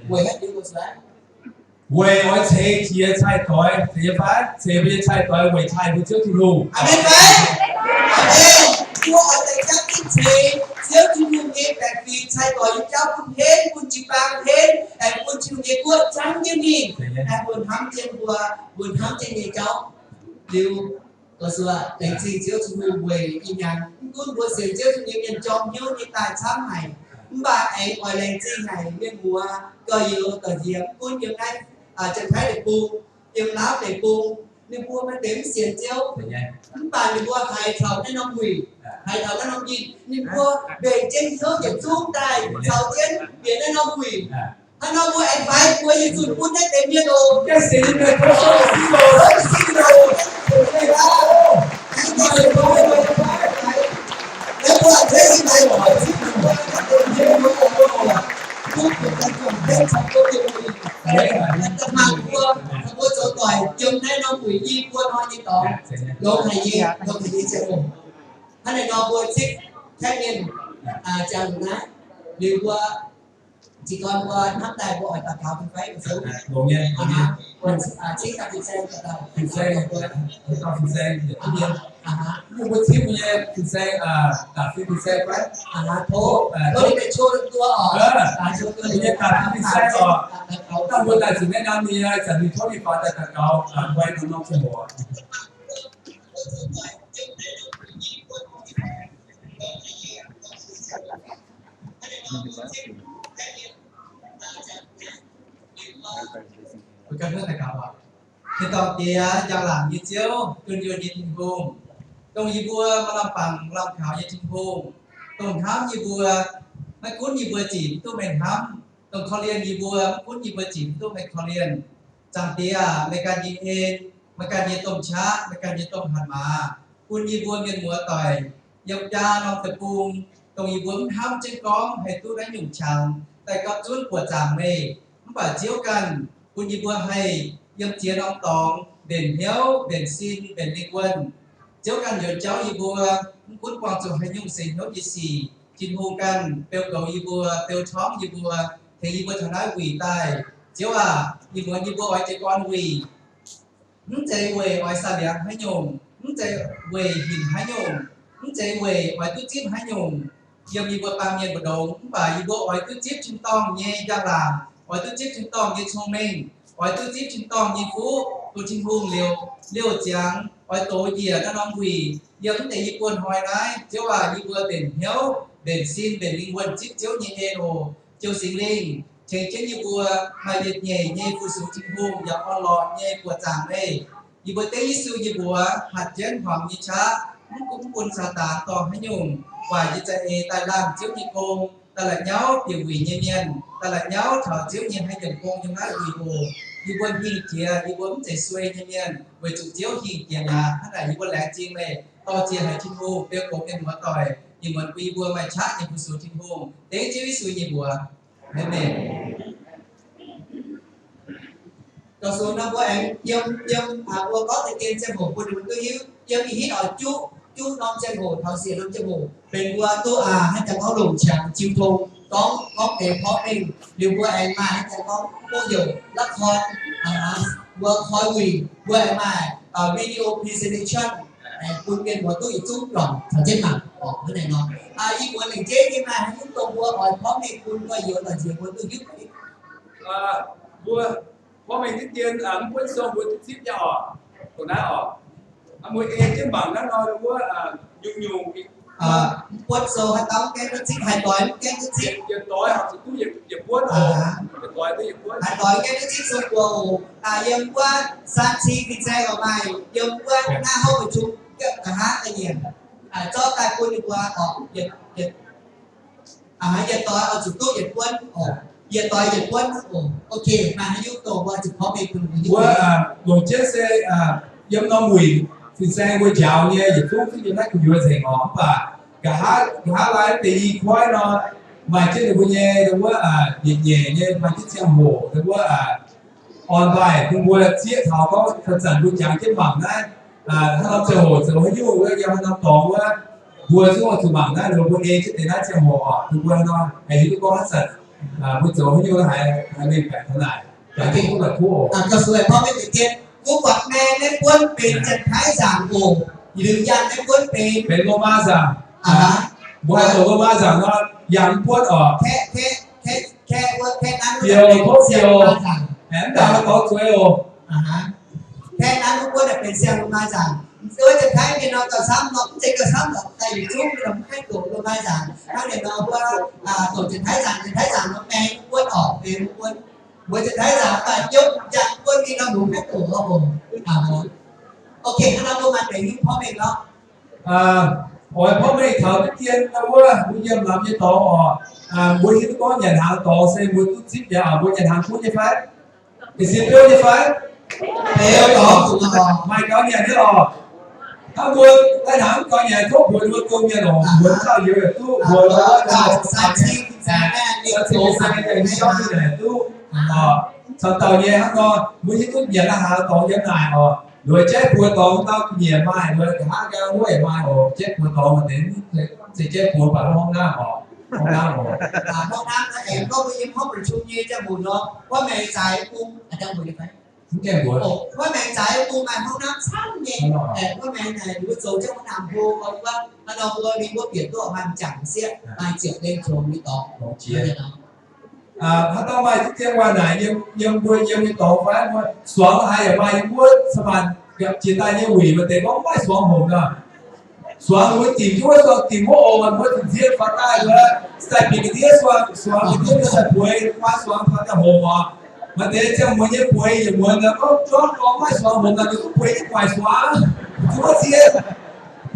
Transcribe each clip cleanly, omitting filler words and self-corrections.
Quay hết những con số為我扯住嘅菜袋，寫翻寫俾菜袋為菜會招條路。Amen phải. Amen. Chúa ở tại các cái chế nếu chúng ta nghe tại vì sai gọi chúng cháu cũng hết cũng chỉ bằng hết em cũng chịu nghe của trắng như mình em buồn hắm trên của buồn hắm trên người cháu điều có sự để gì chiếu chúng ta về in nhắn cũng buồn sự chiếu chúng ta nhận trong nhiều như tài sáng này bà ấy gọi lên chi này bên mùa cờ yếu cờ diệp cũng như anh chân thái để buông yêu lá để buông nên vua mới đếm xiên chiếu bà nên vua hài thầu nên ông quỷ hài thầu nên ông gì nên vua về trên hướng để xuống tài thầu trên biển nên ông quỷ anh nói vua anh phải vua như sụt vua đấy để miên đồ cái gì này có số xin đồ anh nói để vua nếu vua thế gì này hỏi xin vua để vua vua của ta cũng đến trong câu chuyện này tập hàng vua vua cho tỏi chấm thế nó quỷ nhi vua nói như đó lỗ thầy gì chơi cùng anh này nó vua thích thanh niên chàng nát đi qua chỉ còn qua nắm tay vua ở tập thảo thì phải sớm bộ nha còn chính là thịt sen tập đầu thịt sen con thịt sen tự nhiên nhưng mà thiếu như thịt sen cà phê thịt sen phải thố tôi đi chua được tua ở chua tua như cà phê thịt sen ở trong buổi tài chính này năm thì chẳng bị thoát đi khỏi tại cả cầu quay nó nông trên bộ tôi cảm ơn thầy cậu ạ. Thì tao kia giang làm như chiếu, tôi đưa như thiên cung. Tôi như vua mà làm bằng làm khảo như thiên cung. Tôi khám như vua, mấy cuốn như vua chỉ tôi mình khám. Tôi khó liên như vua, cuốn như vua chỉ tôi mình khó liên. Chẳng tía, mấy cái như hên, mấy cái như tôm chá, mấy cái như tôm hạt mà. Cuốn như vua nghiên múa tỏi, dọc cha nông tập cung. Tôi như vua khám trên con, hay tôi đánh nhung chẳng. Tại có chút của chàng mê, không phải chiếu cần.คุณยิบว่าให้ยำเจียน้องตองเด่นเหี้ยวเด่นซินเด่นลิกวนเจ้ากันหยดเจ้ายิบว่าคุณความสุขให้ยุ่งสิ่งน้องยี่สี่จินหูกันเปียวเก่ายิบว่าเปียวท้องยิบว่าเทยิบว่าทนายวีตายเจ้าว่ายิบว่าไว้ใจก้อนวีมึงใจเว่ไว้ซาเลียให้ยงมึงใจเว่หินให้ยงมึงใจเว่ไว้ตุ้จิ้มให้ยงยำยิบว่าปามเย็นบดงมึงป่ายิบว่าไว้ตุ้จิ้มชิมตองเย่ยาลาไว้ตู้จิ๊บชิ้นตองยี่ชงเม้งไว้ตู้จิ๊บชิ้นตองยี่ฟูตัวชิ้นพุงเลี้ยวจังไว้โตเหยียดน้องหวีเดี๋ยวตั้งแต่ญี่ปุ่นหอยได้เจ้าว่าญี่ปุ่นเด่นเหี้ยวเด่นซินเด่นลิงวันจิ๊บเจ้ายี่เฮโรเจ้าสิงลิงเช่นญี่ปุ่นมาเด็ดใหญ่ใหญ่ฟูสูชิ้นพุงอยากอ่อนหล่อใหญ่ปวดจางเลยญี่ปุ่นเตยสูญี่ปุ่นหัดเจนหอมยี่ช้ามุ้งปุ่นซาตานต่อให้ยุ่งกว่ายี่จะเอตายล่างเจ้ายี่โกงแต่ละเย้าเดี่ยวหวีเนียนแต่ละเย้าถอดเจียวเนียนให้เด่นโกงยังไงวีโอยี่บนหิงเกียยี่บนใจสวยเนียนไว้จุดเจียวหิงเกียนะขนาดยี่บนแหลกจริงเลยต่อเจียให้ชิ้นโฮเปียกโกงเป็นหัวต่อยยี่บนวีบัวไม่ชักยี่ผู้สูชิ้นโฮเตะชีวิตสูยี่บัวเห็นไหมต่อสู้นะพวกเอ็มยังพวกก็ตะเกียงเจ้าหัวคนดูตัวยิ้วยังมีฮิตอ่อยchú non trên hồ thảo xìa non trên hồ bên qua tôi hay chẳng có lồng chẳng chiêu thô có để khó mình điều qua em mà hay chẳng có cô dầu lắc hot vừa khói quỳ vừa em mà video presentation quân viên của tôi chút rồi trên mặt cái này nó ý của mình chế cái mà chúng tôi vừa hỏi khó mình quân coi dựa là gì của tôi giúp đấy vừa có mình cái tiền quân sông quân ship nhỏ của nó ở mỗi em trên bảng nó nói đúng là nhung quất sâu hay tao cái nó thích hai tối cái nó thích tối học thì cũng dịp quất tối tôi dịp quất hai tối cái nó thích sâu quần dâm qua sang chi thì xe vào mày dâm qua na hô phải chụp cả hát cái gì cho tài quân đi qua dịch dịch tối ở chụp tốt dịch quân dịch tối dịch quân ok mà nó yêu cầu qua chụp khó về cùng rồi chết xe dâm non mùi thì sang quay chào nha dịch phúc cái chuyện này cũng vừa thành ngõ và cả lại thì khoái nó mà trên được nha đúng không nhẹ nhẹ nha mà chiếc xe hồ đúng không online cũng vừa chiếc thảo có thật sự luôn chẳng trên bảng đấyถ้าเราเจอโหจะให้ยุ่งก็ยังทำต่อว่าบัวซึ่งว่าถูกบางได้หรือบัวเองจะแต่ได้เจอหัวถูกบัวเนาะไอ้ที่ก็หัดสัตว์ Bây giờ hình như là hai bên cạnh thế này cái gì cũng là thua ก็สวยพ่อไม่ติดเตียนกูกวักแม่ในกวนเป็นจะท้ายสามโอ่งหรือยันในกวนเป็น เป็นโลมาสั่ง บัวตัวโลมาสั่งก็ยังพวดออก แค่ว่าแค่นั้น เดียวพวกเดียว สั่ง แหมดาวเขาสวยโอ แค่นั้นทุกคนเป็นเสียงลงมาสั่งโดยจะใช้เป็นนอนต่อซ้ำนอนจะก็ซ้ำหรอกแต่อยู่ช่วงเราให้ตัวลงมาสั่งถ้าเดี๋ยวนอนว่าตัวจะใช้สั่งน้องแมงกวนออกเป็นกวนบัวจะใช้สั่งแต่ยกจากกวนที่เราหนุนให้ตัวครับผมโอเคถ้าเราลงมาแต่ยิ่งพ่อเองแล้ว ôiพ่อไม่thở cái tiên đâu quá bây giờ làm như tổ buổi khi có nhà hàng tổ xây buổi chút xíp giờ ở buổi nhà hàng phút như phải thì xin tiêu như phải đều có cũng có mai có nhà nữaถ้าบัวได้ถามก่อนเนี่ยทุกบัวบัวตัวเนี่ยหรอบัวเจ้าอยู่ตู้บัวแล้วก็สามชิ้นแต่ที่เป็นสิ่งที่ชอบที่ไหนตู้sau tàu nhé hắn co mỗi chiếc tốt nghiệp là hà tổ giống này rồi chết buổi tổ tao nhiều mai rồi cả cái buổi mai chết buổi tổ mà đến thì chết buổi vàoห้องน้ำห้องน้ำ ห้องน้ำนะเองก็ไปยิ้มห้องประชุมยี่จะบุญเนาะว่าแม่ใจกุ้งอาจารย์บุญยังไง แก้buổi ว่าแม่ใจกุ้งมาห้องน้ำซ้ำเนี่ยแต่ว่าแม่ไหนหรือโจเจ้าห้องน้ำพูก็ว่าเราเลยมีว่าเปลี่ยนตัวมันจังเสียมาเจียบเล่นโชว์มีต่อ một chiaถ้าต้องมาที่เที่ยงวันไหนยังบุญยังมีต่อฟ้าว่าสวงให้อย่ามายังบุญสมานกับจิตใจยังหวีมันแต่ก็ไม่สวงผมนะสวงบุญตีช่วยสวงตีโมโอมันบุญเที่ยงฟ้าใต้เลยใส่ปีกเที่ยงสวงเที่ยงใส่ป่วยฟ้าสวงฟ้าจะโหมมันแต่เจ้ามันยังป่วยอย่างมันแล้วก็จ้องก็ไม่สวงผมแต่ก็ป่วยที่ป่วยสวงที่ว่าเที่ยง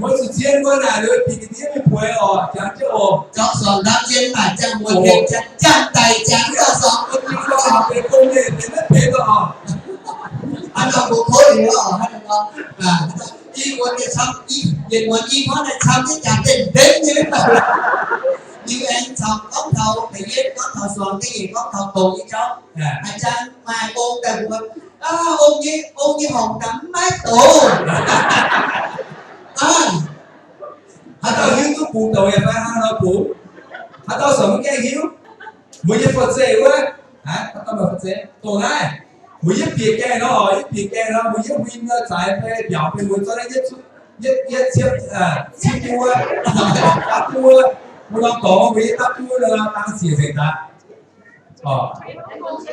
มันสุดเที่ยงก็ไหนเลยปีกเที่ยงไม่ป่วยจังเจ้าเจาะสองรับเย็นบาดจังวันเด็กจังไตจังก็สองคนนี้ก็ เป็นคนเนี่ยเป็นนักเพลงก็อันนั้นบุคคลหรืออันนั้นอีวันนี้ทำอีเย็นวันนี้เพราะในทำที่จากเด่นnhư thế nào như anh thằng có thầu thì biết có thầu xuồng cái gì có thầu tù với cháu anh chàng mai ôn cần ôn như hồng đắm mái tù hắn tao hiếu có phụ tội phải hắn nó phụ hắn tao sống cái hiếu mới như Phật dễ quá hắn tao mà Phật dễ tổ này mới như việc cái nó mới như win nó giải về nhỏ về mới cho nó nhất xếp xếp mua tắt mua mua nó có mới tắt mua là tăng xỉa gì ta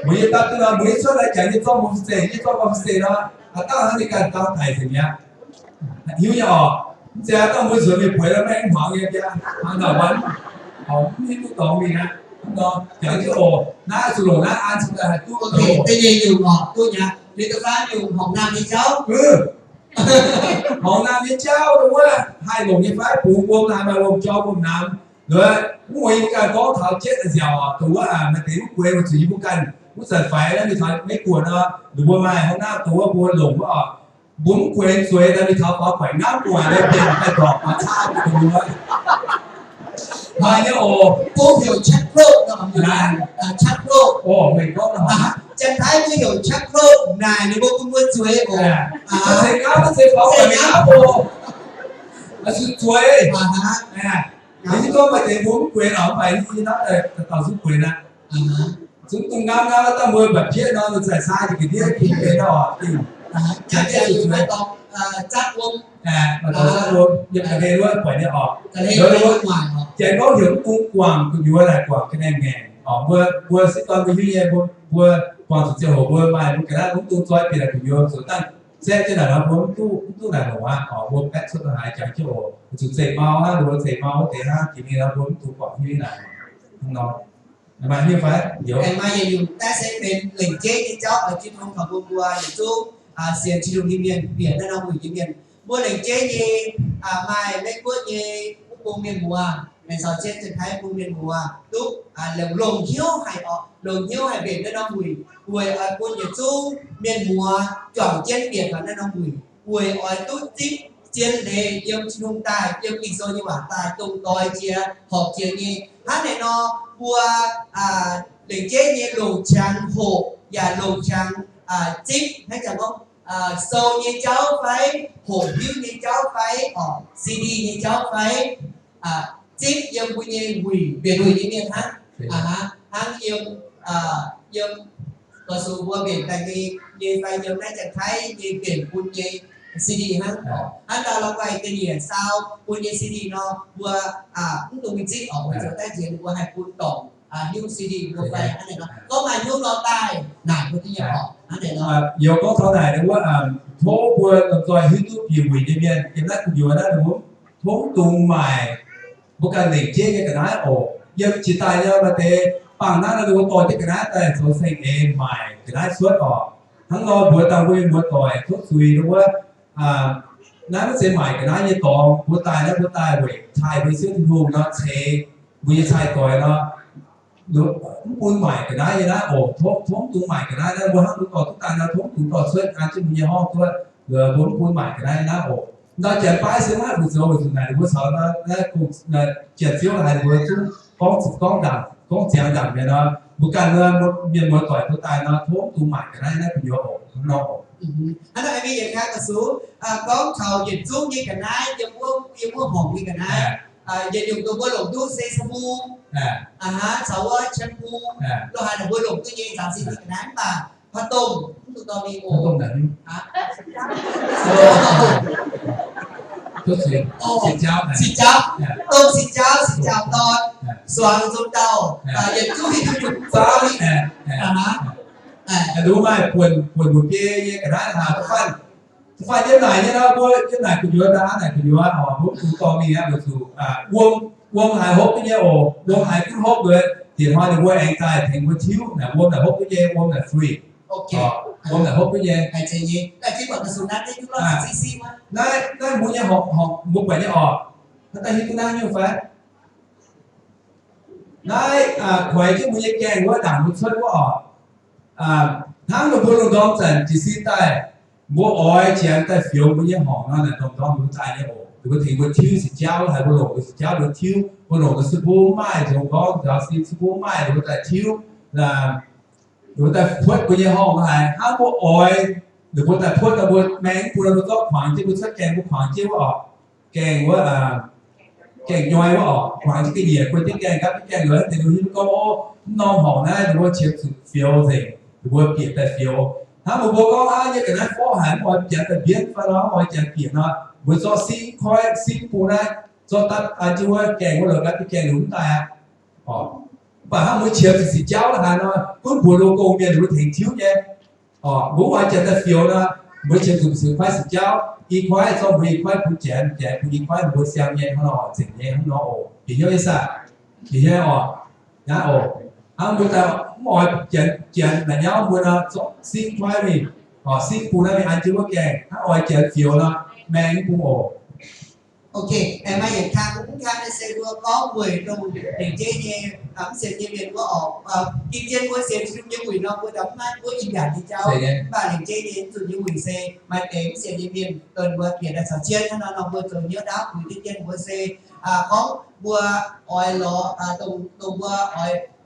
mới như tắt là mới cho lại cái như cho một dễ đó tao hắn thì cần tao thầy gì nhá hiếu nhỏ giờ tao mới sửa mình phải là mấy anh hỏi kia anh nào bắn không biết tôi tổ gì nè đó chẳng chứ nãy sửa đồ nãy ăn sửa là tôi ok cái gì dùng ngọt tôi nhá đi tôi phá dùng hồng nam đi cháu hồng nam đi cháu đúng không hai vùng như phái phụ quân hai ba vùng cho vùng nam rồi mỗi cái có thảo chết là giàu tú mà tiếng quê mà chỉ một cần cũng sợ phải là đi thoại mấy cuộn đó đúng không mai hồng nam tú buôn lủng đó bún quên xuôi ra đi tháo có phải ngáp ngoài đây tiền phải đọc mà sao thì đúng rồi mai nhá cô hiểu chắc lô nó là chắc lô mình có là chân thái mới hiểu chắc lô này nếu cô cũng muốn xuôi nó sẽ ngáp nó sẽ phóng phải ngáp nó sẽ xuôi nếu có phải để bún quên ở phải như nó là tao giúp quên á chúng tung ngáp ngáp tao mới bật chết nó giải sai thì cái kia nó tìm chắc là dùng cái to chắc luôn mà tôi chắc luôn nhưng mà đây luôn phải đi rồi ngoài chỉ có những cung quàng cũng như là quàng cái này nghề vừa sẽ toàn cái gì vừa quàng thực hồ vừa bài cái đó cũng tung xoay thì là cũng như số tăng xem trên là nó muốn tu là đồ á vừa cách số hai chẳng chỗ chúng dậy mau ha vừa dậy mau thế ha thì mình nó muốn tu quảng như thế này không nói mà như vậy hiểu ngày mai giờ dùng ta sẽเป็นหลิงเจ๊ที่เจ้าở trên không phải buông bùa để chú xiên chỉ dùng biển nó đông người miền buôn lệnh chế gì mai lấy quốc gì buôn miền mùa ngày sau chết trên thái buôn miền mùa lúc lồng hiếu hay biển nó đông người ở buôn nhật chú miền mùa chọn trên biển và nó đông người ở tút tít trên đề yếm chung tài yếm kinh soi như bản tài tung toi chia họp chia như hát này nó bùa lệnh chế như lồng trắng hộ và lồng trắng chip hay chẳng không sâu như cháu phải hổ hiếu như cháu phải CD như cháu phải chip dân của như quỷ biệt quỷ như miền hát hắn dương có số vua biển tại vì như vậy dương này chẳng thấy như biển quân như CD hắn ta là vậy cái gì sao quân như CD nó vừa cũng tụi mình xích ở bên chỗ tay diện vừa hai quân tổng nhưng CD vừa vậy anh này nó có mà nhung nó tai này của cái nhà họ anh này nó 有講頭嚟嘅話土會在許多表會裏面，現在有咧咁土動埋，不過連接嘅個嗱哦，要只帶咗嘛嘅，旁นั้นเราต่อที่個嗱แต่做成เองใหม่個嗱สวดออกทั้งเราบัวตาบัวบัวต่อยทุกสุยหรือว่านั้นมันเสียใหม่個嗱ยี่ต่อบัวตายแล้วบัวตายเว้ยชายไปซื้อที่รูมเนาะเชบัวชายต่อยเนาะlúc buôn mày cái đấy đó ồ thốn tụng mày cái đấy đó buôn hát tụng cỏ tụng tàn đó thốn tụng cỏ xuôi ăn trên nhiều ho thôi rồi buôn mày cái đấy đó ồ nó chèn bãi xíu hát buổi chiều buổi này buổi sáng nó cũng là chèn xíu là buổi chúng con đầm con chèn đầm này nó buổi càng một miền một tuổi tụng tàn nó thốn tụng mày cái đấy nó cũng nhiều ồ nó ồ anh nói bây giờ khác là số có khẩu dịch xuống như cái này chưa có hồn như cái này giờ dùng tôi có lồng thuốc xe sabu sáu shampoo lo hai là bôi lồng tôi như giảm sinh cái nán mà phát tôm tụi tôi đi phát tôm là gì tốt xịn xịn cháo to xoắn rốn tàu giờ chú thì tôi dùng sao đúng mà quần một kia cái đó làทุกฝ่ายยังไงเนี่ยนะพวกยังไงคุณยัวร้านไหนคุณยัวพวกคุณตอมีนะคือวงหายฮบเนี่ยโอ้วงหายขึ้นฮบเลยtiền hoa thì quay anh tài thành một thiếu là won là hốt cái gì won là free ok won là hốt cái gì cái gì cái chỉ bảo cái số nát đấy chúng nó xí mà đây muốn nhà học một bài nhà nó ta hiểu cái như vậy đây khỏe chứ muốn nhà kèn quá đẳng một suất quá tháng một buổi đông dần chỉ xin tay mua ỏi chén tay phiếu muốn nhà họ nó là đông đông muốn tay nhà ổ rồi có thể một thiếu thì cháu hay một lỗ thì cháu được thiếu một lỗ là super mai rồi có giáo sư super mai rồi tại thiếu là rồi tại phốt của nhà họ là hai bộ ỏi rồi tại phốt là bộ mén của nó có khoảng chứ bộ xuất kèn của khoảng chứ bỏ kèn quá kèn nhoi quá khoảng cái gì quên tiếng kèn các cái kèn nữa thì nó có non họ này rồi chiếm sự phiếu gì rồi kiện tại phiếu hai một bộ có như cái này phó hẳn rồi chẳng phải biết và nó rồi chẳng kiện nó với do xin khói xin phụ này do ta chưa kèn của các cái kèn đúng tài và hai mươi triệu thì chỉ cháu là nó cũng buồn lô công viên rồi thành thiếu nhé bố ngoài chẳng ta phiếu nó mới chỉ dùng sự khoái sự cháu y khoái xong rồi khoái phụ chén phụ y khoái bố xem nhé nó chỉnh nhé nó vì như sao vì như nhá người ta mọi chén là nhau muốn nó xin khoái mình xin phụ này mình ăn chưa có kèn hỏi chén phiếu nó mang cũng ok em ai nhận khang cũng khang nên sẽ vừa có 10 đồng để chế nhẹ ấm sẽ như miền của họ kim trên của sẽ dùng như quỷ nó của đóng mát của im giảm thì cháu và để chế đến từ như quỷ xe mà tém sẽ như miền tuần vừa kia là sáu chiên nó vừa từ nhớ đá quỷ kim trên của xe có vừa ỏi lọ tùng vừa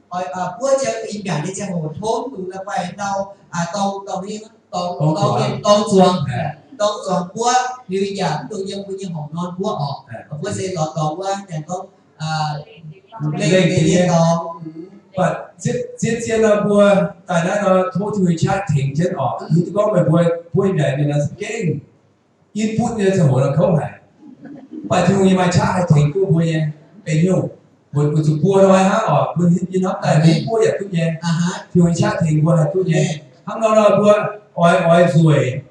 ỏi vừa chơi im giảm thì chơi hồ thốn từ là vậy đâu tàu đi tàu xuồng tàu xuồng của như giờ tự nhiên của những hồng non của họ của xe lọt tàu của nhà có lên cái tàu và diễn là bùa tại đó nó thô thì chat thỉnh chết như có mấy bùa này là scan input như thế nào là không phải và thì người mà chat hay thỉnh của bùa nhé cái nhiều bùa chụp bùa thôi ha bùa như nó tại vì bùa vậy chút nhé thì người chat thỉnh bùa là chút nhé hắn nó là bùa oi rồi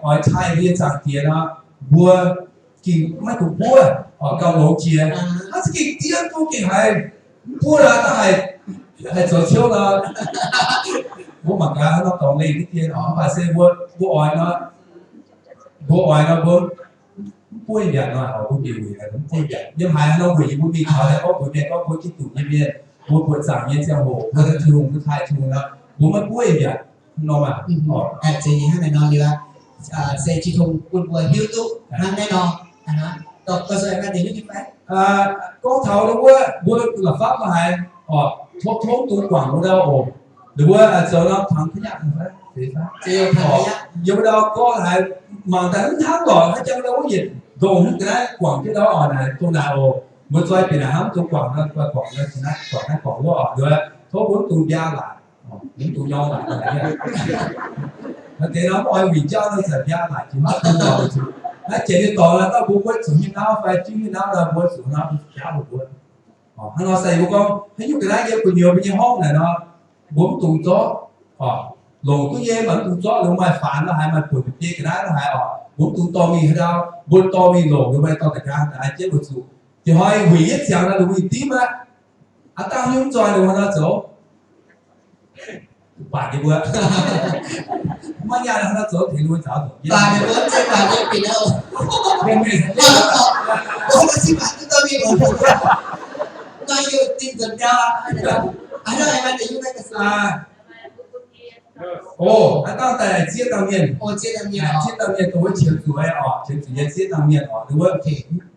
oi thay liên sang tiền nó bùa kinh mấy cục bùa cao lỗ chia hắn sẽ kinh tiền cũng kinh hay bùa là ta hay做超啦，我物價喺度當你啲嘢，或者我愛啦，我人啊，我表會係咁杯人，因為喺度會會變咗咧，我會變嗰杯啲度一邊，我會賺嘢之後，我就跳唔太跳啦，我咪杯人，懂嘛？chỉ hai này nói là sẽ chỉ thùng quân vừa hiếu tụ năm nay nó đọc cơ sở cái gì như vậy có thầu đúng quá bữa là pháp mà hay thốt tụ quảng của đâu đúng quá giờ nó thằng cái nhạc phải thì phải dù đâu có lại mà đánh tháng rồi hay trong đâu có gì gồm cái đấy quảng cái đó này tôi nào muốn xoay thì là hám tôi quảng nó quảng nó thì nát quảng nó quảng nó ở rồi thôi muốn tụ gia lại muốn tụ nhau lại cái này nó thế nó oi vì cho nó sẽ gia lại chỉ mất không rồi nó chỉ đi tỏ là tao bố quét xuống như nào phải chứ như nào là bố xuống nó trả một buồn nó xây bố con thấy như cái này nhiều nhiều bây giờห้องnày nó bốn tụ gió lồng cứ như mà tụ gió lồng mai phản nó hay mà tuổi cái này nó hay bốn tụ to mi hay đâu bốn to mi lồng cái mai to cái ra ai chết một số thì hỏi hủy hết chẳng là hủy tím á tao nhúng rồi rồi nó走bạn đi bữa mà nhà là nó走thì luôn走bạn thì muốn chơi bạn chơi kỳ đâu bên mình không có gì bạn chúng tôi đi một tôi yêu tin tưởng cho anh nói em để chúng ta cái anh tao tại chia tao miền chia tao miền tôi chiếm chủ ấy chiếm chủ nhân chia tao miền đúng không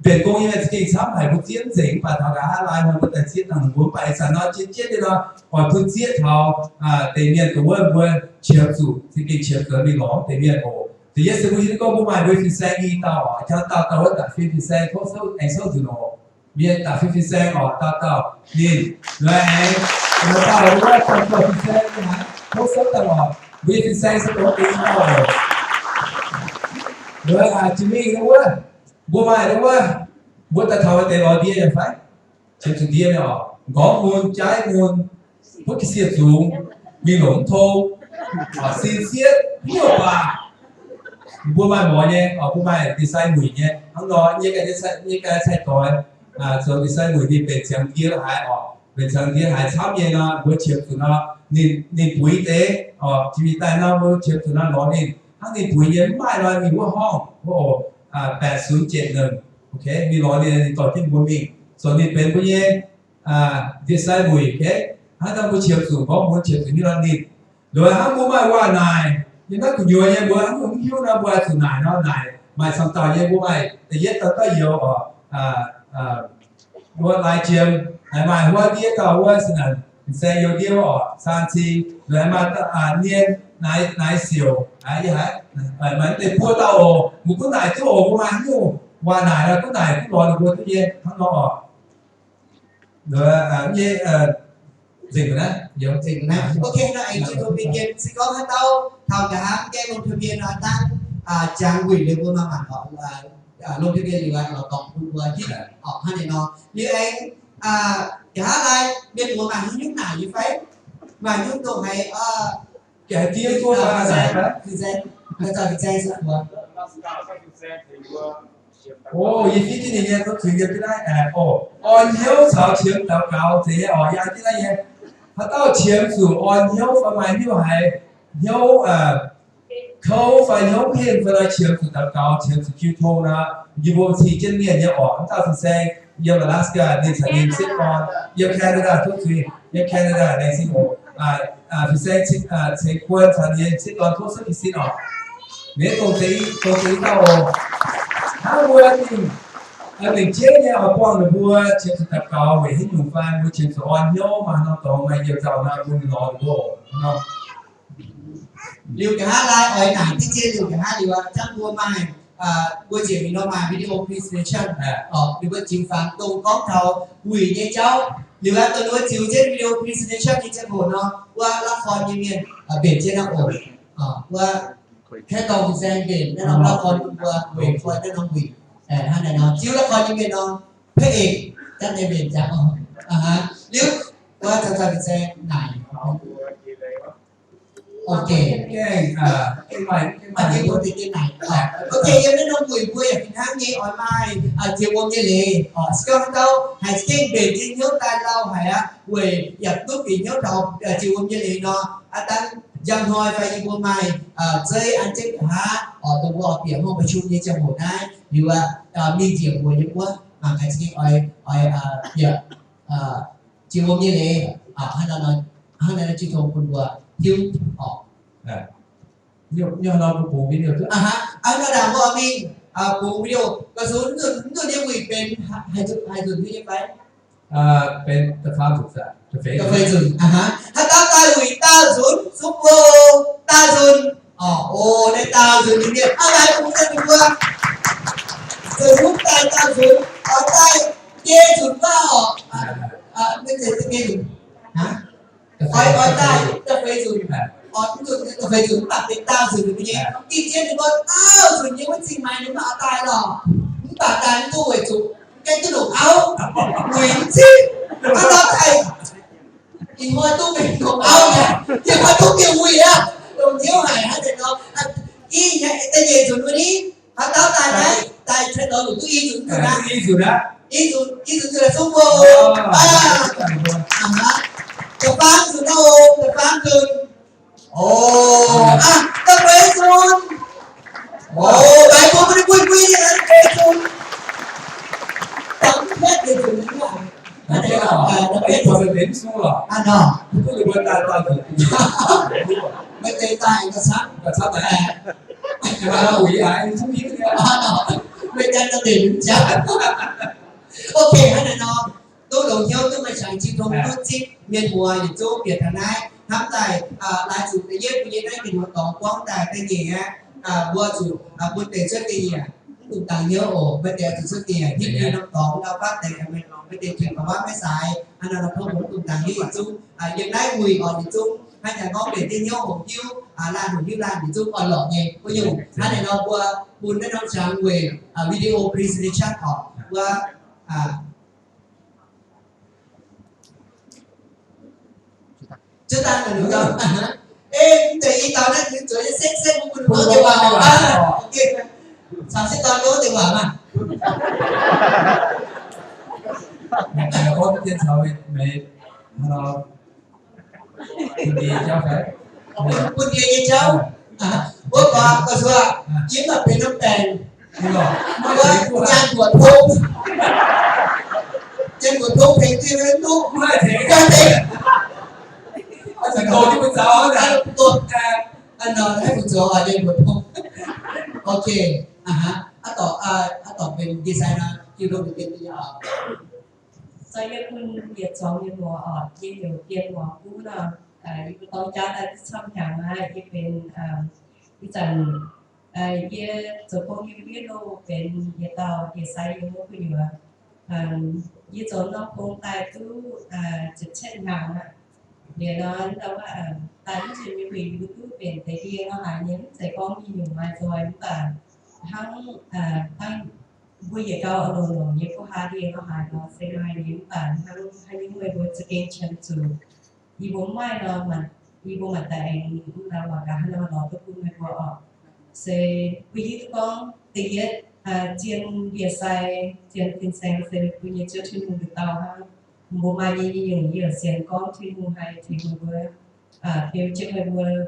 về công nhân thì sắp phải một chiến dịch và thằng cả lại mà một tại chia tao muốn phải sản nó chia đi đó còn tôi chia thao tây miền tôi muốn chiếm chủ thì cái chiếm chủ bị lỏng tây miền thì yes tôi nghĩ có một vài đôi phi xe đi tao cho tao tại phi xe thoát số anh số gì nó miền tại phi xe tao nhìn rồi nó tao là cái phi xe thoát số tao vì phi xe sẽ có tiếng nào rồi Jimmy đúng không bố mày đúng không bố ta thao tay vào đi là phải trên chủ đi này có muôn trái muôn bố cái xiết dùng mi lủng thô xin xiết nhiều bà bố mày bỏ nhé bố mày thì sai mùi nhé hắn nói như cái sai tội rồi thì sai mùi đi về chẳng kia là hại về chẳng kia hại sắp nhé nó bố chiếm tụi nó nên bụi tế chỉ vì tại nó bố chiếm tụi nó nói nên hắn nên bụi nhé mai nói mình bố hong 8071 โอเคมีร้อยเรียนต่อที่บนมีส่วนนี้เป็นผู้เย่ดีไซน์บุยโอเคถ้าทำผู้เชี่ยวชาญก็ผู้เชี่ยวชาญนี่เราดีโดยถ้าผู้ไม่ว่านายยังต้องอยู่ยังบัวถ้าผู้หิ้วนะบัวสุดนายเนาะนายไม่สังต่อยังผู้ไม่แต่ยัดต่อต่อเยอะบัวลายเชียมไอ้มาหัวเดียวต่อหัวสนั่นเซลล์เดียวสานซีโดยมาเนียนนายเสียวไอ้ยังไงมันเป็นผู้เต่ามุกุนายที่โอ้ผู้มาหิ้วว่าไหนเราก็ไหนก็รอดูตัวเย็นทั้งนอกเดี๋ยวnhư dừng rồi đấy nhiều dừng này ok nó anh chị thông viên sẽ có hai tao thầu cả hai cái lông thông viên tăng trang quỷ lên của mà họ là lông thông viên thì là tổng quân vừa chứ họ hai này nó như anh cả lại bên của mà những nào như vậy mà những tổ này cái tiếng của ta là thì sẽ là cho cái sẽ vừa ý phía trên này có thuyền cái này on hiếu sao chiếm đào cao thế ya cái này他到前组按腰发买六还腰扣发腰片发来前组的高前组交通啦，如果是今年要哦，到时候要阿拉斯加ในสถานีสิบปอน要แคนาดาทุกที要แคนาดาในสิบพิเศษเช็คควรสถานีสิบปอนทุกสิ่งสิบอ๋อเนี่ยตรงที่到ถ้าวันนี้mình chế nha ở quang người mua chế sự tập cao về hết nhiều fan mua chế số on nhớ mà nó tổ mày nhiều giàu nào cũng nói được không liều cả hai lại ở nãyที่เจliều cả hai liều chắc mua mai mua chỉ mình nó mà video presentation liều cái chiếu phản tông có thầu quỷ như cháu liều là tôi nói chiếu trên video presentation thì chắc hồn nó quaละครnhư miền biển trên nó ổn qua แค่ตรงแซงเก่งแน่นอนละครว่าเวทคอยแน่นอนวิ่งแต่ท่านแน่นอนจิ้วละครยังเป็นน้องพระเอกท่านในเบญจางฮะเรียกว่าจะเป็นแซงไหนโอเคcái mày มันจะอยู่ที่ไหนโอเคยังไม่น้องวิ่งคุยอย่างทั้งนี้ออนไลน์เจียววงเยลีสก็เขาหายเก่งเบญจางยศตาเราหายวิ่งอยากตุ๊กปียศเราเจียววงเยลีเนาะอาจารย์ยังหอยไปอีกวันใหม่เจออันเจ็บหาตัววอเปลี่ยนห้องประชุมยังจะหมดได้หรือว่ามีเจียวหัวยังว่าใครจะกินเดี๋ยวจีวงยี่เลยให้เราจีทงคนว่ายิ้มnhiều nó cũng bổ video chứ anh đã đảm bảo mình bổ video có số người đi quỷเป็นhai tuần như vậy เป็นตะฟ้าถูกสะตะเฟย cà phê rừngถ้าตาตาหวีตาศูนย์ซุปโปตาศูนย์โอ้ได้ตาศูนย์เนี่ยอะไรผมจะดูว่าศูนย์ตาศูนย์ตาเจศูนย์ dùng dùng phải dùng bạc đến tao dùng cái gì đi trên thì con tao dùng những cái gì mà những bạn tài lò những bạn tài tu phải dùng cái tu đủ áo nguyễn chi nó thầy thì ngồi tu mình đủ áo này thì ngồi tu kiểu quỷ á đồng nhiêu hải hay thì nó y này tay gì dùng cái đi hắn tao tài này tài chơi đó của tôi y dùng từ đó y dùng từ là số vô cái phán dùng đâu cái phán dùng cái quê dùng bài cô mới quên quên là cái quê dùng tấm hết cái dùng như vậy anh đây là nó biết rồi đến xuống rồi anh đó cứ được bên tai rồi mấy tay tay nó sát này nhưng mà nó quỷ lại xuống dưới kia mấy tay nó tìm chắc ok anh này nó tôi đầu nhau tôi mà chẳng chịu thông tôi chip miền mùa những chỗ Việt Nam này thắm tại lại chủ cái giết như thế thì nó tổng quang tại cái gì á vua chủ vua tiền xuất cái gì tụi ta nhớ ổ bên đây xuất tiền thiết bị nó tổng đâu phát tiền mình bên đây chuyện của bác mới xài anh nào không muốn tụi ta như vậy chung hiện nay mùi ở những chung hai nhà con để tin nhau hồn chiêu là hồn chiêu là những chung còn lọ nhẹ có nhiều anh này nó vua buồn đến nó sáng về video presentation họ vua chúng ta là được không? Ê, thì tao nói chuyện chơi xét cũng có tiền vào ok sao xét tao có tiền vào mà có cái trên xã hội mẹ nó đi cho phải quân kia như cháu bố có xưa chiếm là bên nước đèn mà có trang của thôn trên của thôn thì kia đến lúc mai thế ra tiền thành cô chứ bên sao đó tôi anh nóiให้คุณโจอาจจะหมดพงโอเคต่อเป็นดีไซเนอร์ที่เราเป็นตัวอย่าง 所以คุณ也从一个也有变化股呢，一个当家的厂商啊，也เป็น一阵也做工业路เป็น也到也ใช้有冇佢也做น้องคงตายตู้จะเช่นงานอ่ะเดี๋ยวนั้นเราว่าตายที่จะมีวิวตู้เป็นแต่เดียวหาเนี้ยใส่กล้องมีอยู่มาจอยแต่ทั้งvui vẻ cao ở lồng như có hai đi nó hai nó sẽ hai điểm bản hai những người vừa sẽ đến chân chủ đi bốn mai nó mà đi bốn mặt tại là mà cả hai nó tôi cũng người vừa ở sẽ vì như con tiền trên địa sai trên tiền sang sẽ vì như chưa chuyên môn được tàu ha bốn mai như ở xiên con chuyên môn hay thì vừa theo chân người vừa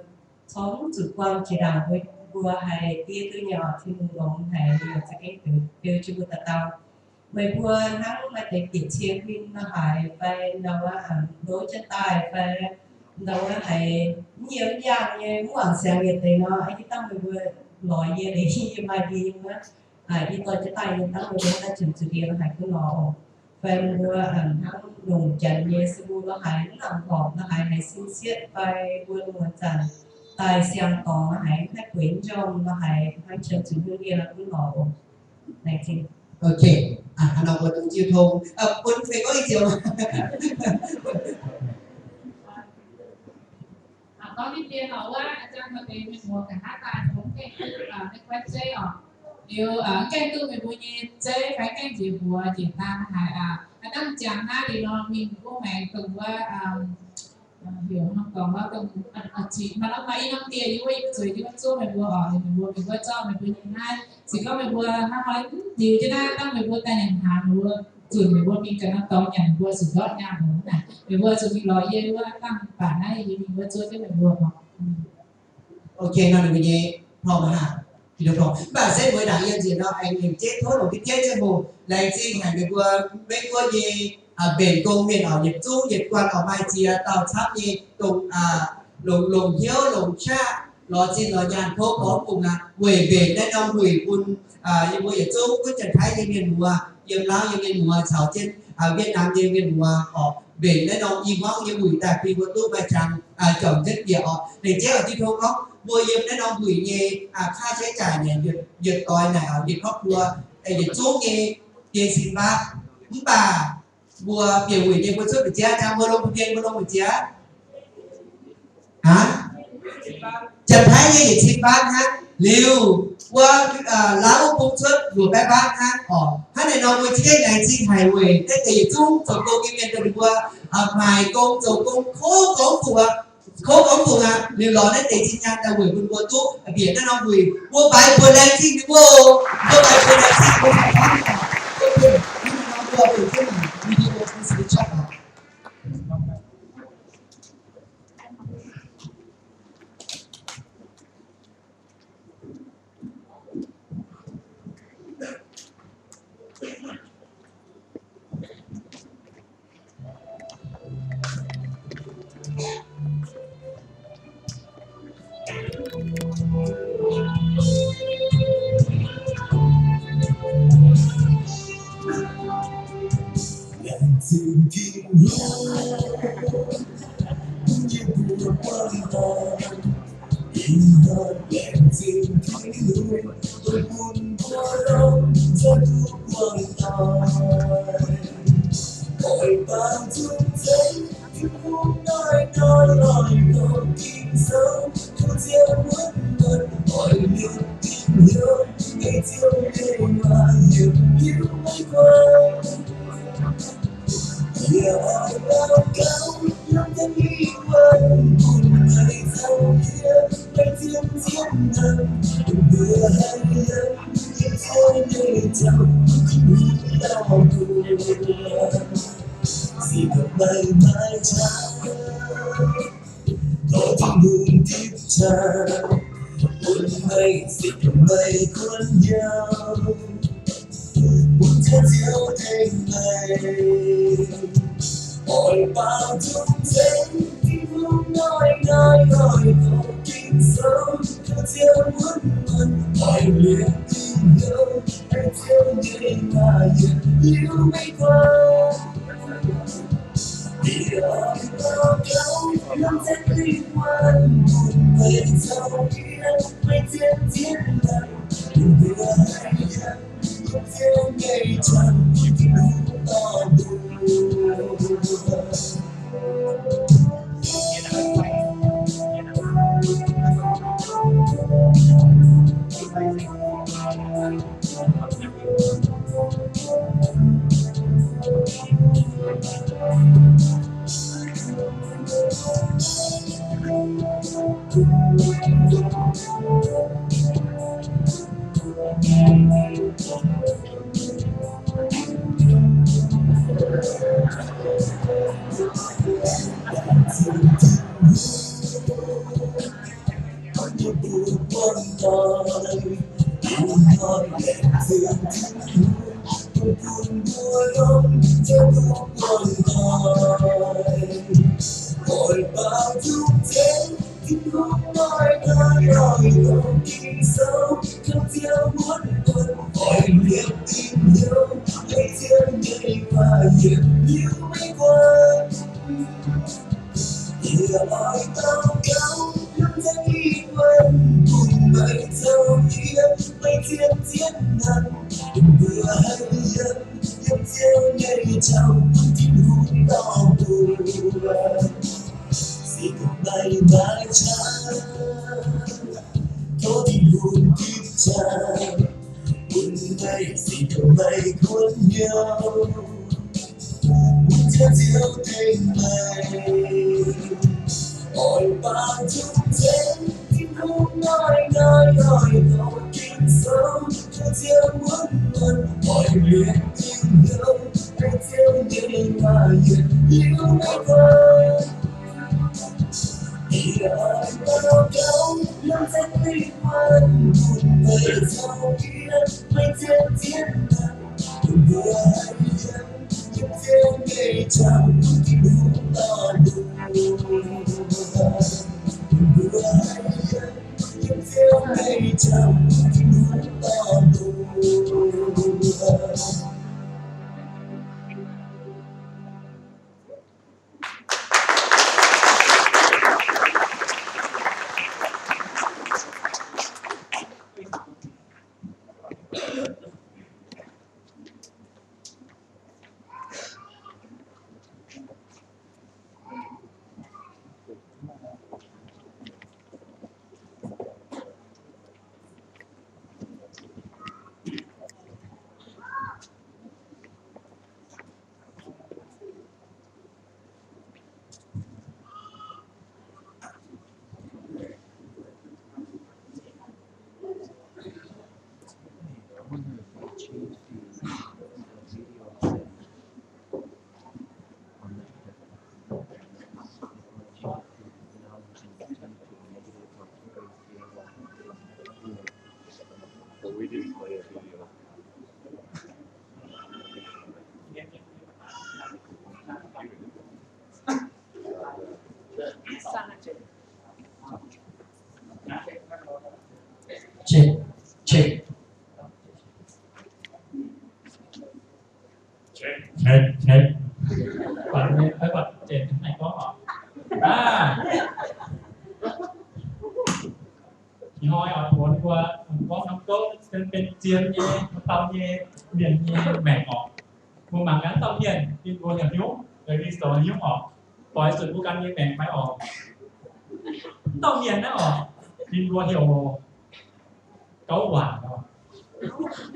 sống chủ quan chỉ đạo với vừa hay tia từ nhỏ thì mình cũng hay nhiều sẽ cái từ chưa được tao bởi vừa hắn mà để tiết chiên pin nó hay phải đâu đối chân tài phải đâu hay nhiều dạng như muốn ăn sáng như thế nó anh ta mới vừa nói như đấy như mà đi mà đi tôi chân tài nhưng ta mới vừa ta chừng chừng đi nó hay cứ nó phải vừa hắn dùng chân như sư nó hay nó làm hộp nó hay sinh xiết phải vừa muốn chân tại sao có hãy các quyển trong nó hãy chân chứng hương kia là cũng ngỏ này thì ok anh nào vừa tự chiêu thông quân phải có ý chiều có đi kia họ á trong thời kỳ mình mua cả hát tài cũng cái quay chơi ở điều cái tư mình mua gì chơi phải cái gì vừa chỉ ta hay đang chẳng ha thì nó mình cô mẹ từng qua hiểu không còn bao từng chỉ mà nó phải năm tiền như vậy rồi thì nó cho mình vừa ở thì mình vừa cho mình vừa nhìn hai chỉ có mình vừa nó nói điều cho nên tăng mình vừa tay nhận hàng vừa rồi mình vừa mình cần nó to nhận vừa sử dụng nhà mình này mình vừa rồi mình nói gì vừa tăng bản này thì mình vừa cho cái mình vừa ok nó được gì không hả thì được rồi bạn sẽ với đại nhân gì đó anh mình chết thôi rồi cái chết trên hồ lại gì ngày mình vừa bên vừa gì bền công miền ở Nhật Trung Nhật quan ở Mai Chia tàu tháp như cùng lồng hiếu lồng cha lo xin lo nhàn phố có cùng quỷ về đây đông quỷ quân như bây giờ Trung cứ trần thái như miền mùa yếm lao như miền mùa sáu trên Việt Nam như miền mùa họ về đây đông im hoang như quỷ tại vì quân tu bài trăng chồng rất địa họ để chế ở trên phố có vừa yếm đây đông quỷ như khai chế trải này Nhật coi này ở Nhật Hóc Đua Nhật Trung như xin bác bà bùa biểu quỷ như quân xuất được chia trang mơ lông tiên mơ lông được chia hả chặt hai như để xin ban ha liều qua lão công suất vừa bé ban ha hắn này nó với chiếc này xin hài huệ cái gì chung rồi cô kim nhân được qua mài công rồi công khố công phụ liều đó đấy để xin nhang ta huệ quân quân tú biển nó huệ mua bài vừa lên xin đi mua bài vừa lên xin mua nó vừa cái gì video xin chắc hả Tình kinh như buồn quan tâm in hơn đèn tình kinh tôi buồn quá đông cho thuốc quan tâm hỏi bao thương thấy thì không nói lời đầu kinh sâu không riêng muốn mật hỏi liệu tình yêu ngày thiếu để mà nhiều yêu mấy quên giờ ai bao cao lòng thân đi quên cùng ngày sau kia ngày thiên thiên thần vừa hay lần những thôi để chào không đau buồn gì gặp mây mãi trắng có tiếng buồn tiếp tràn buồn mây gì gặp mây cuốn nhau buồn theo diệu thành ngày hỏi bao thương thế thì không nói gọi câu kinh sâu theo diệu muốn mần hỏi liền tình yêu hay theo ngày mà yêu mấy qua vì ở bao câu năm sẽ liên quan buồn về sau kia mấy thiên thiên lần đừng vừa hay nhận không theo ngày chẳng thì đúng to buồn như buồn quan tâm buồn nói đẹp dường như buồn mùa đông cho buồn quan tâm hỏi bao dung thế thì không nói câu kinh sâu không theo muốn buồn hỏi niềm tình yêu hay theo ngày và hiền yêu mấy qua giờ hỏi bao câu năm tháng đi quên cùng mây sau kia mây thiên thiên thần đừng vừa hay dân yêu theo ngày chào tim hút đau buồn gì cũng may mãi chán có thì buồn tiếp tràn buồn mây gì cũng may cuốn nhau buồn theo diệu thành mây hỏi bao dung thế thì không nói câu kinh sâu cho riêng muốn mần hỏi liền tình yêu hay theo ngày mà hiền yêu mấy quên thì ai bao câu năm sẽ đi quên buồn về sau kia mấy thiên thiên thần đừng vừa hay dân nhưng theo ngày chẳng thì đúng to buồn vừa hay dân nhưng theo ngày chẳng thì đúng to buồn check check เช็คปัดนี้ปัดเจ็ดไหนก็ออกยี่ห้อออกผลว่าว่าน้ำโต๊ะเป็นเจียนเย่เตาเย่เมียนเย่แบ่งออกมุมหมังงั้นเตาเมียนกินบัวอย่างนิ้วเลยรีสอร์นิ้วออกปล่อยสุดผู้การเย่แบ่งไปออกเตาเมียนนะออกกินบัวเหี่ยวเก้าหวาน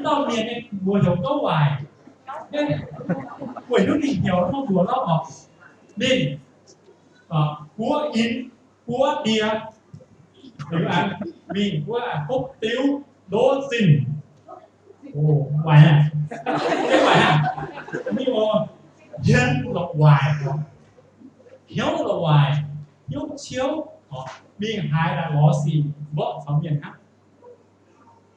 เตาเมียนเนี่ยบัวเหี่ยวเก้าหวานquỷ nó đi nhiều nó đùa lắm à đi cua in cua đìa từ ăn mình cua hút tiêu đố xin ồ hoài à cái hoài à nhưng mà dân là hoài hiếu là hoài hiếu chiếu mình hái là ngó xì vợ sống miền khác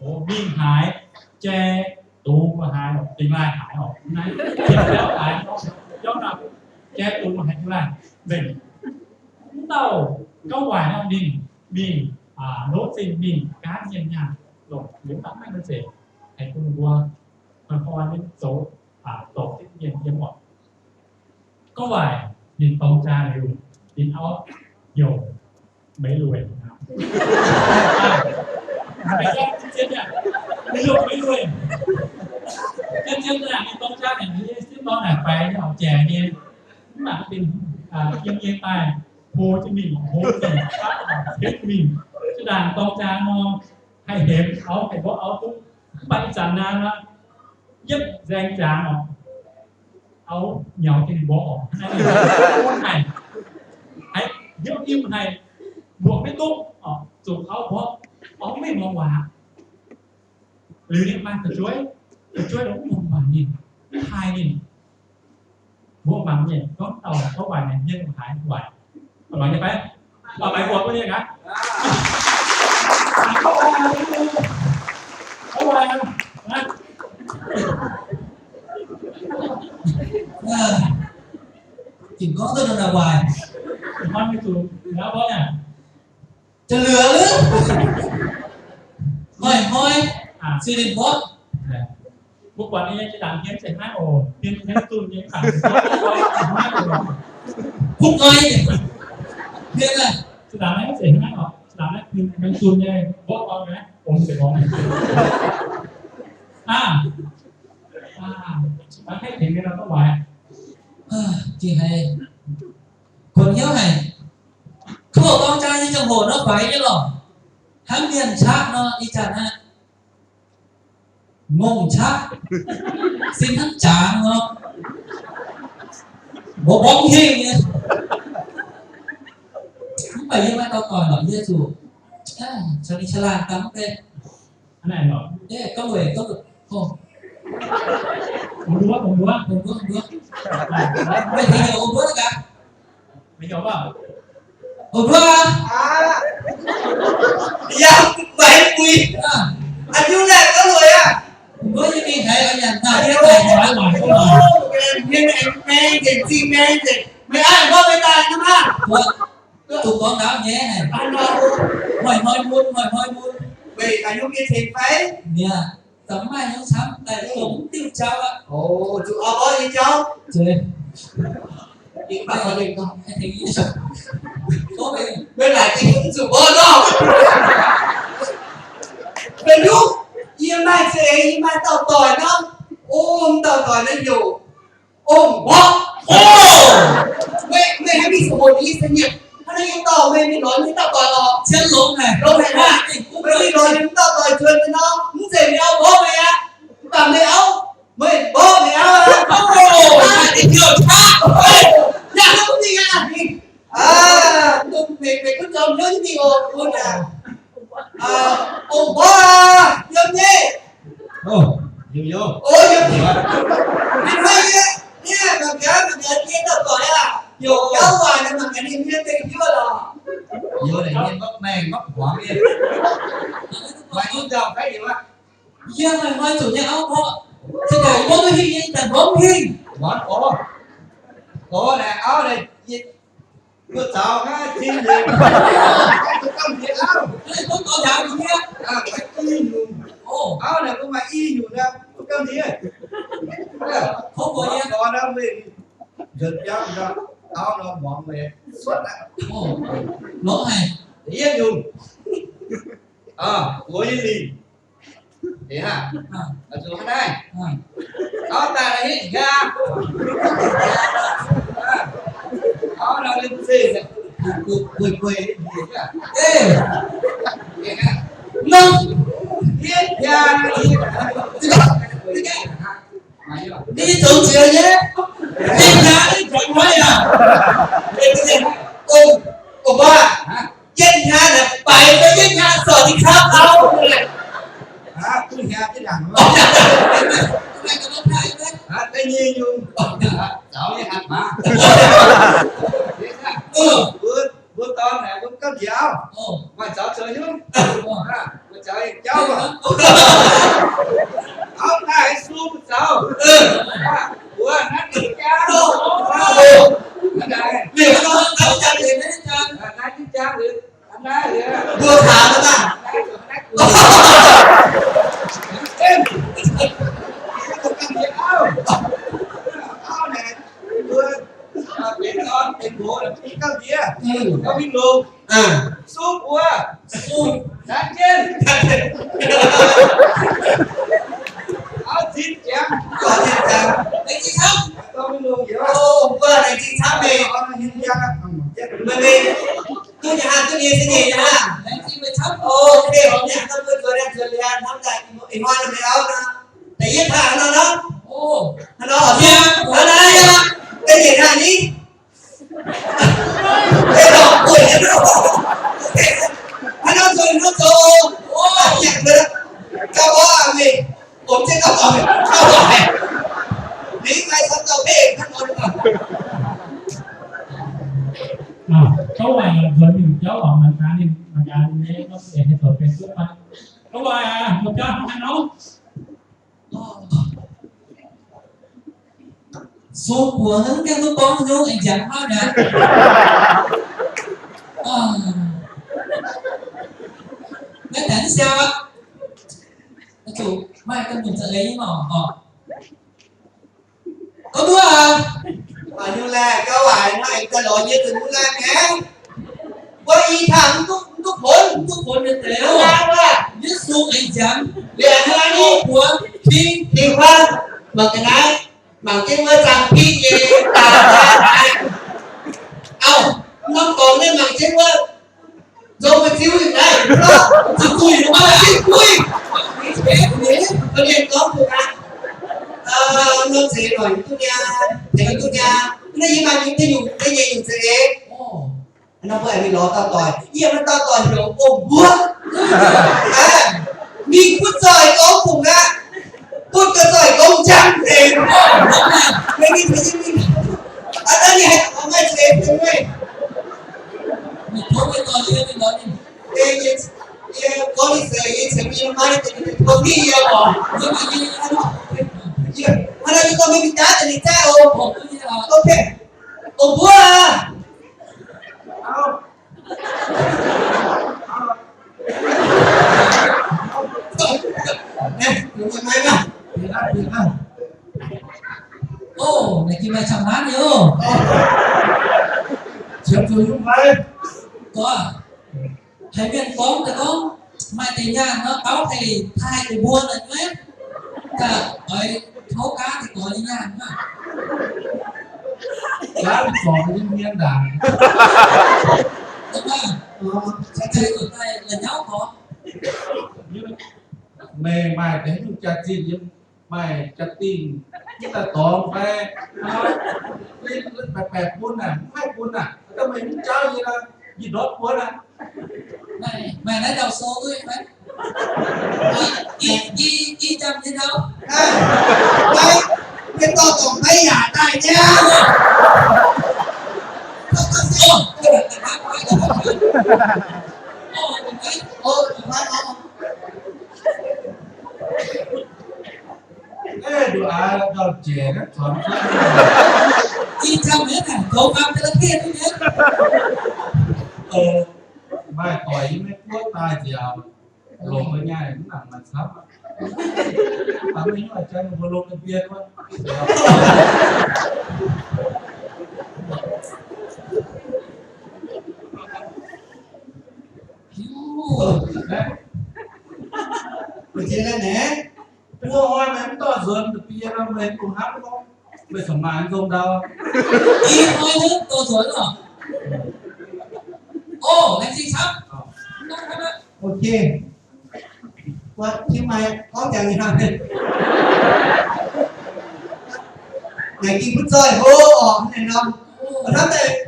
ồ mình hái che tụ mà hai tương lai hại họ này kéo lại do nào che tụ mà hai tương lai mình tàu có hoài nó mình nốt xin mình cá nhân nhà rồi nếu tắm anh nó sẽ hãy cùng qua mà coi đến số tổ tiếp nhiên nhân một có hoài nhìn tông cha đều nhìn áo nhiều mấy lùi mấy cái chết nhỉ mấy lùi mấy lùi chân là cái công tác này như tiếp đó là phải học trẻ như màเป็นkiêm nhiệm tài Hồ Chí Minh Hồ Chí Minh hết mình chứ đàn công tác nó hay hiểm áo hay có áo cũng bạn chẳng nào nó giúp danh tráng nó áo nhỏ thì bỏ hay là này hay giúp im này buộc cái túc dùng áo bỏ áoไม่มองหวาหรือเนี่ยมาแต่ช่วยnó cũng một bản nhìn hai nhìn bộ bản nhìn có tàu có bài này nhân một hai bài bài như vậy bài buộc có như thế có bài chỉ có tôi là hoài con cái tù nó có nhỉจะเหลือหรือห้อยซีรีส์บอส พวกวันนี้จะดังเฮี้ยนใส่ห้าโอเฮี้ยนตุนยังขังห้าโอ พวกน้อยเรียกอะไร จะดังให้ใส่ห้าโอจะดังให้คือมันตุนยังบอกเอาไหมผมจะบอกให้เห็นกันเราต้องไหว chị hay còn hiếu này khổ con trai như trong hồ nó phải chứ rồi hắn miền chắc nó đi chẳng ha mông chắc xin hắn chán không bộ bóng hình nhá không phải như vậy tao còn nói như chủ cho đi chơi làm tắm cái anh này rồi thế có người khôngผมรู้ vậy thì nhiều ông bố cả ไม่ยอมเปล่า ông bố Dạ, vậy quỳ anh chú này có người à ông bố như đi thấy ở nhà ta cái biết này này hỏi ngoài có lời nhưng mà em nghe thì xin nghe thì mày ai có cái tài lắm á tụi con đáo nhé này anh nói hỏi buôn vì anh chú kia thì phải nè tấm mai nó sắm tại cũng tiêu trao ạ ồ chú ở có gì cháu chơi những bạn có gì không anh thấy gì sao có vậy bên lại thì cũng chủ bơ đâu bên lúc yên mai sẽ yên mai tàu tỏi nó ôm tàu tỏi lên dù ôm bó mẹ hãy bị sự hồn đi sinh nhật hắn ấy tàu mẹ bị nói những tàu tỏi ọ chân lốm này này mẹ bị nói những tàu tỏi truyền cho nó muốn gì nhau bố mẹ tầm mẹ áo mẹ bố mẹ áo thì kiểu khác nhà nó cũng gì à mẹ cứ trông nhớ những gì ôn à ông bố à nhớ nhé vô ôi nhớ nhé anh hay á nha mà cái kia tao gọi à dù cháu hoài nên mà cái niềm viên tình chưa rồi vô này nhiên bóc men bóc quả kia mày muốn cho cái gì quá giờ mày hỏi chủ nhà áo họ thì cái bố cái hình như là bóng hình món ổ nè áo này cứ tao cái thiên gì đó áo nó mọi người xuất lại Ồ, lỗ này. yên dùng của yên lì thế hả ở chỗ này áo ta là hết ga áo nó lên gì quỳ quỳ gì cả Ê, thế hả nông. hết ga Đi tưởng chiều nhé. Đi nhà đi chuẩn mới à. Đi cái gì? Cô ba. Dân nhà là bảy với dân nhà sợ thì khác đâu. tôi nghe cái đằng Cái này có nó thay đấy. cái nhiên dùng cháu với hạt mà bữa con này cũng cấp giáo mà cháu chơi nhung mà cháu cháu mà ông này xuống cháu bữa nát đi cháu này Việc nó tao chặt liền đấy cha. nát đi cháu được anh nói gì Vừa thả nó ta. em không cần gì áo này bữa bên con bên bố là cái cấp gì á có bình luận xuống bữa xuống đánh trên áo chín chém Có gì cả. Đấy chị không? có bình luận gì đó Ô, vừa này chị sao về. Bởi vì tôi nhà hàng tôi nhìn sẽ nhìn nha. Đấy chị mới thấp. Ô, cái hôm nhà tôi vừa đang chơi liền thăm tại ý hoa là mày áo nè. Tại yên thả nó đó. Ô, nó ở kia. Nó đây nha. Cái gì hả đi? Cái đó quỷ nó. Nó rồi. Ô, nhạc nữa. Cao bó à mày. Cũng sẽ cao rồi. Cao rồi. Lý ngay sắp tàu về khăn ngồi được. Cháu này vừa nhìn cháu ở mặt cả nhìn mặt cả này nó sẽ thay đổi cái sức mạnh. Cháu này một cháu không ăn đâu. Số của hắn cái nó bóng vô anh chẳng hóa nè. Cái đánh sao á? Chủ mai con mình sẽ lấy mà có đứa à? mà như là các bạn nói ta lỗi như từ như là nghe quay thẳng túc Bốn được thế đâu nhất xuống anh chẳng liền hơn đi của khi đi khoan bằng cái này bằng cái mưa rằng khi gì nó còn nên bằng cái mưa rồi mà thiếu gì này đó chỉ cùi nó mà chỉ cùi tôi liền có một cái nó sẽ rồi tôi nha thì tôi nha nó gì mà những cái dùng cái gì dùng sẽ nó phải bị nó tao tỏi giờ nó tao tỏi nó ôm búa mình cút rồi có cùng á cút cái rồi công chẳng thì mình ở đây này có mấy xe từng người mình có cái con gì mình nói đi có đi xe gì sẽ bị mai thì có đi gì à nhưng mà như mà đây có mấy cái đá thì cha ôm ok ôm búa à nè đừng có mai mà ô này kia mai chăm lá đi ô chiếm tôi lúc đấy có thấy viên có cái có mai thì nhà nó báo thì thay thì buôn là nhé cả ấy thấu cá thì có như nhà nữa cá còn những miếng đàn đúng không chơi ở tay là nhau có mày mày thấy chúng ta tin nhưng mày chặt tin chúng ta tóm về lên bẹp buôn này hai buôn này tao mày muốn chơi gì là gì đốt buôn này mày lấy đầu số tôi phải y chăm thế đâu đây cái to còn thấy giả tài nha ê đồ ai đồ trẻ nó thoáng y chăm hết à cố gắng cái kia tôi nhé mai tỏi mấy cuốc tai dẻo lột với nhai cũng nặng mặt sắp tắm ấy mà chân một lột cái viên luôn Của chị là nè. Mua hoa mà em to dần từ bây giờ mình cùng hát không bây giờ mà anh dùng đâu đi thôi nữa tôi rồi rồi ô này gì sao Ok. What chứ mày có chẳng gì nào này. Ngày kia bút rơi hô ỏm này năm. Còn lắm này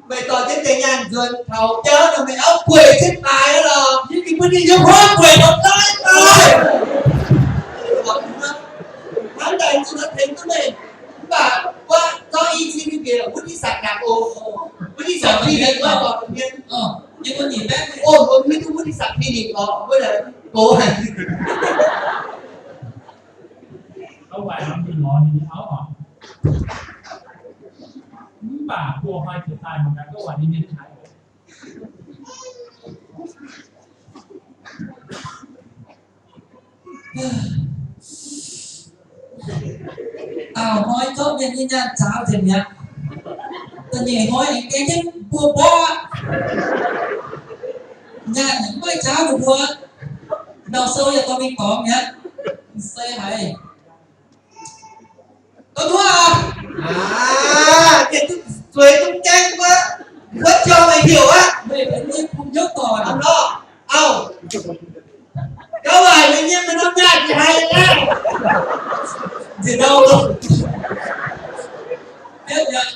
mày tỏ trên tề nhàn dần thầu chớ rồi mày ốc quỷ chết tài đó rồi. Những cái bút đi vô hoa quỷ một cái thôi. Hắn đầy cho nó thêm của mình. Và qua do y chi như kia bút đi sạc đạp ô. Bút đi sạc phi định qua còn nhiên. nhưng con nhìn bác Ôi một khi tôi bút đi sạc phi định có bây giờ cố hành. Có vài năm đi ngồi thì áo họ bà vua hai thì tài một cái có vài đi nhân thái hỏi có bên như nhà cháu thì nhá tự nhiên hỏi cái bùa bò nhà những mấy cháu được bùa đầu sâu giờ tôi mình có nhá xe hay có thua à Cái tuổi tung tranh quá. Rất cho mày hiểu á. về đến như không nhớ tỏi Làm đó. Các bài mình nhiên mình âm nhạc thì hay lắm. Gì đâu đâu. tiếp nhận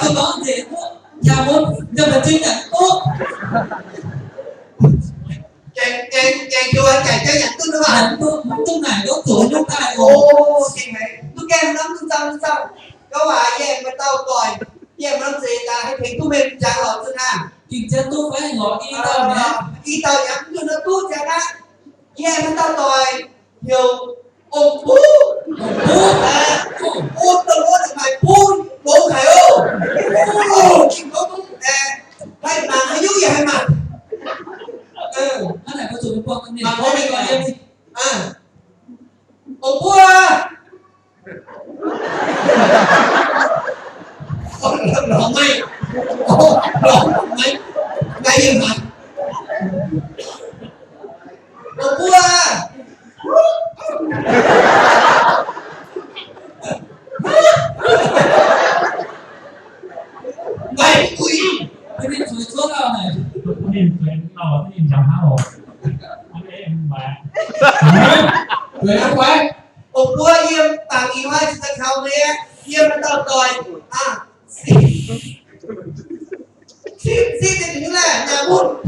tôi có gì nhà môn nhân vật chính là tốt Chàng chùa chàng chơi nhạc tôi nữa mà. hẳn tôi này có tuổi lúc tài Ô chàng này. Tôi kèm lắm tôi xong. Các bài em mà tao còi. Em làm gì là hay thấy tôi mềm chàng lọt chân hàng. kinh chân tôi phải ngỏ đi đâu nhé Y tao nhắm cho nó tốt chàng á. Em mà tao còi. Nhiều ông bố. Bố tao bố thì mày bố thầy ô. Chừng có cũng hay mà hay vui vậy hay mà. anh này có chủ quan tâm Mà bố mình gọi gọi em em ông bố à. Ông mày. Mày. Mày gì mà. Ông bố à. Mày quỷ. cái điện chuối thuốc nào này nhìn chuyện nào nhìn chào há hồ anh em bà người ăn quay Ông bố em tàng ý hoa cho thằng hào nè. Em nó tao tòi. Xin thì như là nhà bút.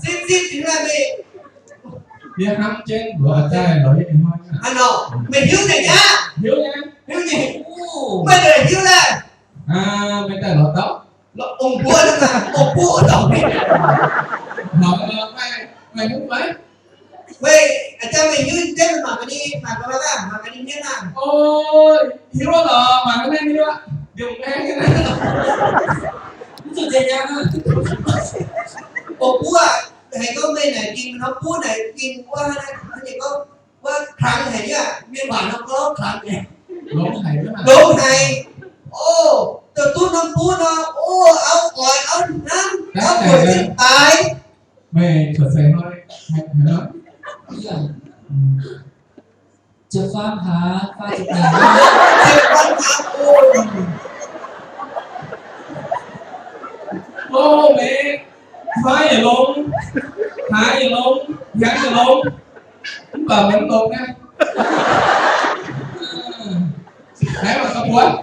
Xin thì là gì. Việt Nam trên bữa trai nói với em thôi Anh nó. Mày hiếu này nhá. hiểu nha Hiếu gì. Mày để hiếu là. mấy tay lọt tóc Ông bố đó là. Ông bố đó. mày cũng vậy Vậy cha mình như thế mình mà đi mà có bác mà đi biết nào. ôi hiếu là mà cái này hiếu á dùng nghe cái này chủ đề nha Ông bố à. Thầy có bên này kinh nó bố này kinh quá này. Thì có quá khẳng thầy nhá. Biên bản nó có khẳng này. đúng thầy đó mà Đúng thầy. Ô, từ tôi nó bố nó. Ô, áo còi, áo nắng. Áo còi trên tài. mày trở thành thôi hay nói chưa pháp hả pha chụp này Trên văn hóa. ô mẹ phái gì luôn hái gì luôn gắn gì luôn bà vẫn luôn nha thấy mà không quá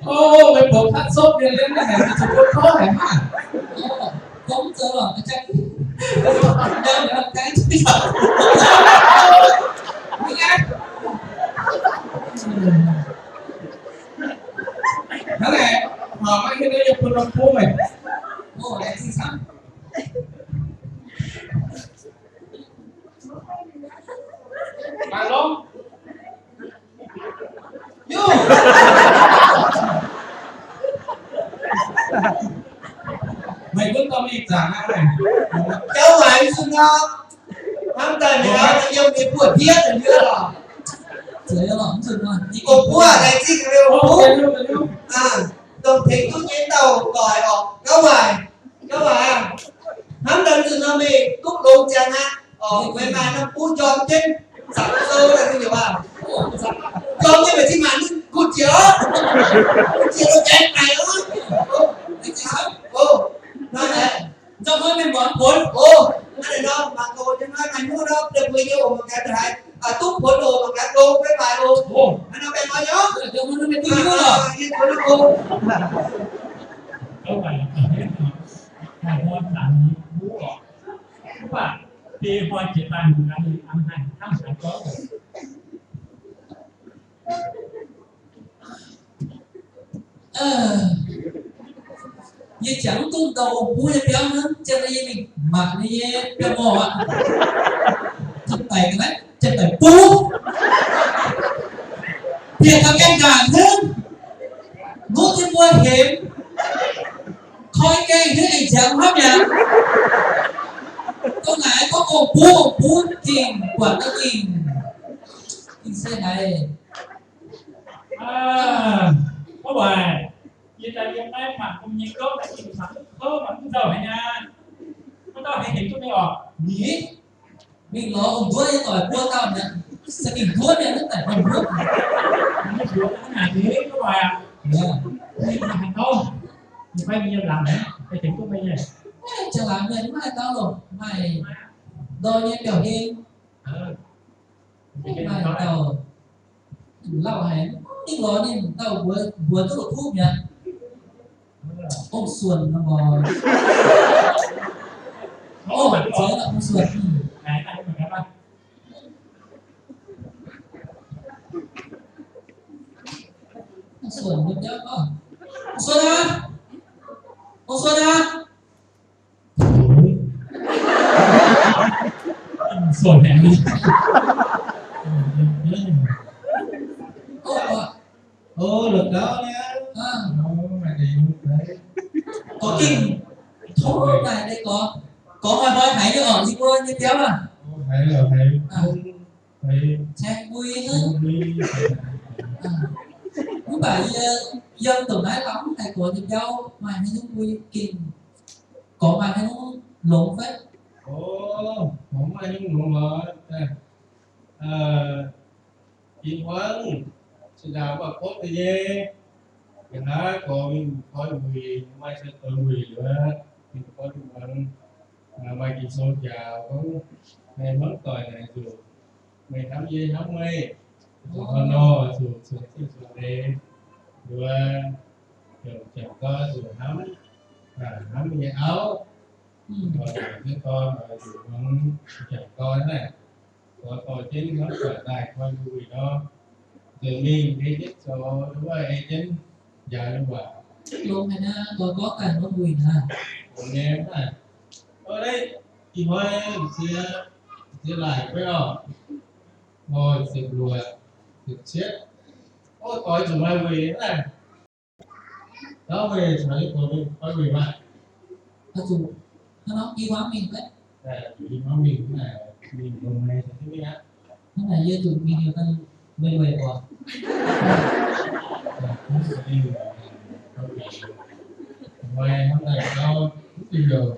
ô mày buộc thắt sốt đi lên cái này thì chụp có khó hả mà cũng chưa rồi chắc đâu là cái bây giờ thế này mà mấy cái đấy cho con ông bố mày ô này xinh xắn bà luôn Vô. mày vẫn tâm ý giảng này Cháu mày xin nó. Năm tần này nó yêu cái buổi thiết rồi nữa rồi. thì sưởi lỏng dừng rồi đi Ồ búa này chi cái điều búa Cái lúc à đồng thịnh chút nhiên tàu gọi họ các bài à hắn đơn từ nó mì cúc đồ chàng á với bài nó bú chom trên sẵn sơ là cái gì bà chom như vậy chứ mà cút chứa nó chết này đó nói này trong hơi mình bón cuốn nói này đó mà cô cho nói mày mua đó được bao nhiêu mà cái này túc cuốn đồ mà cái đồ với bài đồ anh nó bên nói nhớ trong hơi mình tôi nhớ rồi như cuốn đồ Đâu phải là ở đây mà hai con làm bố họ các bạn thì hoa chỉ bàn ăn hành thăm sản có rồi như chẳng cung đầu búa cho béo nữa cho nên mình mặc đi béo mò ạ thật tay cái đấy chân tay bú thiệt là căng càng hơn ngô thêm mua hiểm khói cây thế anh chẳng hấp nhỉ có ngại có cô bú kìm quả nó kìm kìm xe này có bài như là hiện nay mà cùng nhìn có đã chịu sẵn khớ mà cũng đầu hay nha có tao hay hiểu cho mày ọt nhỉ mình lo ông vua ấy tỏi cua tao nhỉ sẽ kìm thua nhỉ nó tại hồng nước nó được cái này thế có bài à nhưng mà thành công thì phải bây giờ làm đấy phải chỉnh của mày này chẳng làm người mai tao rồi mày đôi như biểu hiện mày tao lau hén nhưng nó nên tao vừa tôi thuốc nhỉ ông xuân nó bò ô chế là ông xuân này này mình các bạn ông xuân được nhớ không ông xuân à sồn hẹn đi được đó nhé mày đi đấy có kinh thôi này đây có hỏi hãy cho ở gì quên như kéo à thấy là thấy trang vui hơn cứ bảo dân tổng nói lắm thầy của thì đâu mà hay nó vui kinh có mà hay nó lộn phết không ai những ngủ mà chị Huấn sẽ đào bà cốt thì dê cái đó còn coi mùi mai sẽ tự mùi nữa thì coi mình mai chị xô chào cũng ngày mất tỏi này rồi mày thắm dê thắm mây rồi con no rồi để rồi chẳng có rồi thắm dê áo rồi cái con rồi vẫn chẳng coi này coi trên nó phải đại coi mùi đó tự nhiên cái chết cho đúng rồi chính giờ nó bảo luôn hay na có cần nó vui nè nghe này ở đây thì hoa sẽ lại phải không ngồi xịt lùa xịt chết ôi coi chúng mai về thế này đó về thấy coi về bạn thật sự nó đi quá mình đấy vì nó mình thế này mình hôm nay sẽ thế nhá nó là giờ tụi mình nhiều hơn về của ngoài hôm nay có bây giờ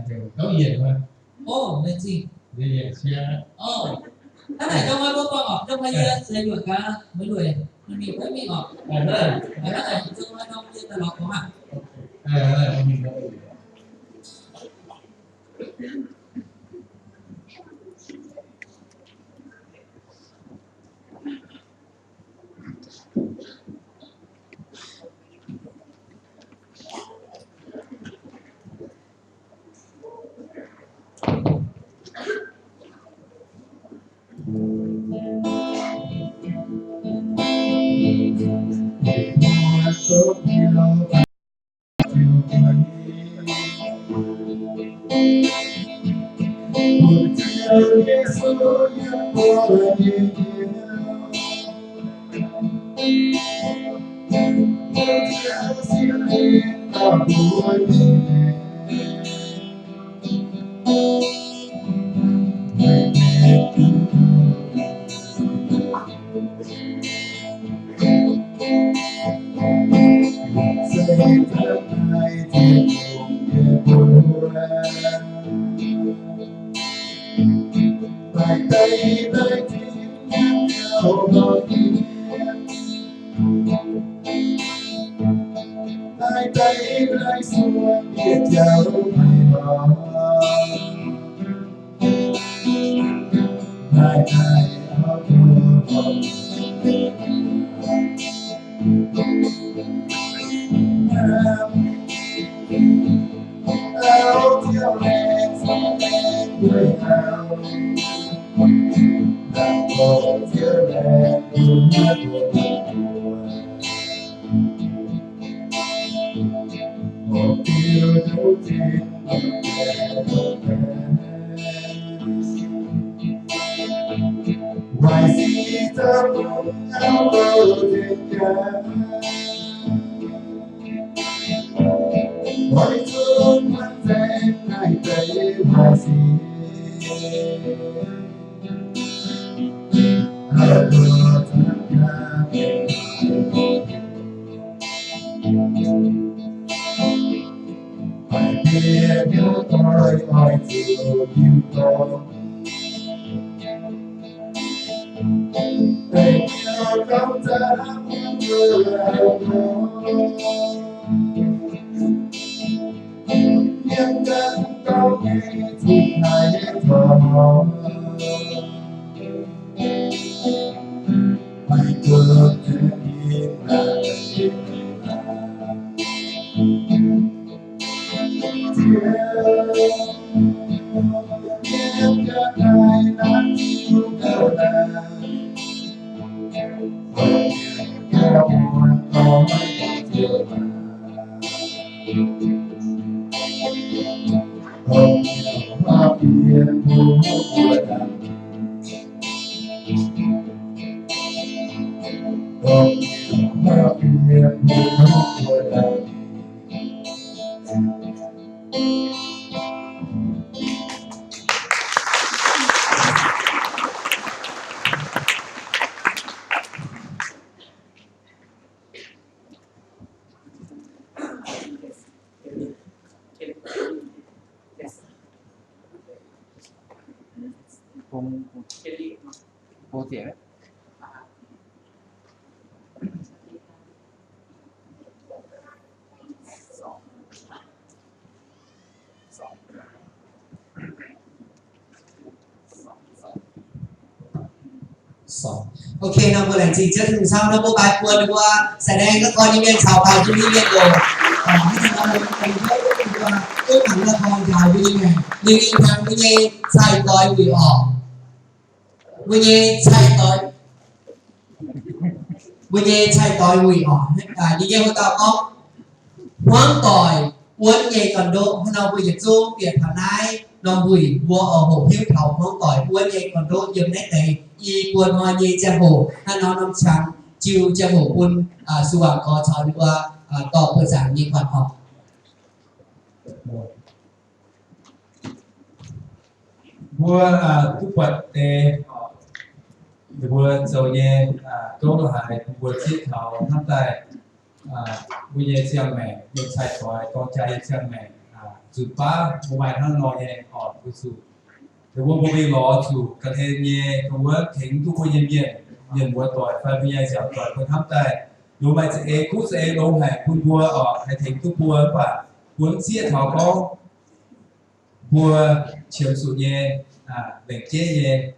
đều có gì mà ô lên gì đi xe cái này trong hai bố con học trong hai giờ sẽ được cả mấy người mình mới bị học cái này trong hai năm giờ ta học có hả mình dây thép hai thiên đường buồn bài tay tay thiên nhau đôi tay tay tay xuống biết chào mày đó tay tay áo thơm áo thiếu đen phong đen quê hào làm cô thiếu đen luôn mắt một tiêu đấu thiên ngoài gì ta muốn áo bờ thiên ca mọi thứ mắt đen ngày đây là gì ở bờ thiên ca phải biết nhớ tôi hỏi từ yêu tôi tình yêu không dám mưa đâu nhưng đất có nghe thì hãy thở hãy cứ thế nhìn lại nhưng đất này đang yêu đâu là kéo buồn có mấy chiều mà không hiểu hoa biển buồn của đàn không hiểu hoa biển buồn của đàn vô tiếng đấy. Ok น้องบัวแหลงจริงจะถึงเช้าน้องบัวบายควรบัวแสดงละครนิเวศชาวไทยที่นี่เรียกโดที่จะมาเป็นเรื่องบัวตู้หนังละครชาวที่นี่ไงนี่ทางวิญญาณชายต่อยวิออกวิญญาณชายต่อยวิญญาณชายต่อยวิออกวิญญาณหัวตาก็หวงต่อยuốn nhảy còn độ hôm nào vừa dịch xuống việc thằng nái non bùi vua ở hồ hiếu thầu mong tỏi uốn nhảy còn độ dừng nét này y quân hoa nhảy trang hồ hắn nó nông trắng chiêu trang hồ quân xua có cho đi qua tỏ cơ giảng như khoản học vua tu vật tề vua dầu nhẹ tốt là hại vua chiết thảo năm tài vua nhẹ xiang mẹ vua sai thoại con trai xiang mẹ dù ba một bài thằng nọ nhẹ họ vua su vua vua bị lọ su cái thế nhẹ vua thỉnh tu vua nhẹ nhẹ vua thoại phải vua nhẹ xiang thoại con năm tài vua bài sẽ cút sẽ lâu hại quân vua ở hay thỉnh tu vua và vua chiết thảo có vua chiếm sự nhẹ để chế nhẹ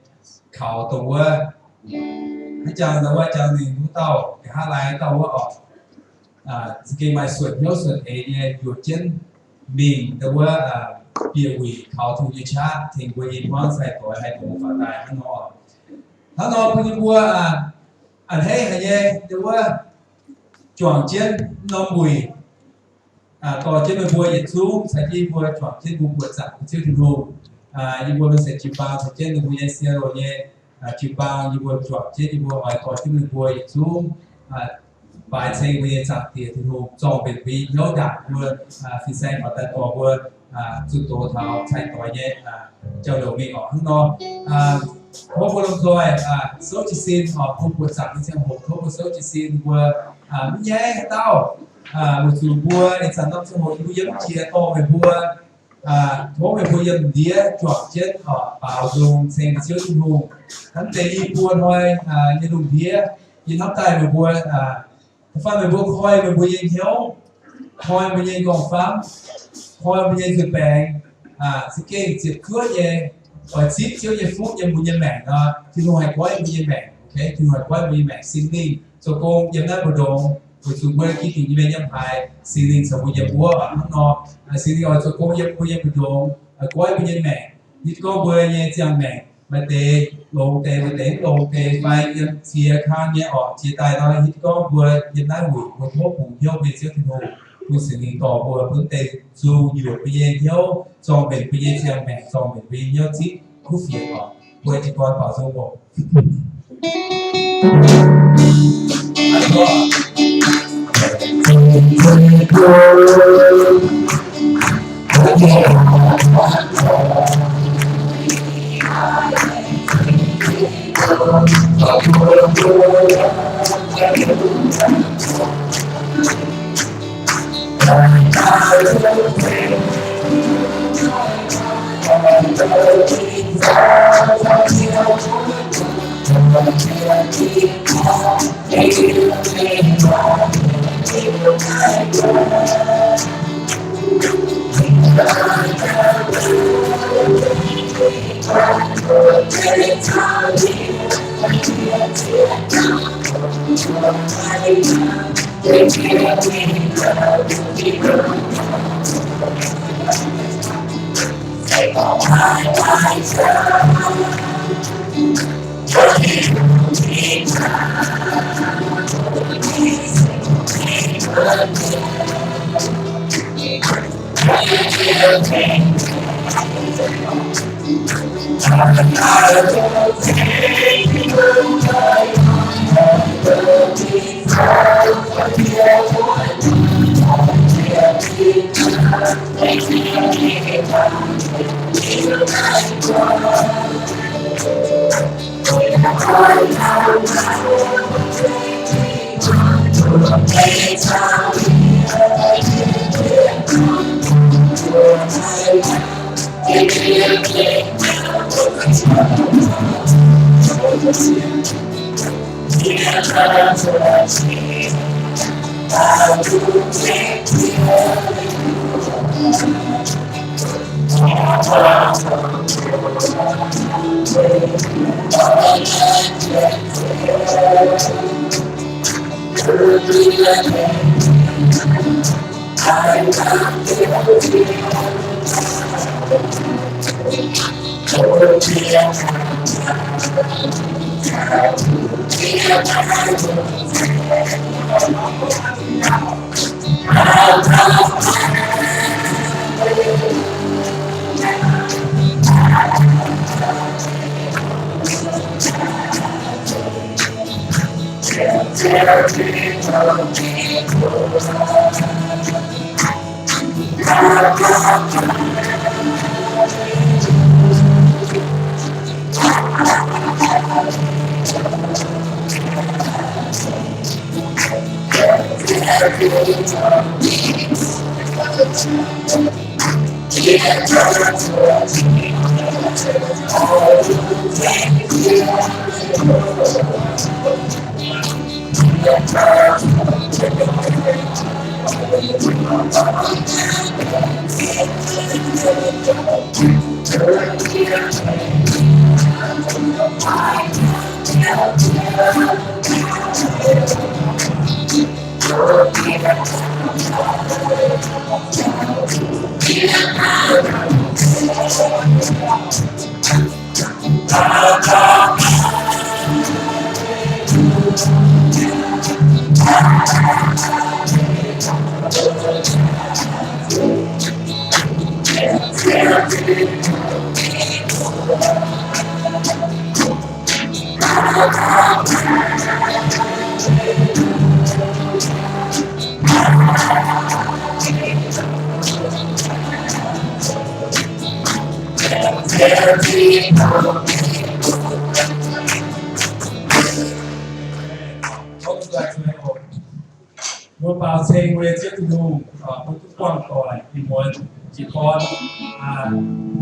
khảo tổให้จังแต่ว่าจังหนึ่งรู้เต้าแต่ห้าลายเต้าว่าออกสกีมาส่วนเยอะส่วนเนี่ยอยู่เช่นมิงแต่ว่าเปียวีเขาถูกยิงชาทิ้งไว้ยิงว่างใส่ตัวให้ผมฝ่าตายข้างนอกพูดว่าอันให้หายแต่ว่าจ่วงเช่นน้องบุยต่อเช่นบัวยิงสูงใส่ที่บัวจ่วงเช่นบัวจับชื่อถึงรูยิงบัวเป็นเศษจีบาใส่เช่นบัวยิงเสียโรเนี่ยจีบางยิงบัวจวบเช่นยิงบัวหอยต่อที่มันบัวยิงสูงปลายเส้นบัวจับเตี้ยถึงรูจองเป็นปีเยอะดักบัวฟิเซ่ขอแต่ตัวบัวสุดโตเท้าใช้ต่อเยอะเจ้าเหล่ามีออกข้างนอกพวกบัวลงตัวโซจิซินออกพวกบัวจับที่เชียงหกพวกบัวโซจิซินบัวไม่แย่เต้า một số bùa để sản xuất cho một bùa yếm chia to về bùa thố về bùa yếm đĩa chọn chết ở bảo dùng xem chiếu trung hùng hắn tê y bùa thôi như dùng đĩa như nắp tay về bùa pha về bùa khoi về bùa yếm thiếu khoi bùa yếm gòn phám khoi bùa yếm dự bèn sự kiện diệt cướp về ở ship chiếu về phút yếm bùa yếm mẹ thì nó hay quá bùa yếm mẹ ok thì nó hay quá bùa yếm mẹ xin đi cho cô yếm đã bùa đồ của chúng tôi khi thì như vậy nhầm hai xí linh sau bây giờ búa ở nó xí linh ở chỗ cô yếm đồ quay bây giờ mẹ ít có bơi nhẹ chẳng mẹ mà tê lô tê phải yếm chia khang nhẹ ở chia tay đó ít có bơi yếm đá hủy một mốt cùng nhau về siêu thiên hồ của xí linh tỏ bơi vấn đề dù nhiều bây giờ nhau cho mình bây giờ chẳng mẹ cho mình bây giờ chỉ khu phiền ở bơi chỉ còn bảo dâu bộ Một bảo thầy về chết đủ một quan còi thì muốn chỉ còn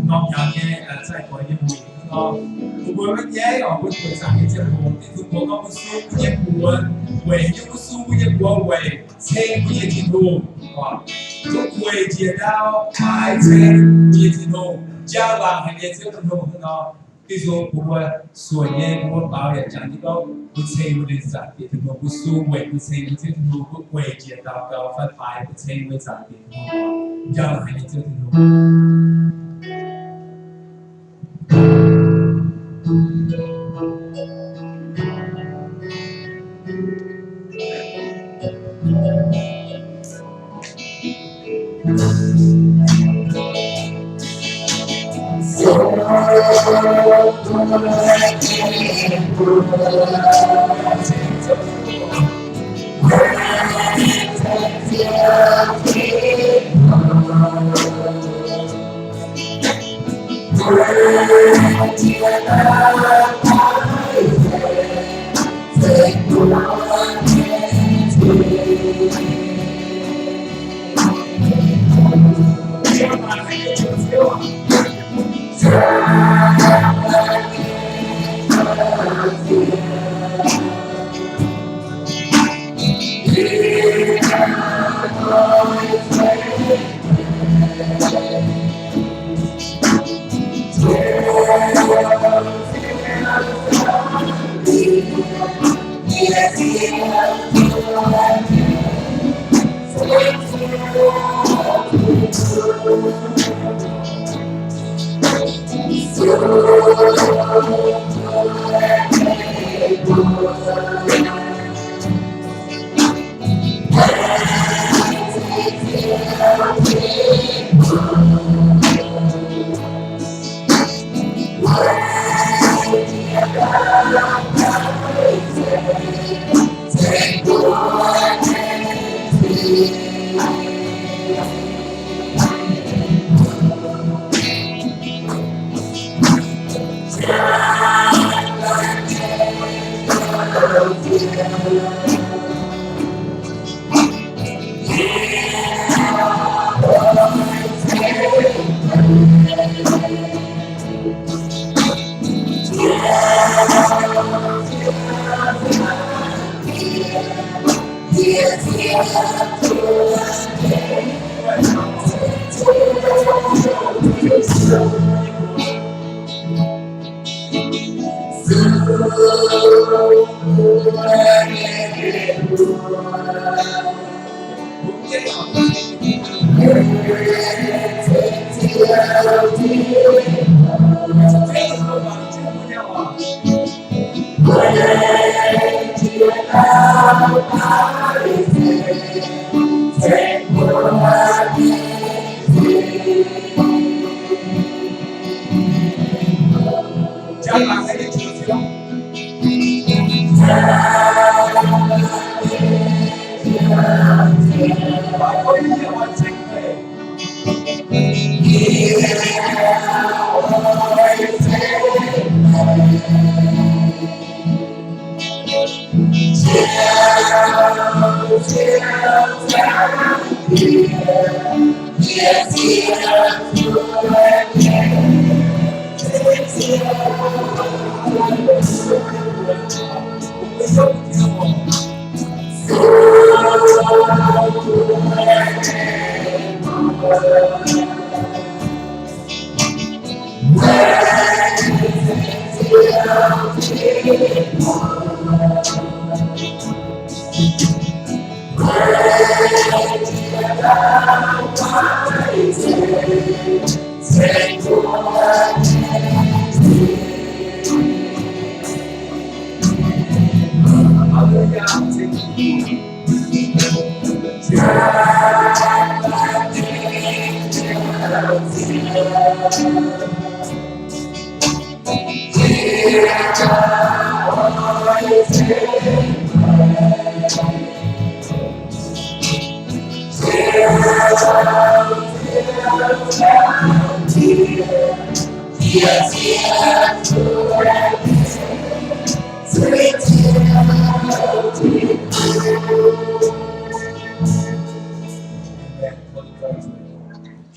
ngọc nhàng nghe sai còi như mùi một buổi mất nhé ở một buổi sáng như chết đủ thì dùng một con su của nhé buồn về như con su của nhé buồn về thầy của nhé chết đủ lúc về chia đau hai thầy nhé chết đủ cha vàng hay nhé chết đủ nóที่ส่วนผมว่าส่วนใหญ่ผมบ่าวอย่างจังที่ก็ผู้ชายมันได้สัตว์ที่ถึงผู้สูงวัยผู้ชายที่ถึงผู้วัยเจียดาวก็ฟัดไปผู้ชายไม่สัตว์ที่ยังให้เจอถึ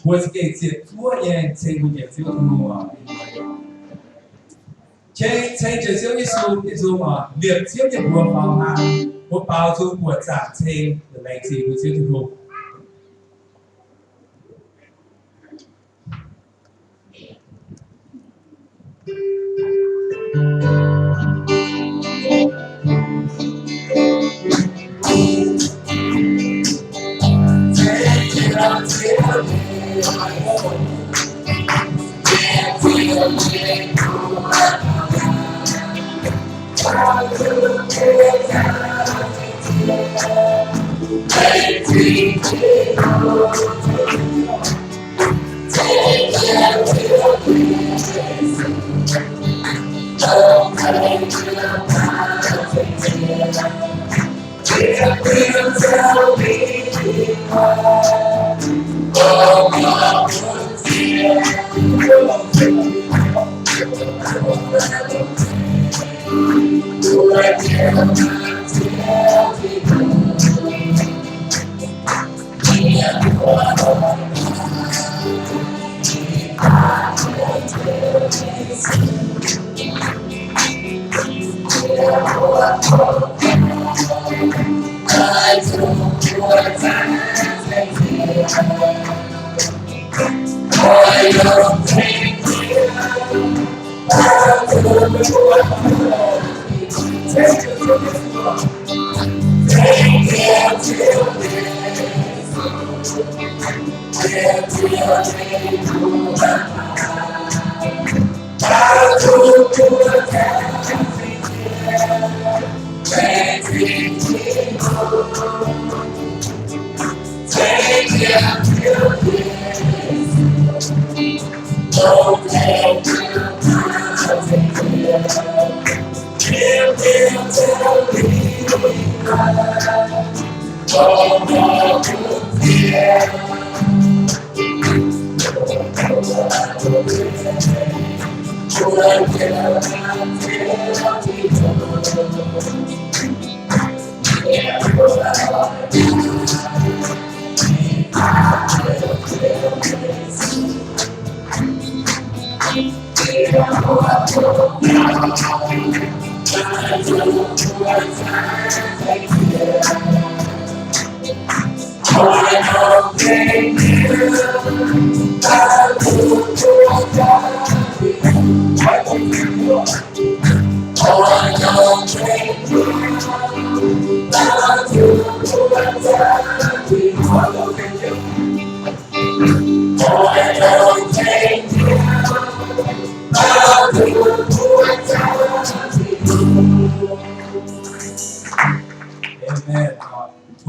bùa cái chuyện thua nhẹ trên bùa nhẹ xíu thua à trên trên xíu Giêsu mà liệp xíu nhẹ bùa bao hàng bùa bao chú bùa chạm trên để lấy gì bùa xíu thua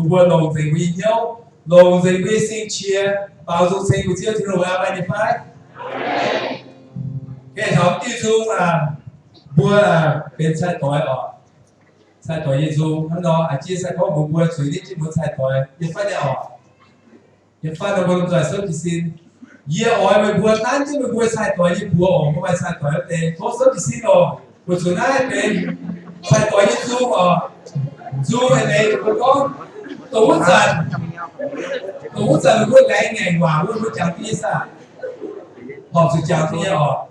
Bùa lòng tình với nhau, lòng tình với sinh chia, bao dung sinh của Chúa thì rồi ai đi phải. Cái thống tiêu dung là bùa là bên sai tội ở, sai tội Giêsu, hắn nói à chia sai có một bùa xử lý trên một sai tội, như phải ở, như phải là một người sớm thì xin, giờ ở mình bùa tán chứ mình bùa sai tội như bùa ở không phải sai tội ở đây, có sớm thì xin rồi, bùa xử lý bên sai tội Giêsu ở, du này có tủ dần luôn cái ngày hòa luôn với chàng kia sao họ sự chàng kia họ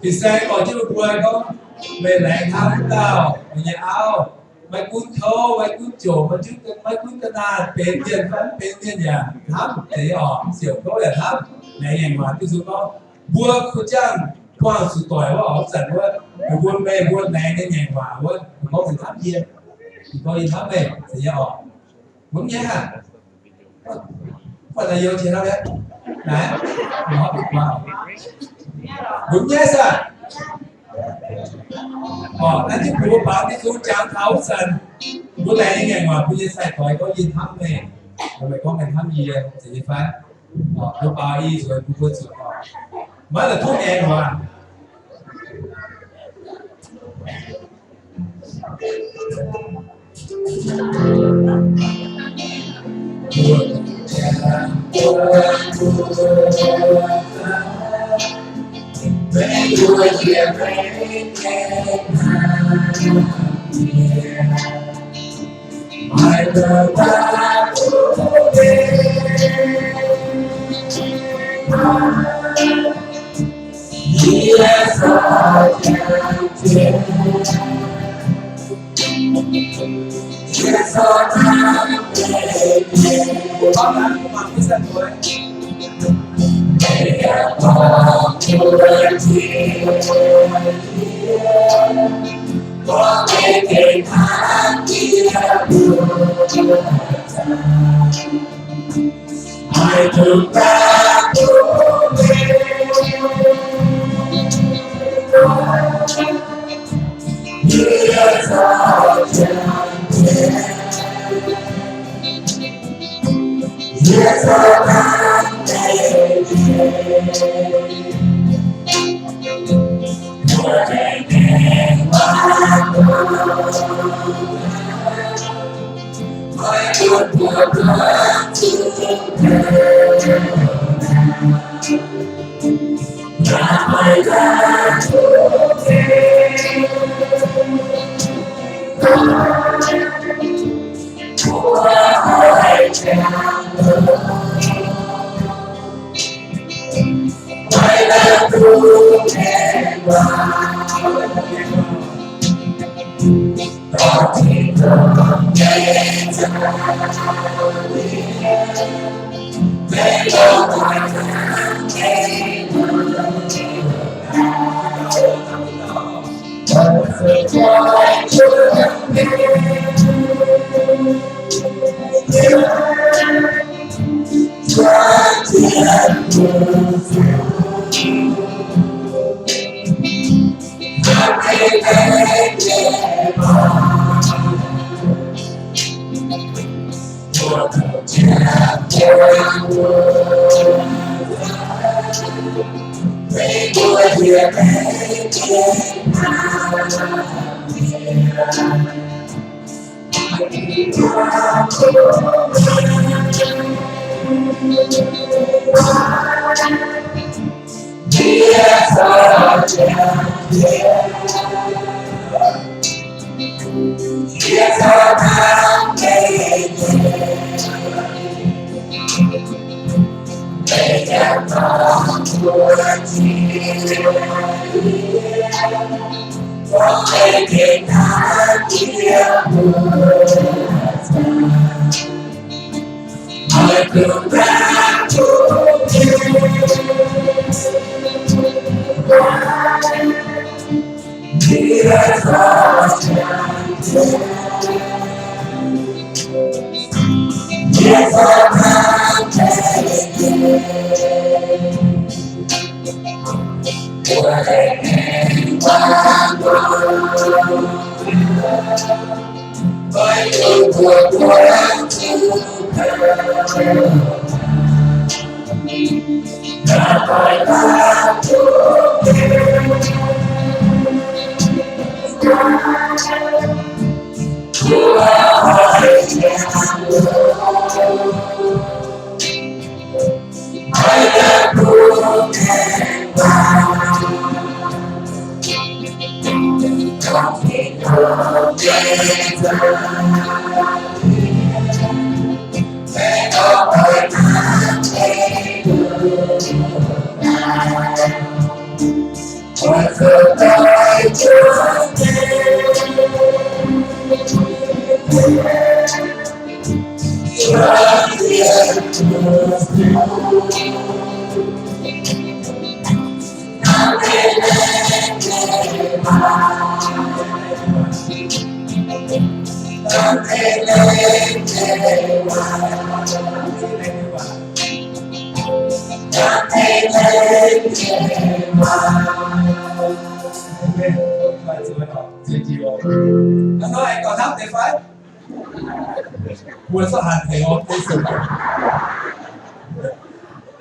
thì xe có chứ được quên không về lại thăm tao ở nhà áo mày cún thô mày cún chỗ mà chứ mày cún cái na bên tiền vẫn bên tiền nhà thăm để họ xỉu có là thăm này ngày hòa cái số đó vua của chàng qua sự tội của họ dần quá vua mê vua này nên ngày hòa quá có sự thăm gì thì có gì thăm về thì họ đúng nhé hả phải là yêu chị đâu đấy đấy họ bị qua đúng nhé sao họ đã giúp bố bảo cái chú cháu tháo dần bố này những ngày mà bố như sai khỏi có gì thăm này rồi mày có ngày thăm gì thì phải họ bố bảo y rồi bố sửa họ mới là thuốc em mà My love, Con đã mà cứ sân rồi. I took back yes, Anh nói anh còn thấp thì phải. Buồn số hạt thì ngon cái sự.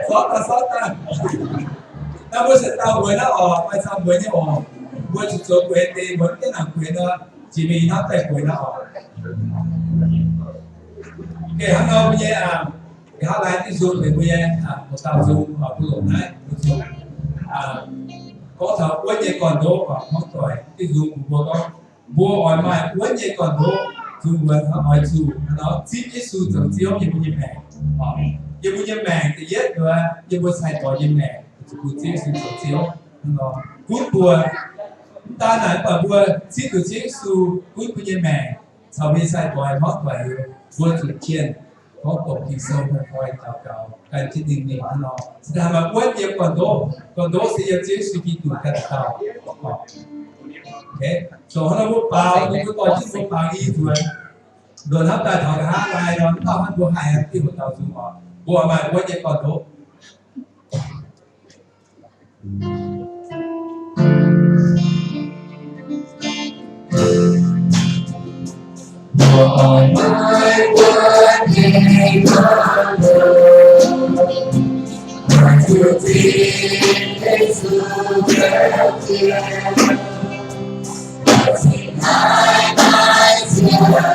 Sót ta. Ta buồn sự tao buồn nó mai sao buồn như buồn số buồn thì buồn cái nào buồn đó, chỉ vì nó tại buồn nó cái hắn nói bây giờ cái hắn lại cái zoom thì bây giờ một tàu zoom ở cái lỗ này có thợ quên như còn đố và mất rồi cái zoom của con mua ngoài mai quên như còn đố zoom vẫn hỏi zoom nó tiếp cái zoom từ chiếu như bây giờ mẹ như bây giờ mẹ thì biết rồi như bây sai bỏ như mẹ cụ tiếp zoom từ chiếu nó cút bùa ta nói bảo bùa tiếp từ chiếu zoom cút bây giờ mẹ sau khi sai bỏ mất rồi bùa từ chiên có cột kỳ sâu phải coi tàu cầu cái chỉ đình đình nó là mà quên nhiều còn đố sẽ yêu chế suy nghĩ tụi cái tàu ok so nó bút bao nó có coi chính bút bao đi rồi rồi hấp đại thọ cả hai rồi nó hắn bút hai cái bút tàu xuống họ bút mà quên nhiều còn đố Lord, my one name one to thee is who will hear. Sing high, my Savior,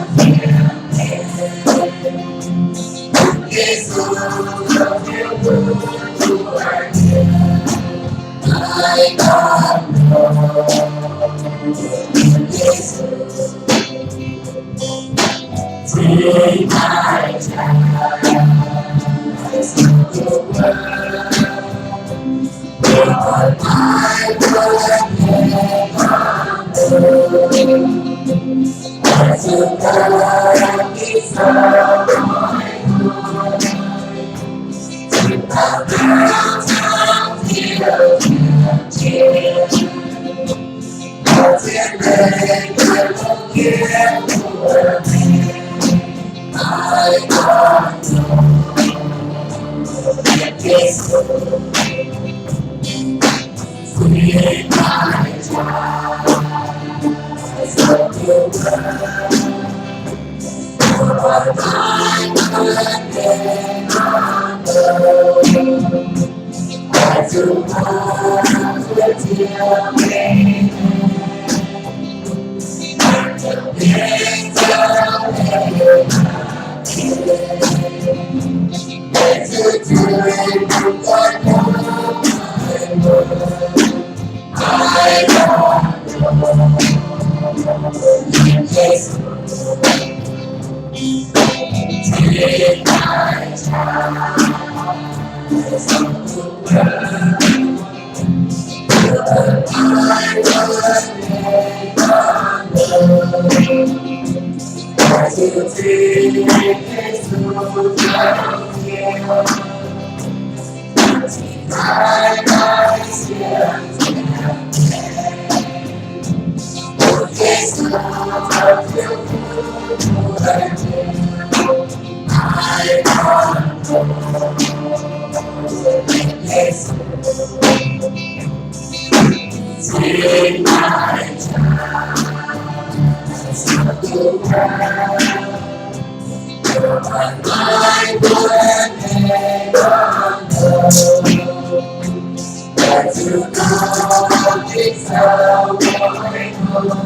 is who will hear. My God, is who. Take my time, the world, Lord, my goodness, as a God is my Lord,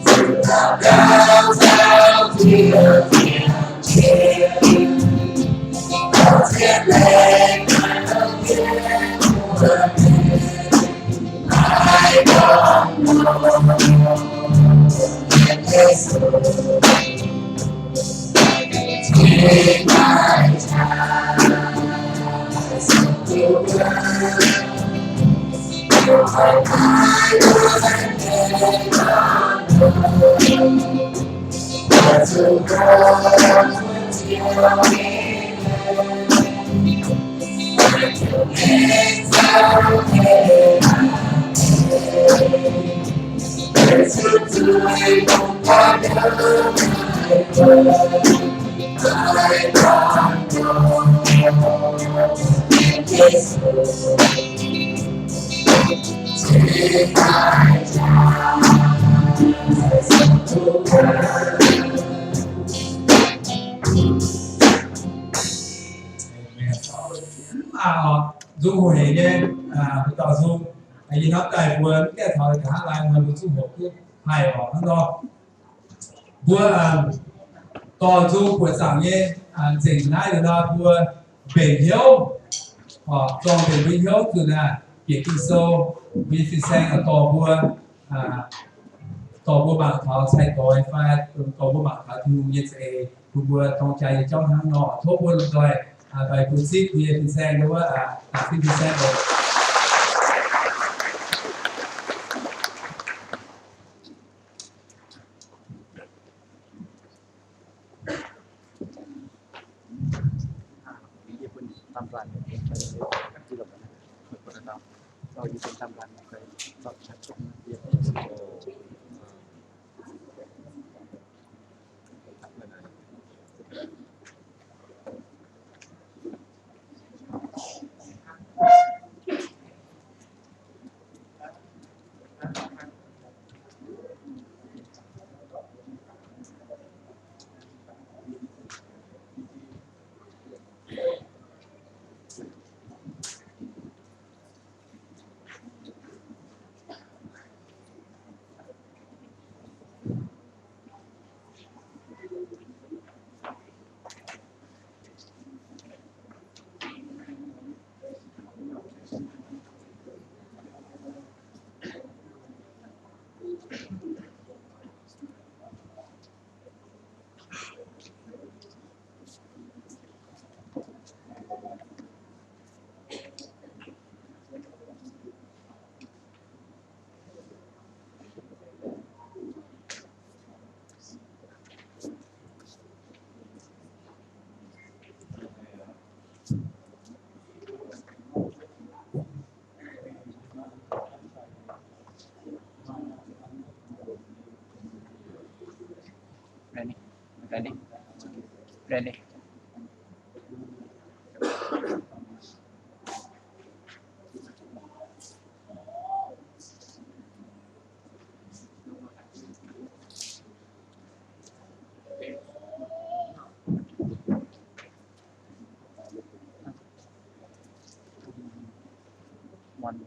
to bow down here, as a man, I God, yes, free my child, as of the world, Lord, my goodness, as a one with you, du hồi nhé tao du ai nó tại vừa cái thời cả lại mà một số một cái hay ở đó vừa tao du của sáng nhé chỉnh lại rồi đó vừa bền hiếu trong bền hiếu từ là việc kinh sâu vì phi sang ở tao vừa bằng thảo sai tội phải tao vừa bằng thảo thu nhiệt sẽ vừa trong trái trong tháng nọ thuốc vừa rồi bài cuốn sách vì phi sang đó phi sang rồi tamran di lokal beberapa kalau di tamran kayak satu dia Ready. One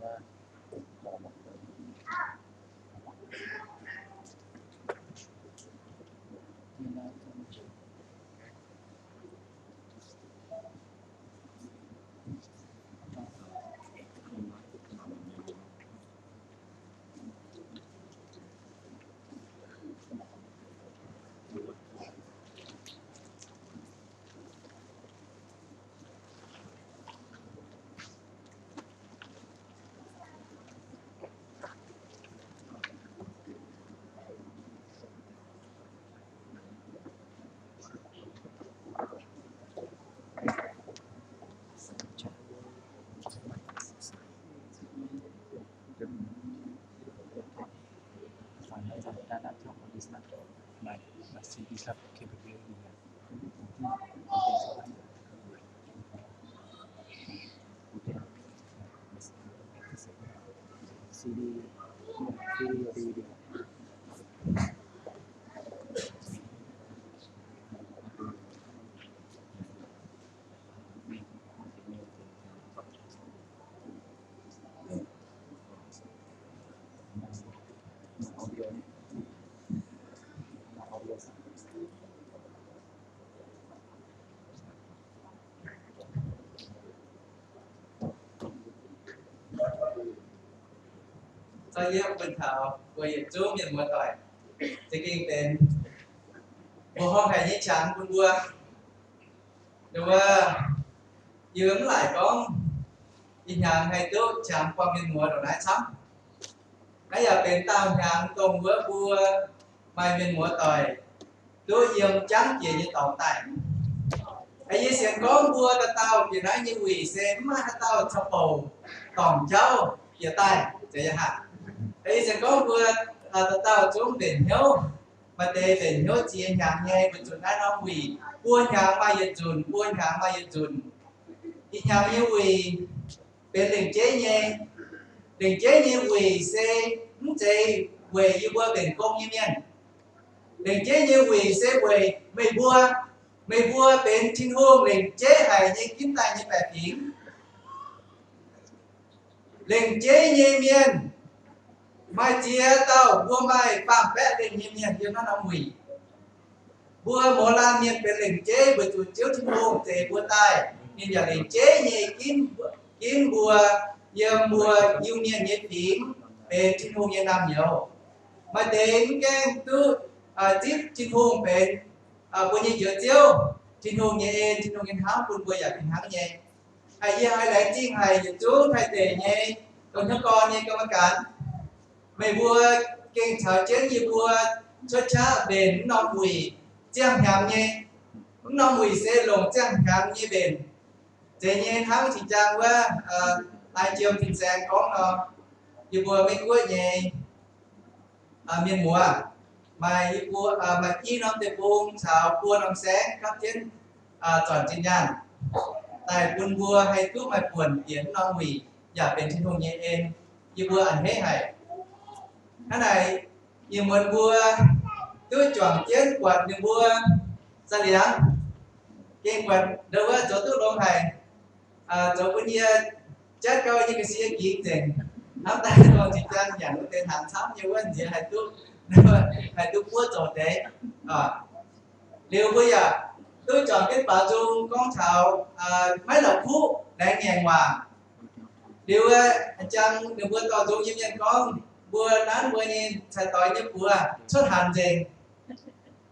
data from this network by CD sub capability. CD video. choเยี่ยมเป็นข่าวตัวอย่างจู้มีหัวต่อยจะกินเป็นบัวห้องไทยยี่ช้างคุณบัวดูว่ายืมหลายกล้องอีกอย่างให้ตู้ช้างความเป็นหัวดอกไม้ช้ำถ้าอยากเป็นตามช้างตรงเวอร์บัวไม่เป็นหัวต่อยตู้ยืมtrắng chỉ như tàu tạiไอ้เสียงก้องบัวตะเต่าอย่างนั้นnhư quỷ xem màตะเต่าชอบโผtổng cháuอย่าตายจะยังหักไอ้ฉันก็เพื่อตาจุ่มเด่นเหี้ยวมาเตะเด่นเหี้ยวเจียนอย่างไงเป็นจุดนั้นน้องวีป้วนอย่างมาเยจุนป้วนอย่างมาเยจุนอีกอย่างนี้วีเป็นเด่นเจ๊เงี้ยเด่นเจ๊เงี้ยวีเซ่มุ่งเจ๊เวยยี่บัวเด่นกงยี่เมียนเด่นเจ๊เงี้ยวีเซ่เวยไม่บัวเป็นทิ้งห้องเด่นเจ๊หายยี่กินตายยี่แปดผิงเด่นเจ๊เงี้ยเมียนmai chia tao bua mai phạm vẽ lên nhiệm nhiệm như nó nằm mùi bua mồ lan nhiệtเป็นเหล่งเจ๊บจุดเจียวที่โมงเจ๊บัวตายนี่อย่างเหล่งเจ๊เนี่ยกินบัวเยี่ยมบัวยูเนี่ยnhiệt tímเป็นที่โมงยังนำnhiều mà đến cái tu tiếpที่โมงเป็นบัวเนี่ยเยอะเจียวที่โมงเนี่ยที่โมงยังหางคุณบัวอยากเป็นหางเนี่ยไอ้ยังไอ้แหล่งจริงไอ้ยังจู้ไอ้เตะเนี่ยตรงนี้ก่อนเนี่ยกรรมการmấy vua kinh thở chiến như vua cho cha bền non mùi chiang nhảm nhé non mùi sẽ lồng chiang nhảm như bền Thế nhiên thắng chỉ chàng quá lai chiều thịt xe có nó như vừa mấy cuối nhẹ miền mùa mà vừa mà khi nó từ buông xào cua nó sẽ các chiến tròn trên nhàn tại buôn vua hay cứ mà buồn tiến nó mì giảเป็นที่ทงเย็นเองnhư vừa ăn hết hay cái này như một vua cứ chọn chiến quạt như vua ra liếng cái quạt đâu có chỗ tôi đông hay chỗ bên kia chắc coi như cái xe kỹ tiền nắm tay rồi chỉ trang nhận được tiền hàng tháng như vậy gì hay tôi mua chỗ đấy liệu bây giờ tôi chọn cái bà dung con thảo mấy lộc phú để nghe ngoài điều chăng được vừa tỏ dung như nhân con vừa nán vừa nhìn phải tỏi như vừa xuất hàn gì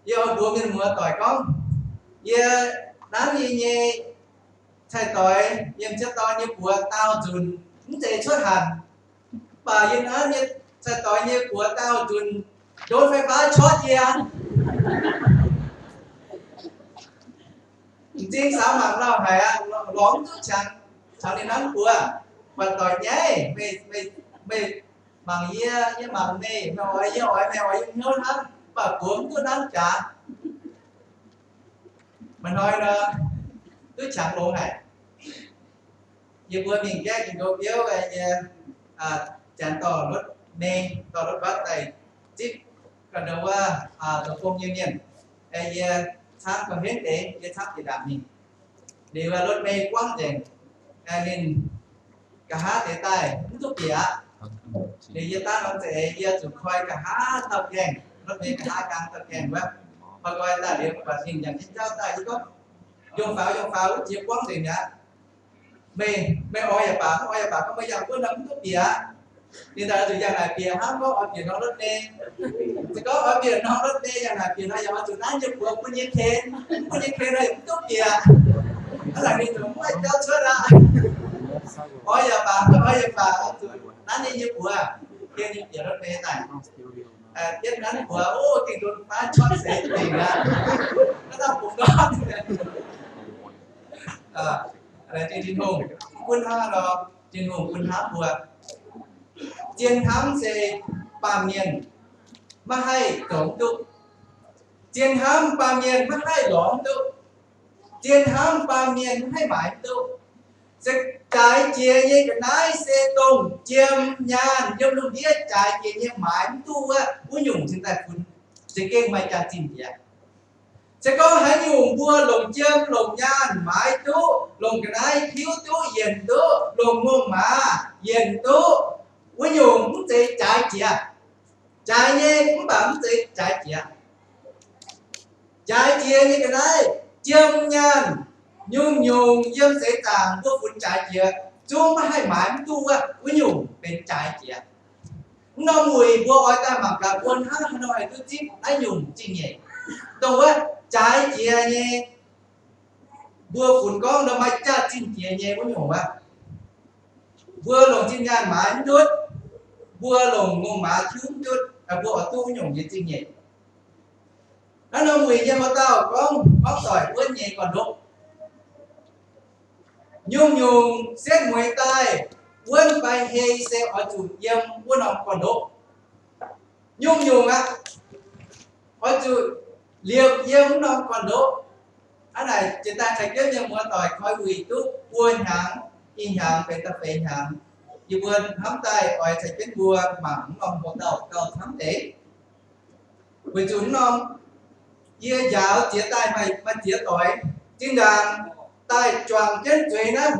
yêu vừa mình vừa tỏi con giờ nán như nhẹ phải tỏi nhưng chất to như vừa tao dùn cũng thể xuất hàn bà yên nán như phải tỏi như vừa tao dùn đốt phải phá chót gì ăn chính sao màเราphảiร้องทุกชั้นชั้นในนั้นกลัววันต่อยใหญ่ไม่บางเยี่ยบางนี่ไม่ไหวเยี่ยไหวไม่ไหวเยอะนั้นปากผมตัวนั้นจ๋ามันน้อยเนอะcứ chẳng luôn này như vừa mình ghé mình có biếu về chẳng tỏ rốt nên tỏ rốt bắt tay chip còn đâu tổ công như nhiên tháp còn hết để tháp thì đảm mình để vào rốt mê quăng tiền nên cả hát để tay cũng tốt gì ạ để giờ ta nó sẽ giờ chụp khoai cả hát tập kèn rốt mê cả hát càng tập kèn quá và coi ta để và hình dạng chính cháu ta chỉ có dùng pháo chia quăng tiền nhá mê oi à bà không bây giờ có nắm tốt gì ạ thì ta từ giờ này kia hát có ở kia nó rất đen thì có ở kia nó rất đen giờ này kia nó giờ từ nãy giờ vừa có nhiệt khen này cũng tốt gì ạ nó là đi từ mới cho chưa ra oi à bà từ nãy như vừa kia như kia rất đen này tiếp nãy vừa ô thì tôi phá chót sẽ tiền ra nó làm cũng đó trên thiên hùng quân ha đó trên hùng quân hát vừa chiến thắng sẽ ba miền mà hay tổng tụ chiến thắng ba miền mà hay lõm tụ chiến thắng ba miền hay mãi tụ sẽ trái chia như cái nái xe tùng chiêm nhàn nhâm lúc biết trái chia như mãi tu á u nhung trên tay quân sẽ kêu mày trả chìm vậy sẽ có hai nhung vua lồng chiêm lồng nhàn mãi tu lồng cái nái thiếu tu yên tu lồng mông mà yên tu ví dụ cũng sẽ trái như cũng bảo cũng sẽ trái chia như cái này chiêm nhàn nhung dâm sẽ tàng vô phun trái chia chúng mà hay mãi tu á ví dụเป็นtrái chia nó mùi vô oi ta mà cả quân hát nó hay tu chip ai nhung chinh nhẹ đâu á trái chia như vô phun con nó mai cha chinh chia nhẹ ví dụ á vừa lồng chinh nhàn mãi chút vua lồng ngôn mã thiếu chút vua ở tu nhung gì chinh nhẹ nó nông quyền cho mà tao con tỏi vươn nhẹ còn đúng nhung xét ngoài tay vươn bay hay xe ở chủ yếm vươn học còn đúng nhung á ở chủ liệp yếm nó còn đúng anh này chúng ta thấy cái như mà tỏi coi quỳ tu vươn hàng in hàng về tập về hàng như vườn hắm tay ỏi chạy cái vua mảng lòng một đầu cầu thắm thế với chúng nó chia giáo chia tay mày mà chia tỏi trên đàn tay choàng chân chuối nó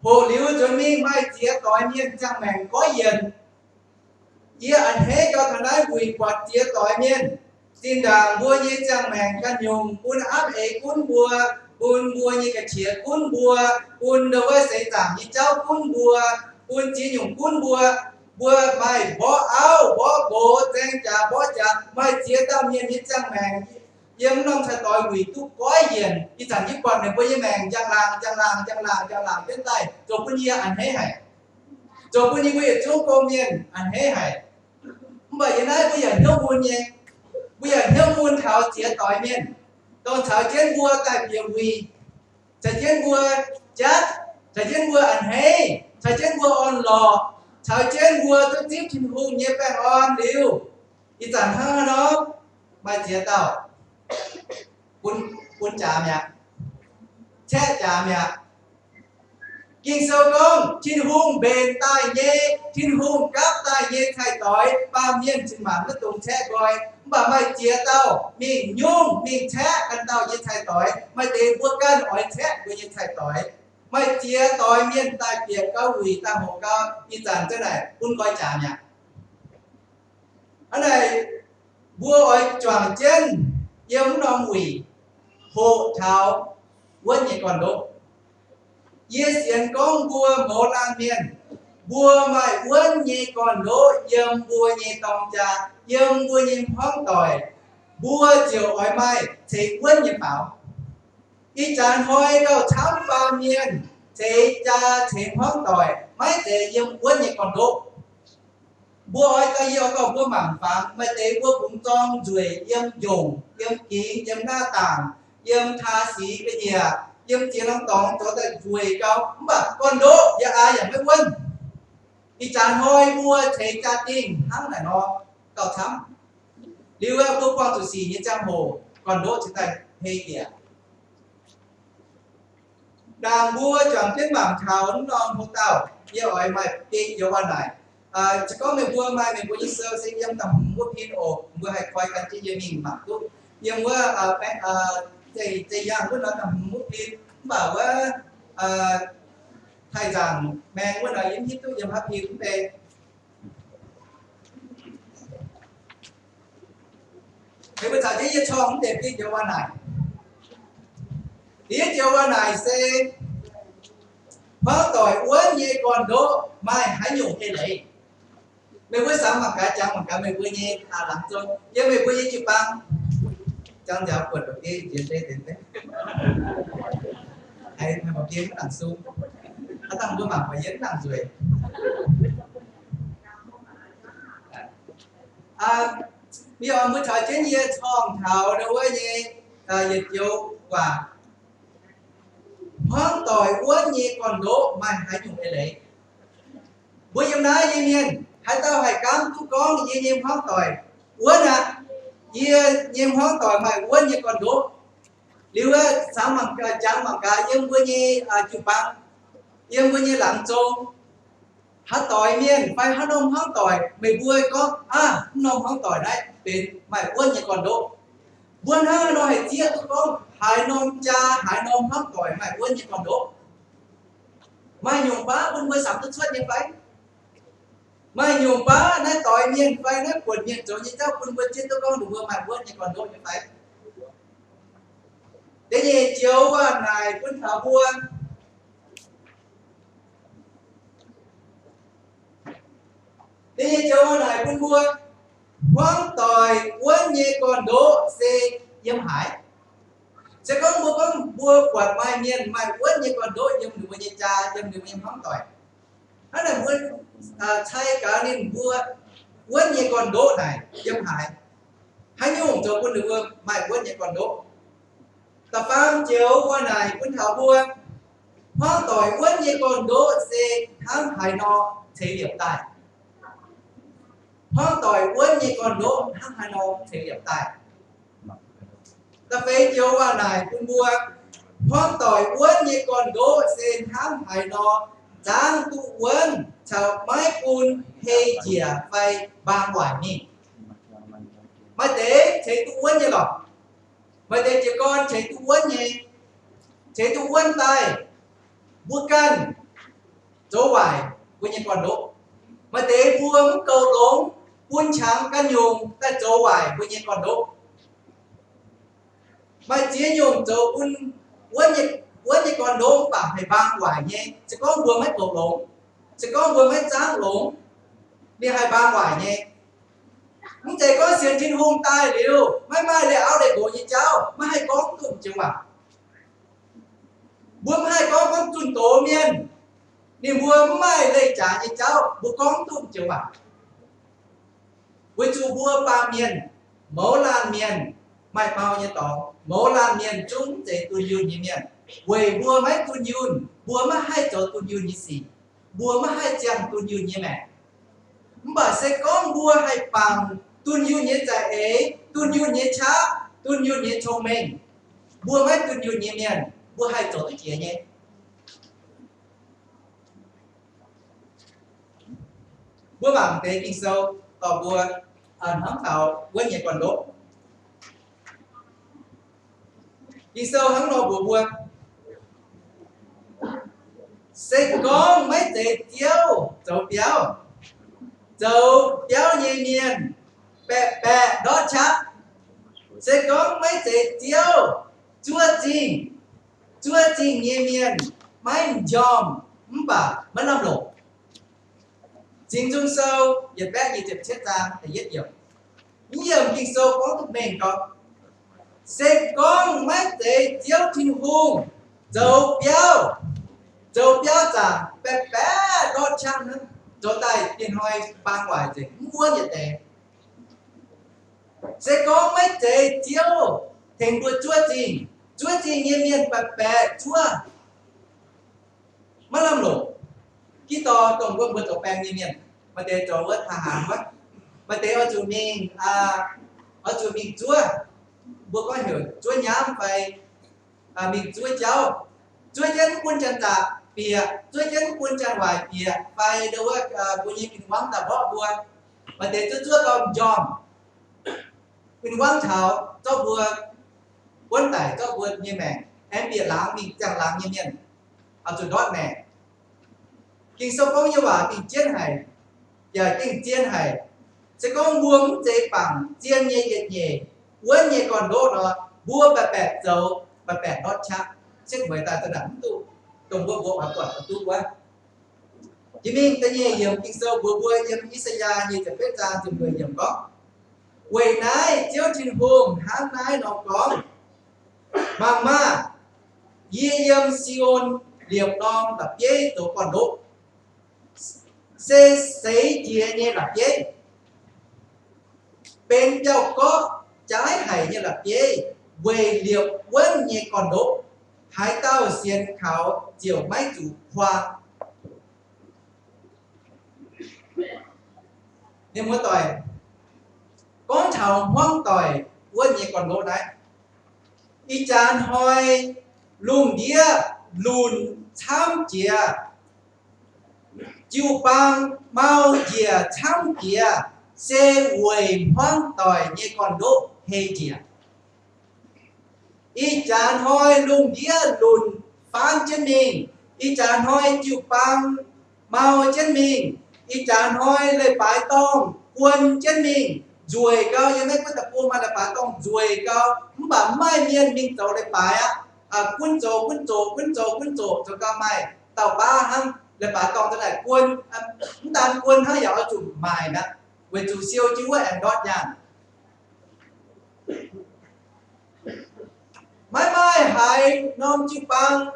hồ liu cho mi mai chia tỏi miên chẳng mèn có yên chia ăn hết cho thằng đấy quỳ quạt chia tỏi miên trên đàn vua như chẳng mèn căn nhung buôn áp ấy cuốn buôn như cái chia cuốn buôn đâu có sẽ giảm như cháu cuốn chỉ nhung cuốn bùa mày bỏ áo bỏ bộ tên trà bỏ trà mày chia tam nhiên như chẳng mèn yếm nông thay tội quỷ tu có yên đi thằng như quần này với mèn giang làng đến tay rồi cũng như ăn hết hay rồi cũng như bây giờ công nhiên ăn hết hay bởi vậy này bây giờ nhớ buôn nhé bây giờ nhớ buôn thảo chia tội miên còn thảo chiến vua tại biểu quỳ thảo chiến vua chết thầy trên vua ăn hay thầy trên vua on lò thầy trên vua tôi tiếp trên hùng nhé bèn on liu ý chẳng thang nó mai chia tao quân chạm nhạc chết chạm nhạc kinh sâu công trên hùng bền tai nhé trên hùng cắp tai nhé thầy tối ba miên chừng mảng nó tùng chết gọi bà mai chia tao mình nhung mình chếtกันtao như thầy tối mai để vua cân hỏi chết của như thầy tối mai chia tối miên tai tiệc cao hủy ta hồ cao ý chẳng thế này quân coi chạm nhạc ở này vua hỏi choàng chân yếm non hủy hộ thảo quân nhị còn độ ye xiên công vua mộ lan miên vua mai quân nhị còn độ yếm vua nhị tòng trà yếm vua nhị phong tỏi vua chiều hỏi mai thì quân nhị bảo ý chán hỏi câu thám ba miên thì cha thì phong tỏi mấy thì yếm quân nhị còn độ vua hỏi ta yêu cầu vua mảng phán mấy tế vua cũng trong rồi yếm dùng yếm ký yếm na tàng yếm tha sĩ cái gì à yếm chiến long tòng cho ta rồi cao mà con đỗ ya ai ya mấy quân đi chán hoi vua thế cha tinh hắn này nó cầu thắm lưu vua quang chủ sĩ như trang hồ còn đỗ chúng ta hay kìa đàng vua chọn tiếng bảng thảo non hồ tàu yêu hỏi mày đi yêu anh này chỉ có mình vua mai mình vua như sơ sẽ yếm tầm vua pin ổ vua hay quayกันที่ยmình mặc tốt nhưng vua thầy giang vua nói tầm vua pin bảoว่าthầy giảng mẹ vua nói yếm hít tôi yếm hấp pin cũng về thế bây giờ chỉ cho không để cái điều này cái điều này sẽ phá tội uốn như con đỗ mai hãy nhủ thế này mình với sáng bằng cái trang bằng cái mình với nhé lắm rồi nhưng mình với nhé chụp băng trang giáo quật được cái chuyện đây đến đấy hay một tiếng đằng xuống nó tăng đôi mặt phải dẫn đằng rồi bây giờ mới thời chiến như thòng thảo đâu với nhé dịch vụ và hoang tội uốn như con đỗ mai hãy nhủ thế này với em nói như nhiên hãy tao hãy cám chú con như nhiên hoang tội uốn à như nhiên hoang tội mày uốn như con đỗ liu sáng bằng cái trắng bằng cái nhưng với như chụp băng nhưng với như lặng trông hát tội miên phải hát nông hoang tội mày vui có nông hoang tội đấy bên mày uốn như con đỗ buôn ha nó hãy chia chú con hãy nông cha hãy nông hoang tội mày uốn như con đỗ mày nhung bá buôn với sắm tức xuất như vậy mày nhung bá nó tội miên phải nó quần miên chỗ như cháu buôn với trên tôi con đủ vừa mày uốn như con đỗ như vậy thế thì chiếu này quân thảo vua thế thì chiếu này quân vua hoang tội uốn như con đỗ sẽ yếm hải sẽ có vua quạt mai miên mai uốn như con đỗ yếm được như cha yếm được như hoang tội đó là vua thay cả nên vua uốn như con đỗ này yếm hải hãy nhung cho quân được vua mai uốn như con đỗ tập phàm chiếu qua này quân thảo vua hoang tội uốn như con đỗ sẽ thắng hải nó thể điểm tài hoang tội uốn như con đỗ thắng hải nó thể điểm tài tập phế chiếu qua này quân vua hoang tội uốn như con đỗ sẽ thắng hải nó giang tu uốn chào máy cun hay chìa vay ba quả nhỉ máy tế chế tu uốn như lọ vậy thì chị con chế tu uốn nhỉ chế tu uốn tay vua cân dấu bài vua nhân còn đỗ mà tế vua mức cầu lống buôn trắng căn nhung ta dấu bài vua nhân còn đỗ mà chế nhung dấu uốn như còn đỗ bảo phải bang quả nhé chỉ có vua mấy cầu lống chỉ có vua mấy trắng lống đi hai ba quả nhé không thể có xiên trên hung tai liu mai mai lại áo để cổ như cháu mai hay có tụng chứ mà vua hai có tuần tổ miên niềm vua mai lấy trả như cháu vua có tụng chứ mà với chú vua ba miên mẫu lan miên mai bao như tỏ mô lan miền chúng để tuân yun như miền quầy bùa mấy tuân yun bùa mà hai chỗ tuân yun như gì bùa mà hai chàng tuân yun như mẹ bà sẽ có bùa hai bằng tuân yun như trái ấy tuân yun như cha tuân yun như thông minh bùa mấy tuân yun như miền bùa hai chỗ tuân chia nhé bùa bằng tế kinh sâu tỏ bùa hóng thảo quên nhẹ còn đốt kinh sâu hóng nô bùa sẽ có mấy tế tiêu dấu béo nhẹ miền bẹ bẹ đó chắc sẽ có mấy tế tiêu chua chinh nhẹ miền mấy dòm bà mất năm lộ chính trung sâu dịch bé gì chụp chết ra thì rất nhiều kinh sâu có thuộc mình có sẽ có mấy tế tiêu thiên hùng dấu béo chẳng bé đo chăng nữa dấu tay tiền hoài ba ngoài thì mua nhiệt tế sẽ có mấy tế tiêu thành bùa chúa chinh nhiên miền bé chúa mất năm lộ khi to tổng quân bữa tổ bèn như miền mà để cho vớt thà hàng quá mà để ở chỗ mình chúa bữa có hiểu chúa nhám phải mình chúa cháu chúa chân quân chân tạ bìa chúa chân quân chân hoài bìa phải đâu bữa như mình quăng tạ bỏ bùa mà để chúa còn giòm mình quăng thảo cho bùa quân tải cho bùa như mẹ em bìa láng mình chẳng láng như miền ở chỗ đó mẹ kinh sâu có như bà kinh chiến hay giờ kinh chiến hay sẽ có muốn chế bằng chiến nhẹ quên nhẹ còn đô nó bua bẹp dầu bẹp đót chắc chết người ta tôi đẳng tu tổng bộ bảo quản tu quá chỉ mình ta nhẹ nhiều kinh sâu bua nhiều Isaiah nhưจะphết ra thì người nhiều có quầy nái chiếu trên hùng háng nái nó có bằng ma yêm Sion liệp non tập chế tổ còn đốt sẽ xảy chia như là chế bên châu có trái hay như là chế về liệu quên như còn đốt hai tao xiên khảo chiều máy chủ hoa nên mỗi tỏi con thảo hoang tỏi quên như còn đốt đấy y chán hỏi lùng đĩa lùn tham chia chiu bang mau dìa tham kia xe quầy hoang tỏi như còn đốt hề dìa y chán hỏi lùng đĩa lùn phán chân mình y chán hỏi chiu bang mau chân mình y chán hỏi lời bái tông quân chân mình ruồi cao như mấy cái tập quân mà là bái tông ruồi cao bà mai miên mình tàu lời bái quân trổ cho cao mai tàu ba hăng là bà con thế này quân chúng ta quân hơi giỏi chủ mài nè về chủ siêu chứ với em đót nha mai hay nom chữ băng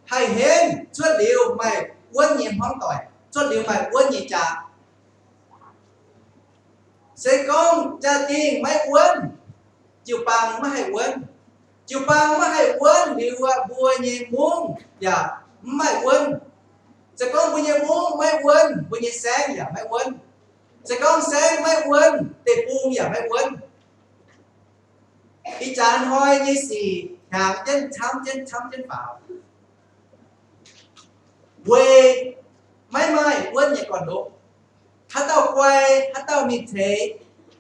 hay hên xuất liều mày quân nhiệm hoang tỏi xuất liều mày quân nhiệm trà sẽ con cha tiên mấy quân chữ băng mới hay quân chữ băng mới hay quân liều bùa nhiệm muốn dạ mấy quân sẽ có bao nhiêu muốn mấy quên bao nhiêu sáng giờ mấy quên sẽ có sáng mấy quên thì buông giờ mấy quên đi chán hỏi như gì hàng chân thăm chân vào quê mai quên như còn đốt hát tao quay hát tao mình thế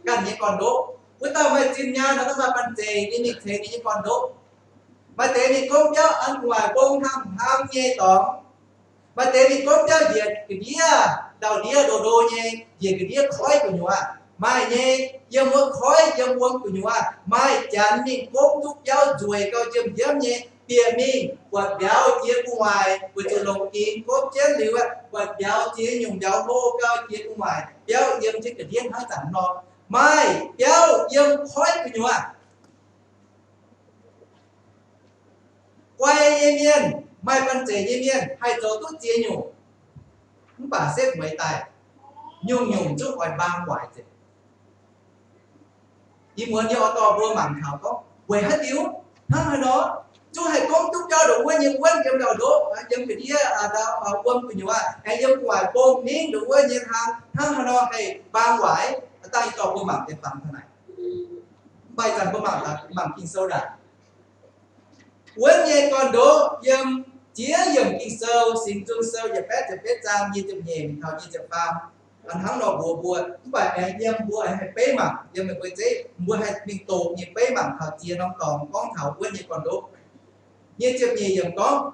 cần như còn đốt với tao mày tin nha nó tao bàn tề đi mình thế như còn đốt mà thế thì công giáo ăn ngoài bông ham nhẹ tóm mà thế thì có cho diệt cái đĩa đầu đĩa đồ nhé diệt cái đĩa khói của nhua mai nhé giờ muốn khói giờ muốn của nhua mai chán mình cố thúc giáo ruồi cao châm chấm nhé bìa mình quạt giáo chia ngoài của chủ lồng kín cố chén liu quạt giáo chia nhung giáo lô cao chia ngoài giáo dâm chứ cái đĩa hơi tạm nó mai giáo dâm khói của nhua quay nhiên mai văn chế như miên hay cho tốt chia nhủ bà xếp mấy tài nhung chút ngoài ba ngoài gì chỉ muốn cho to vua mặn thảo có quay hết yếu nó đó chú hãy công chúc cho đủ với những quân trong đầu đố dân cái kia đạo quân của nhiều ai dân ngoài bom miếng đủ với những hàng thằng nó hay ba ngoại tay to vua mặn để phẳng thế này bài rằng vua mặn là mặn kinh sâu đà quân như con đố dân chia dân kinh sâu xin trung sâu và phép trang như chụp nhện thảo như chụp phàm anh hắn nó bùa bài này dân bùa hay bế mặn dân mình quay chế bùa hay mình tổ như bế mặn thảo chia nó còn con thảo quân như con đố như chụp nhị dòng con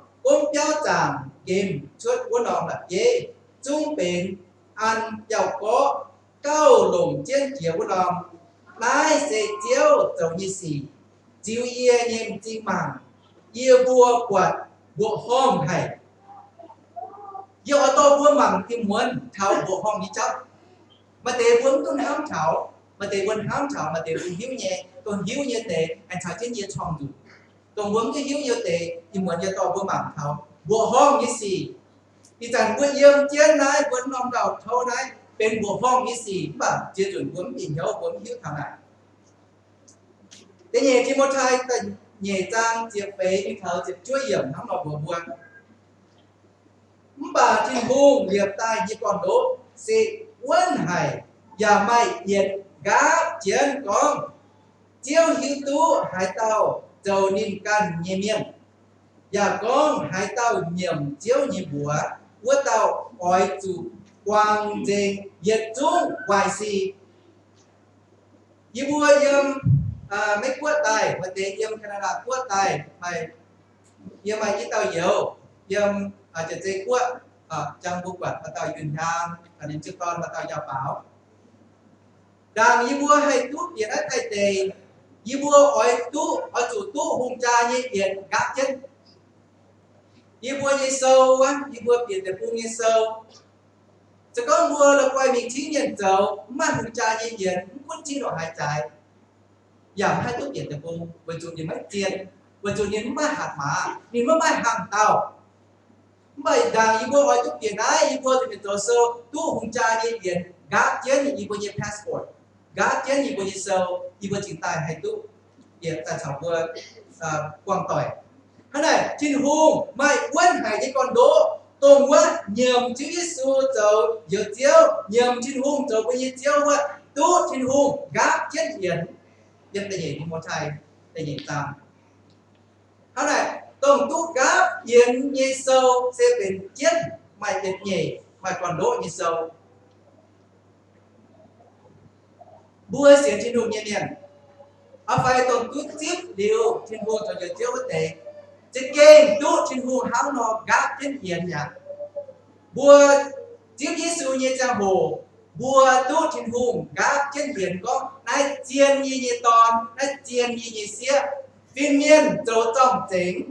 cháu chàng kim suốt của nó là dễ trung bình ăn giàu có cao lồng trên chiều của nó lái xe chiếu giống như xì chiếu ye nhìn chim màng ye bùa quạt bùa hôm hay do tôi bùa màng thì muốn thảo bùa hôm như chắc mà để muốn tôi hám thảo mà để muốn hám thảo mà để muốn hiếu nhẹ tôi hiếu như thế anh thảo trên như trong dù tôi muốn cái hiếu như thế thì muốn cho tôi bùa màng thảo bùa hôm như xì thì chẳng bùa dương chiến này bùa nông đầu thâu này bên bùa hôm như xì bạn chưa chuẩn muốn nhìn nhau muốn hiếu thảo này thế nhẹ chỉ một hai tình nhẹ trang chiếc phế đi thở chiếc chuối hiểm nó là bùa buồn bà trên buông liệp tai như con đố sẽ quân hải và mày nhiệt gáp chiến con chiêu hiếu tú hải tàu dầu nín căn nhẹ miệng và con hải tàu nhầm chiếu như bùa của tàu ỏi chủ quang dê nhiệt trung hoài xì như bùa dâm mấy quất tài mà để dâm Canada quất tài mày dâm mày chỉ tao nhiều dâm chỉ dây quất trong bộ quật mà tao yun tham đến trước con mà tao giao bảo đàng như bùa hay tú tiền ấy tay tề như bùa ỏi tú ở chủ tú hùng cha như tiền gác chân như bùa như sâu á như bùa tiền để buông như sâu chỉ có bùa là quay mình chính nhận dầu mà hùng cha như tiền cũng chỉ độ hai trái giảm hai tốt tiền để buông với chủ như mấy tiền với chủ như mấy hạt má thì mấy hàng tàu bởi đàng như bùa ỏi tú tiền ấy như bùa thì mình tổ sâu tú hùng cha như tiền gác chân như bùa như passport gác chân như bùa như sâu như bùa chính tài hay tú tiền tài sản bùa quang tỏi thế này trên hùng mày quân hải như con đố tôm quá nhầm chữ Giêsu dầu giờ chiếu nhầm trên hùng dầu bao nhiêu chiếu quá tú trên hùng gáp chết hiền dân ta nhìn một thầy ta nhìn tam thế này tôm tú gáp hiền như sâu sẽเป็นchết mày đẹp nhỉ mày còn đố như sâu bua xiển trên hùng nhẹ nhàng ở phải tôm tú tiếp điều trên hùng cho giờ chiếu có thể trên kênh tú trên hùng háo nó gáp chết hiền nhỉ bùa chiếc Giêsu như cha hồ bùa tú trên hùng gáp trên hiền có nãy chiên như toàn nãy chiên như xía viên miên chỗ trong chính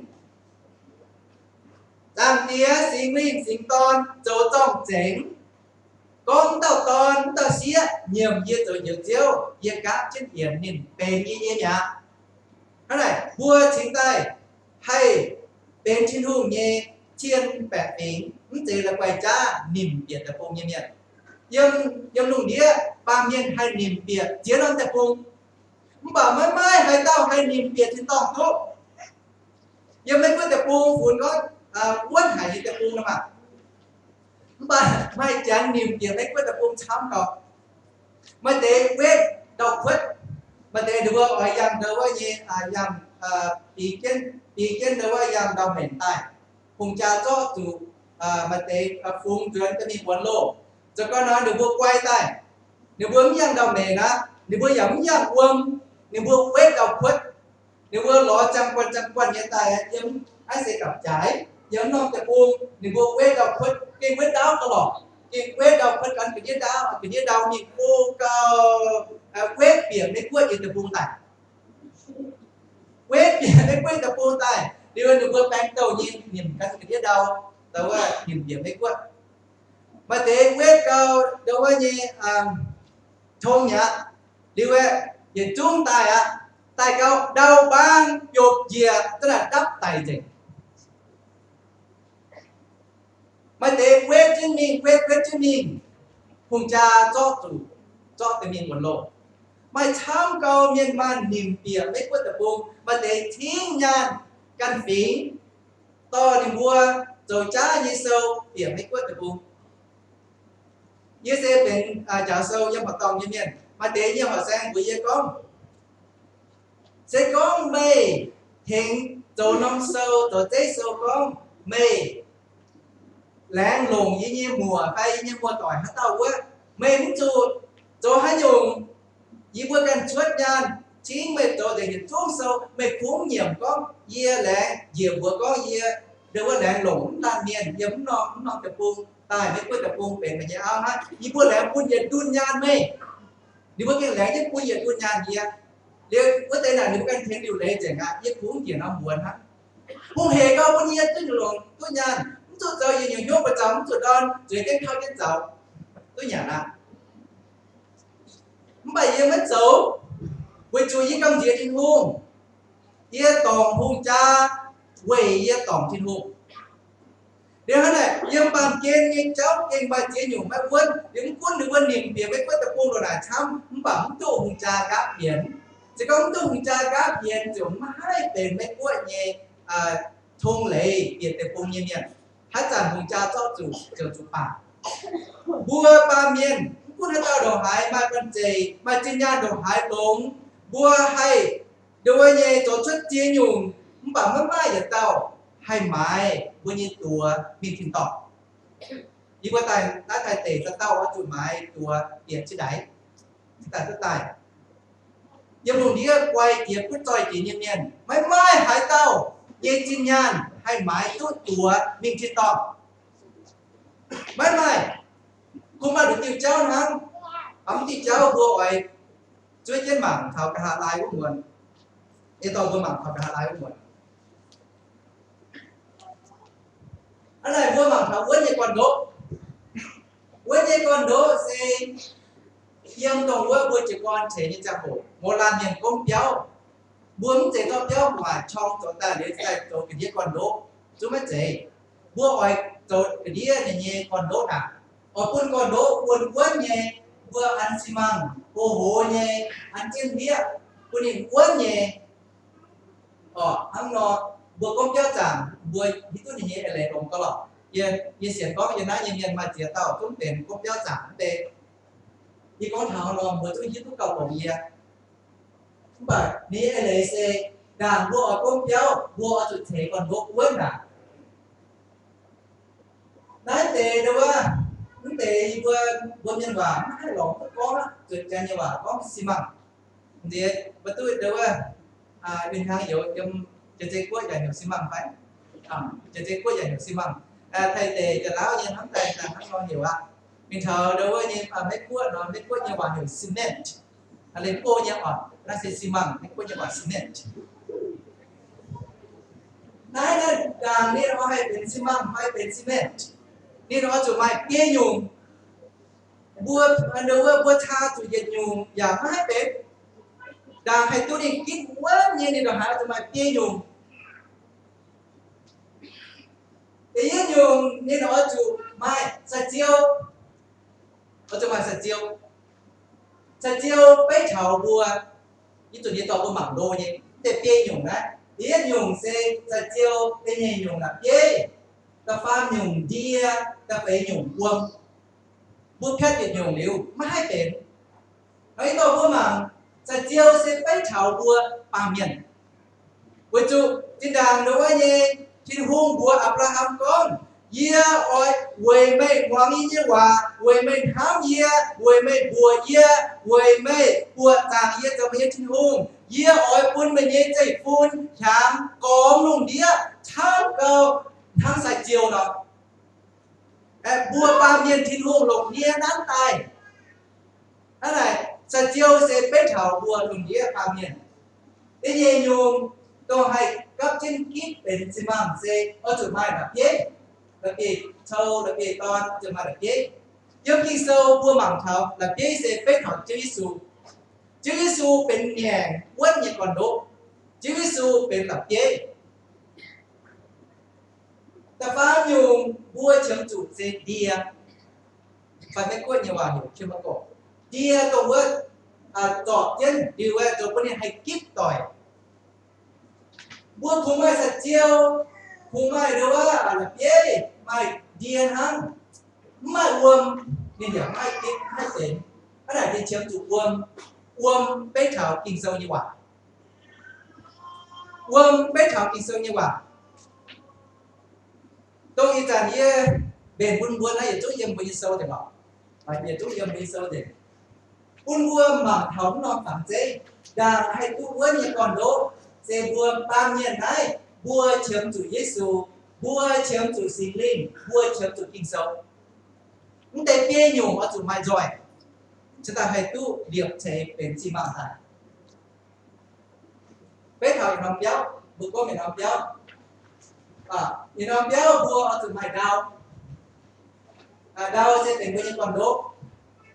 đang tía sinh linh sinh con chỗ trong chính con tao toàn tao xía nhiều như chỗ nhiều chiếu như gáp trên hiền nên bền như nhá thế này bùa chính tay hay bên trên hùng như chiên bẻ tính chỉ là quay cha niềm biệt tập phong như vậy nhưng lùng đĩa ba miền hay niềm biệt chiến on tập phong bảo mấy mấy hay tao hay niềm biệt trên tòng thuốc nhưng mấy cái tập phong vốn có quân hải như tập phong đâu mà bà mấy chẳng niềm biệt mấy cái tập phong chăm đó mà để quên đọc quên mà để được ở dòng đâu như dòng ý kiến đâu dòng đầu hiện tại hùng cha cho chủ mà tế phung tuyến cái mình muốn lộ cho con nói được vua quay tay nếu vướng nhang đầu này đó nếu vua giống nhang quân nếu vua quét đầu quét nếu vua ló trăm quân như tài giống ai sẽ gặp trái giống non tại buông nếu vua quét đầu quét cái quét đáo tao lọ cái quét đầu quét cắn cái như đau nhìn cô quét biển đấy quét gì từ buông tài quét biển đấy quét từ buông tài đưa được vua bánh đầu nhìn cái như đau tao là nhìn điểm đấy quá mà thế quét cao đâu có như thôn nhá đi về nhìn chúng tài tài cao đầu bang chụp dìa tức là đắp tài gì mà thế quét chứng minh hùng cha cho chủ cho cái mình một lộ mai tham cầu miền man niềm bìa mấy quân tập bùng mà để thiên nhàn căn phí to niềm vua rồi cha như sâu bìa mấy quân tập bùng như sẽเป็นchào sâu nhưng mà tòng như miền mà để như họ sang với dây con sẽ con mê thịnh rồi nông sâu rồi tế sâu con mê láng lùng với như mùa hay như mùa tỏi hát tàu quá mê muốn chuột rồi hai dùng vì bữa cần chuột nhan chính mê rồi để nhìn xuống sâu mê cuốn nhiệm con dìa láng dìa bữa con dìa được có láng lùng lan miền dìa muốn non tập buông tài mấy bữa tập buông về mà nhà ao hát vì bữa láng buôn dìa đun nhan mê đi bữa cái láng chứ buôn dìa đun nhan dìa điều có thể là nếu cần thêm điều lệ chẳng hạn như cuốn gì nó buồn ha không hề có bao nhiêu tức là tôi nhàn tôi giờ nhiều nhốt vào trong tôi đơn rồi cái khâu cái dầu tôi nhả là bây giờ mất xấu với chú ý công việc trên hôn ia tổng hôn cha về ia tổng trên hôn điều này yên bàn kiên như cháu kiên bài chế nhủ mấy quân những quân được quân niệm biệt với quân tập quân rồi là chăm bấm tụ hôn cha các biển chỉ có tung cha các viên chúng hai bên mấy quốc nhẹ thông lệ biệt để cùng nhiên nhiên hát giản hùng cha cho chủ bà bùa ba miền cũng đã tao đồ hái mai văn trì mai trên nhà đồ hái đúng bùa hay đôi nhẹ cho xuất chia nhung bảo mất mai giờ tao hay mai bùa như tùa mình thìn tỏ đi qua tài đã tài tể cho tao ở chủ mai tùa điện chứ đấy tài rất tài nhưng lúcนี้quay tiếp cứ trò chuyện nhiên nhiên mấy mai hải tàu dây chín nhàn hay mái tốt tùa mình chỉ tỏ mấy mai cũng mà được tiêu cháu năng ấm tiêu cháu vừa vậyជួយtrên mạng thảo cả lại của mình để tôi vừa mạng thảo cả lại của mình anh này vừa mạng thảo với như con đố sẽ riêng tổng với chỉ con thể như cha hồ một lần nhận công béo muốn chế cho béo mà trong chúng ta để tại cho cái gì con đố chúng mới chế mua hỏi cho cái gì này con đố nào ở quân con đố quân quân nhé vừa ăn xi măng hồ nhé ăn trên bia quân nhìn quân nhé ăn nó vừa công béo chẳng vừa những cái nhé lại đồng có lọ ye xiển có ye nói nhân mà chế tạo chúng tiền công béo chẳng để đi có thảo lo vừa tôi giúp cầu bổng gì không phải ní lấy xe đàn vua ở công béo vua ở chủ thể còn vua quên à nói tệ đâu á những tệ vừa nhân quả hai lỗ có đó rồi cho nhân quả có xi măng thì và tôi đâu á bên hàng hiểu trong chơi cuối giải hiểu xi măng phải chơi cuối giải hiểu xi măng thầy tệ cho lão nhân thắng tài là thắng lo hiểu mình thờ đâu có như mấy cuốn như quả hiểu cement lên cô như quả nó sẽ xi măng mấy cuốn như quả cement này này đàn này nó hayเป็นxi măng hayเป็น cement นี่nó chủ mai kia nhungบัวอันเดียวบัวชาจุเย็นยุงอย่าไม่ให้เป็นด่างให้ตัวนี้คิดว่าเนี่ยนี่เราหาจุmai kia nhung kia nhungนี่nó chủ mai sa chiêu ở trong mai sa chiêu bấy thảo bùa như tụiนี้ต่อบัวหมั่งโดเนี่ยแต่kia nhung đấy kia nhung sẽ sa chiêu cái này nhung là kia ta pha nhung dia ta phải nhung quân bút phép việc nhung liuไม่ให้เป็นไอ้ตัวบัวหมั่งsa chiêu sẽ bấy thảo bùa bằng miền với chú trên đàn đối với nhé trên hung bùa Abraham con ye oi we me wang yi wa we me ham ye we me bùa ye we me bùa tang ye cho me trên hung ye oi pun me ye chạy pun chám cóm lùng đĩa tham cầu tham sạch chiều nó bùa ba miền trên hung lùng đĩa nát tài thế này sạch chiều sẽ bế thảo bùa lùng đĩa ba miền thế gì nhung tôi hay cấp trên kítเป็นxi măng sẽ ở chỗ mai là biết đặc biệt sâu đặc biệt to chỗ mai là biết nhưng khi sâu bùa mảng thảo là biết sẽ bế thảo chữ Giêsuเป็นแหน่งวันยังก่อนโดchữ Giêsuเป็นlà biếtแต่ฟ้ายุงบัวเฉิงจุเจเดียphải mấy quân nhiều vào hiểu chưa mà cổ dia cầu vớt trọ trên điều cho bên này hay kít tỏi buôn không ai sạch chiêu không ai đâu là bế mai điên hăng mai uông nên giờ mai kít mai tiền cái này đi chiếm chủ uông bế thảo kinh sâu như vậy uông bế thảo kinh sâu như vậy tôi nghĩ rằng như bền buôn hay chỗ yếm bây sâu thì bảo và nhiều chỗ yếm bây sâu thì buôn mà thống nó phẳng dễ đang hay tu vua như còn đố sẽ vua ban nhiên này vua chiếm chủ Giêsu vua chiếm chủ sinh linh vua chiếm chủ kinh sâu nhưng để bia nhủ mà chủ mai giỏi chúng ta hay tu điệp chế bền chi mạng này bế thảo nòng béo bữa có mình nòng béo thì nòng béo vua ở chủ mai đau đau sẽเป็นvới những con đố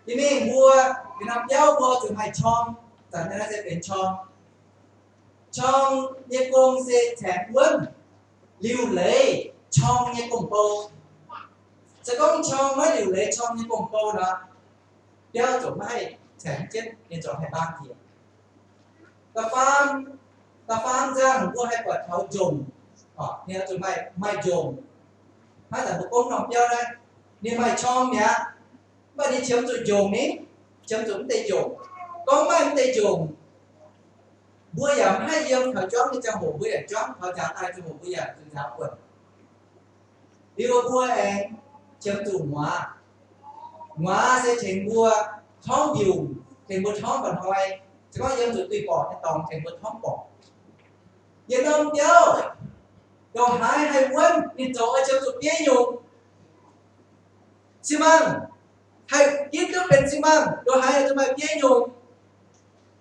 thì mình vua thì nòng béo vua chủ mai chong chẳng nên nó sẽเป็นchong như công sẽ chém quân lưu lấy chong như công bầu sẽ có chong mới lưu lấy chong như công bầu đó béo chủ mai chém chết nên chọn hai ban thì ta phán rằng vua hay quả tháo dùng nên chủ mai dùng hay là một công nòng béo đây nên mày chong nhá mà đi chiếm tụi dùng ấy chiếm tụi tây dùng có mai tây dùng bữa giờ hai dân thợ chón đi trong bộ bữa giờ chón thợ trả tay cho bộ bữa giờ từ giáo quần điều bữa em chiếm tụi ngoa sẽ thành bữa thóng dùng thành bữa thóng còn hoài chỉ có dân tụi tùy bỏ thì toàn thành bữa thóng bỏ dân ông tiêu đồ hai quân đi chỗ ở chiếm tụi bia dùng xi măng hay kiến thứcเป็นxi măng đồ hai ở chỗ mày bia dùng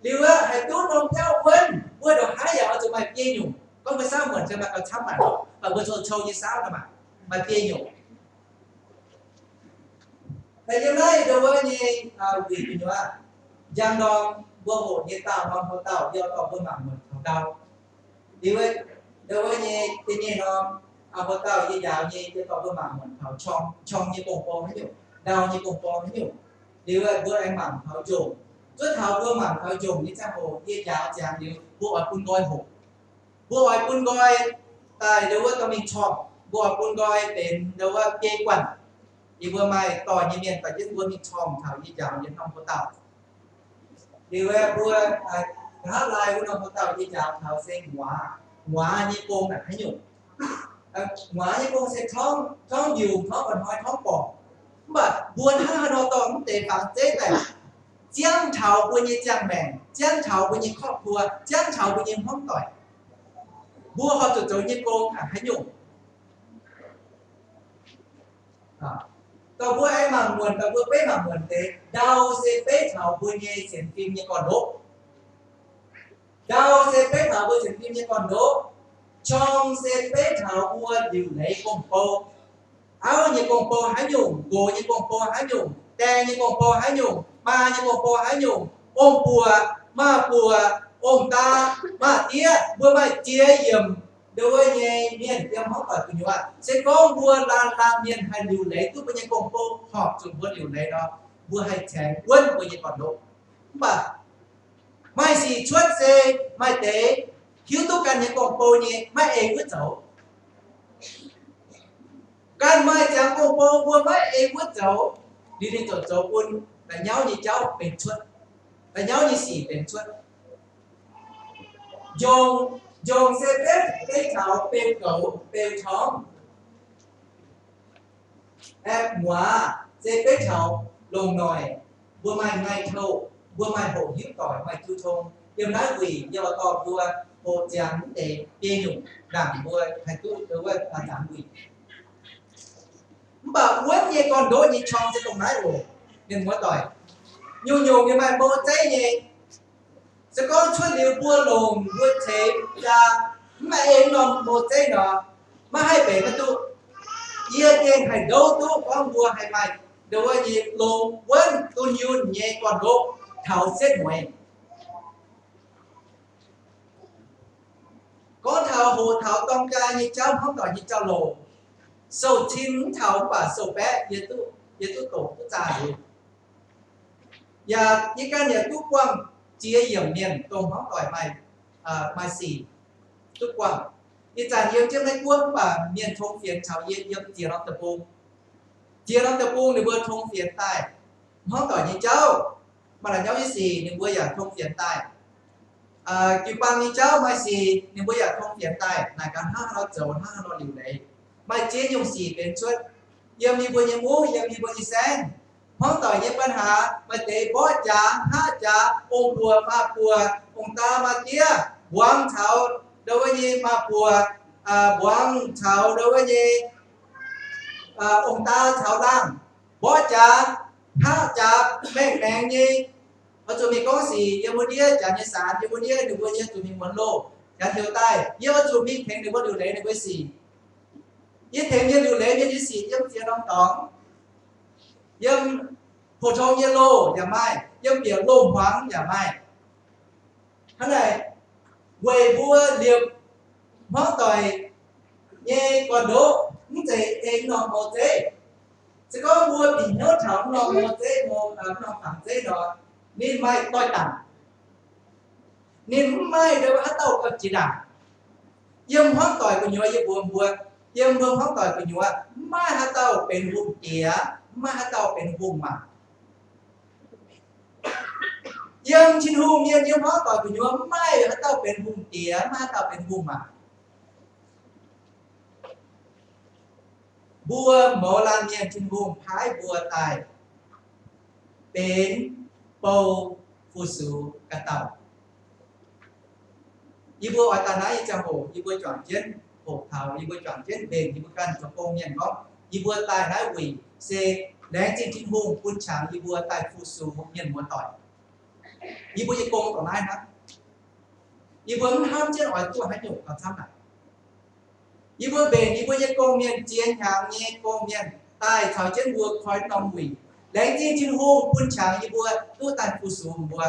điều hay tốt nông theo quân vừa đồ hai ở chỗ mày bia dùng có phải saoเหมือนจะมาเอาช้ำมันở bên chỗ châu như sao đó mà mày bia dùng tại điều này đối với như vì như vậy giang đòn vừa hộ như tàu non hộ tàu do tàu vừa mảng mình không đau điều ấy đối với như tự nhiên nó hộ tàu như dạo như cái tàu vừa mảng mình thảo trong như bông bông nhiều đau như bông bông nhiều điều ấy vừa anh mảng thảo dùng rất thảo vừa mảng thảo dùng như trang hồ như dạo chàng như vua ở quân coi hộ vua ở quân coi tại đối với tao mình chọn vua ở quân coi đến đối với kê quần thì vừa mai tỏi như miền tại nhất vừa mình chọn thảo như dạo như nông hộ tàu điều ấy vừa hát lại vừa nông hộ tàu như dạo thảo sen hóa như công là thấy nhung hóa như công sẽ thong nhiều thong còn hỏi thong bỏ mà buồn ha nó tóm để phản chế này giang thảo buồn như giang mèn giang thảo buồn như kho cua giang thảo buồn như hóng tỏi vua họ tự như công là thấy nhung tao vua em mà nguồn tao vua bế mà nguồn thế đau sẽ bế thảo buồn như xem phim như con đố đau sẽ bế thảo buồn xem phim như con đố trong sẽ bế thảo vua điều lấy công pô áo như công pô hái nhung gồ như công pô hái nhung đe như công pô hái nhung ma như công pô hái nhung ôm bùa ma bùa ôm ta ma tía vua mai chia yểm đối với như miền tiêm hóc ở như vậy sẽ có vua lan miền hay điều lấy tu với như công pô họp dùng vua điều lấy đó vua hay chém quân với như con độ mà mai gì chuột xe mai tế thiếu tu cần những công pô như mai ấy vứt dấu can mai chẳng công pô vua mai ấy vứt dấu đi đi tổ dấu quân đánh nhau như cháu bền chuột đánh nhau như xỉ bền chuột dùng xe bếp cái thảo bền cẩu bền chóng em hóa xe bếp thảo lồng nòi vua mai ngay thâu vua mai hộ hiếp tỏi mai thu thôn điều nói vì do to vua hộ chẳng để bia nhung đảng vua hay tu đối với đảng quỷ bảo muốn như con đỗ như trong sẽ không nói rồi nên muốn tỏi nhiều như mai bố cháy như sẽ có chút điều vua lồng vua chế ra mà em nó bố cháy nó mà hai bể mà tu yên tên hay đâu tu con vua hay mày đối với như lồng quân tu nhiều nhẹ con đỗ thảo xếp ngoài có thảo hồ thảo tông ca như cháu không tỏi như cháu lồ sầu chín thảo và sầu bé như tu tổ tu già rồi và những cái nhà tu quang chia dòng miền tông hóa tỏi mai xì tu quangอีจานเยี่ยมเจ้าในกวนป่าเมียนทงเฟียนชาวเยี่ยมเจียรตะปูเจียรตะปูในเบอร์ทงเฟียนใต้ห้องต่อยี่เจ้ามาหลังเจ้าที่สี่ในเบอร์อยากทงเฟียนใต้กิปังยี่เจ้าไม่สี่ในเบอร์อยากทงเฟียนใต้ในการห้าเราเจ้าห้าเราหลิวไหนไม่เจียยงสี่เป็นชุดเยี่ยมมีเบอร์ยี่มูเยี่ยมมีเบอร์ยี่แสงห้องต่อยี่ปัญหามาเตะบอสจ่าห้าจ่าองค์บัวมาปัวองค์ตามาเตี้ยวางเท้าđối với như ma pùa quang chào đối với như ông ta chào đam bó trà hát trà bèn bèn như ở chỗ mình có gì giờ muốn đi chả như sản giờ muốn đi được bao nhiêu tụi mình muốn lô chả thiếu tay giờ tụi mình thành được bao điều lệ được cái gì giờ thành như điều lệ như gì giờ tiền đông tỏng giờ phổ thông như lô nhà mai giờ biểu lô hoáng nhà mai thế này quầy vua liệp hóa tỏi nghe còn đố những gì em nó một thế sẽ có vua bị nhớ thảo nó một thế một nó phẳng thế đó nên mai tôi tặng nên mai đâu hát tàu còn chỉ đảng yếm hóa tỏi của nhua yếm buồn buồn yếm buồn hóa tỏi của nhua mai hát tàuเป็นvùng tía mai hát tàuเป็นvùng màยังชินหูเมียนยังเพราะต่อไปว่าไม่ถ้าเต้าเป็นหุมเตี๋ยมาเต้าเป็นหุมอ่ะบัวหมอลานเมียนชินหูพายบัวตายเป็นโปฟูสูกระเต่ายีบัวอัตนายีจังโหยีบัวจอนเจนโหเท้ายีบัวจอนเจนเบงยีบัวกันจงโกเมียนก็ยีบัวตายน้ายวีเซแดงจินชินหูปุ่นฉางยีบัวตายฟูสูเมียนหัวต่อยยีบัวยีโกงต่อไม้นะยีบัวมันห้ามเจ้าอ่อยตัวให้หยุดกับซ้ำหนักยีบัวเบนยีบัวยีโกงเมียนเจียนหางเงี้ยโกงเมียนตายเขาเจ้าบัวคอยนอมวีแหลงจีนชินฮูปุ่นฉางยีบัวตู้ตันฟูสูบัว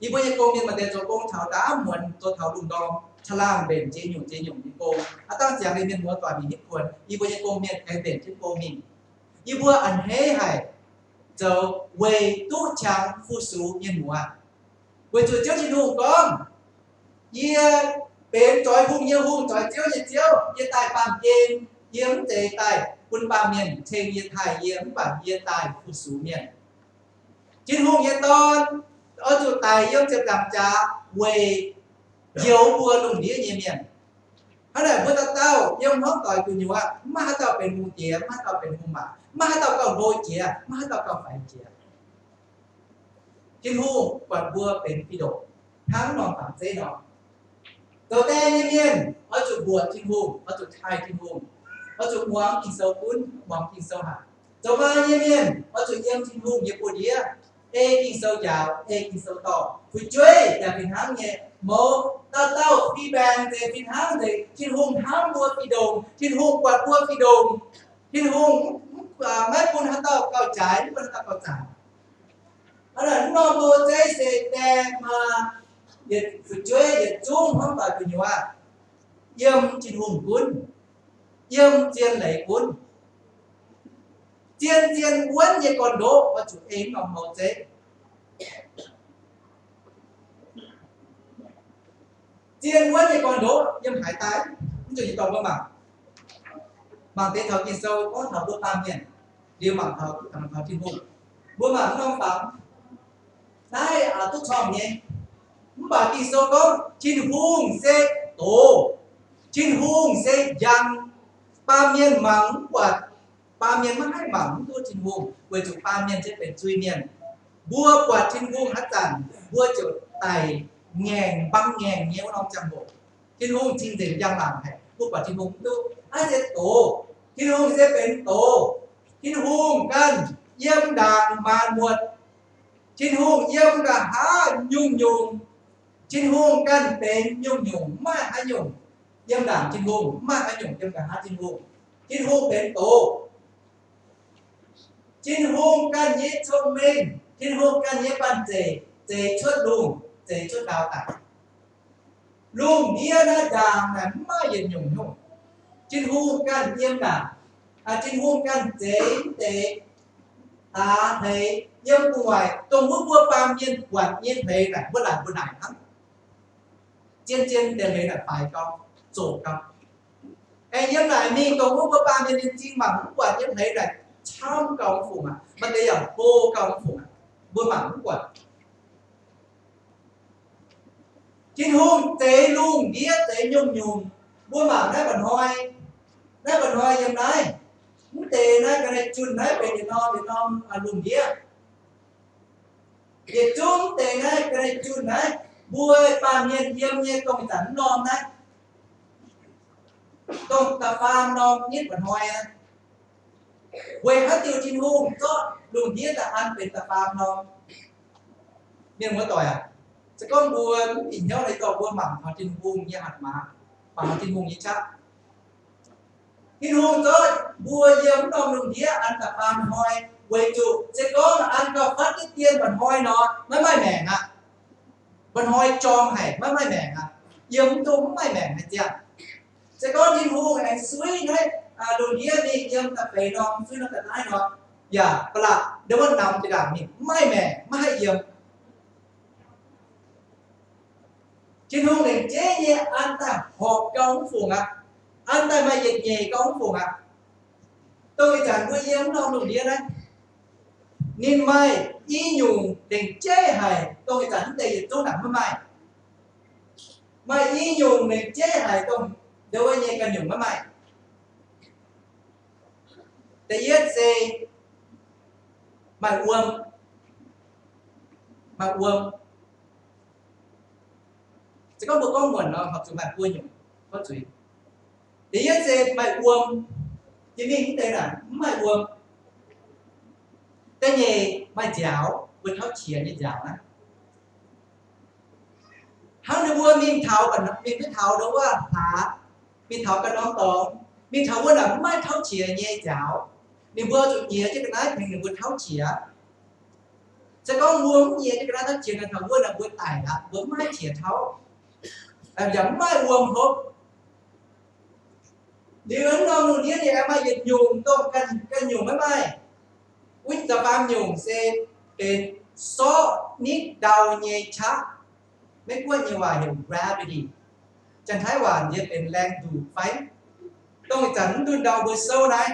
ยีบัวยีโกงเมียนมาเดินตัวโกงเท้าด้าเหมือนตัวเท้าลุงดองฉลามเบนเจียนหยุ่งยีโกงอาตั้งเสียงในเมียนหัวต่อมีนิควรยีบัวยีโกงเมียนไอเบนที่โกมินยีบัวอันเฮไฮจะเวตู้ฉางฟูสูเมียนหัวเวจุดเจ้าชินฮูก้องเยี่ยเป็นจอยหุ่งเยี่ยหุ่งจอยเจียวเยี่ยวเยี่ยตายปามเกมเยี่ยมเจตายคุณปามเมียนเชงเยี่ยไทยเยี่ยมปามเยี่ยตายฟูสูเมียนชินฮูเยี่ยตอนởจุดตายเยี่ยมจะดับจ้าเวเยี่ยวบัวลุงเยี่ยเยี่ยเมียนเพราะนั้นเมื่อเต้าเยี่ยมห้องต่อยคุณอยู่ว่ามาเต้าเป็นมูเจียมาเต้าเป็นมูหมามาเต้าเก่าโรยเจียมาเต้าเก่าไฟเจียชินฮูกวาดบัวเป็นพิโดทั้งนอนฝังเส้นนอนตัวแต่เงียบๆเอาจุดบัวชินฮูเอาจุดไทยชินฮูเอาจุดหวังกินเซาคุ้นหวังกินเซาหาตัวมาเงียบๆเอาจุดเยี่ยมชินฮูเยี่ยมปวดเยี่ยเอกินเซายาวเอกินเซาต่อคุยช่วยแต่เป็นห้างเงี้ยโมเต้าปีแบงแต่เป็นห้างเลยชินฮูห้างบัวปีโดงชินฮูกวาดบัวปีโดงชินฮูไม่ปุ่นฮัตเต้าเก่าใจไม่ปุ่นฮัตเต้าเก่าใจอันนั้นน้องโมใจเสกแต่มาเด็ดฝึกช่วยเด็ดจุ้งห้องต่อยเป็นว่าเยี่ยมจินหุ่นคุณเยี่ยมเจียนไหลคุณเจียนวนยี่ก่อนโดว่าจุดเองน้องโมใจเจียนวนยี่ก่อนโดเยี่ยมหายตายมันจะอยู่ตรงกันบางเต้เขากินโซ่ก็เขาบัวปามเนี่ยเดี๋ยวบางเขาทำเขาที่หุ่นบัวหมาน้องฝังได้ทุกช่องเนี่ยมันบอกที่โซก็ชินฮุงเซโตชินฮุงเซยังปาเมียนหมังกว่าปาเมียนมันให้หมังตัวชินฮุงเวจุปาเมียนจะเป็นซุยเมียนบัวกว่าชินฮุงฮัตจันบัวจะไตแงงบังแงงเงี้ยวน้องจังโบชินฮุงจริงจริงยังหลังให้บัวกว่าชินฮุงตัวอาจจะโตชินฮุงจะเป็นโตชินฮุงกันเยี่ยมด่างมาหมดชินฮูเยี่ยมกับหายุ่งชินฮูกันเป็นยุ่งมาหายุ่งเยี่ยมด่างชินฮูมาหายุ่งเยี่ยมกับหาชินฮูเป็นโตชินฮูกันยิ่งชมมินชินฮูกันยิ่งปันเจชุดลุงเจชุดดาวตาลุงเยี่ยนะด่างนั้นมาเย็นยุ่งชินฮูกันเยี่ยมด่างชินฮูกันเจ ta thấy yếm ngoài tông bút bua phàm nhiên quản nhiên thấy là bữa lại bữa này lắm trên trên để lấy là phải con sổ con em yếm lại mi tông bút bua phàm nhiên chính bằng quản nhiên thấy là trong công phủ mà đây là vô công phủ bữa mảng quản chính hôn tế luôn nghĩa tế nhung nhung bữa mảng đấy còn hoi yếm này tế này cái này chun đấy về Việt Nam lùng nghĩa Việt Trung tế này cái này chun đấy bùi phàm nhiên yếm như công tấn non đấy công ta phàm non nhất còn hoi quê hát tiêu chim hung có lùng nghĩa là ănเป็นta phàm non nhưng mà tội à sẽ có bùi nhìn nhau lấy cầu bùi mảng vào chim hung như hạt má mảng chim hung như chắc Kinh hồn tôi bùa yếm đồng lùng nghĩa ăn cả phàm hoi quê trụ sẽ có là ăn cả phát cái tiên bằng hoi nó mới mai mẻ à bằng hoi tròn hay mới mai mẻ à yếm đúng mai mẻ hay chưa sẽ có kinh hồn anh suy đấy lùng nghĩa đi yếm cả phê nó suy nó cả ai nó dạ là nếu mà nằm thì làm gì mai mẻ mai yếm kinh hồn này chế nhẹ ăn ta hộp trong phùng à anh ta mà dịch nhẹ có phù hợp tôi chẳng có yếm đâu lùng nghĩa đấy nên mai y nhung định chế hài tôi chẳng để dịch tôi nặng với mày y nhung định chế hài tôi đâu có nhẹ cần nhung với mày để yết gì mày uông sẽ có một con nguồn nó học từ mày uông nhung có chuyện để yết gì mày uông chỉ mình tên là mày uông cái gì mày giáo với tháo chìa như giáo á hắn được vua mình tháo còn mình biết tháo đâuว่าhả mình tháo cái nón tóm mình tháo vua là mày tháo chìa như giáo mình vua chụp nhía chứ cái này mình vua tháo chìa sẽ có muốn nhía chứ cái này tháo chìa là tháo vua là vua tải á vua mày chìa tháo giống mày uông hốt điều ấn nó luôn nhé thì em ai dịch nhung tôi cần nhung mấy mai quýt tập am nhung sẽเป็นsố nít đầu nhẹ chắc mấy quan như vậy hiểu gravity chẳng thấyว่าจะเป็นแรงดูดไฟต้องจันดูดาวบนโซ่này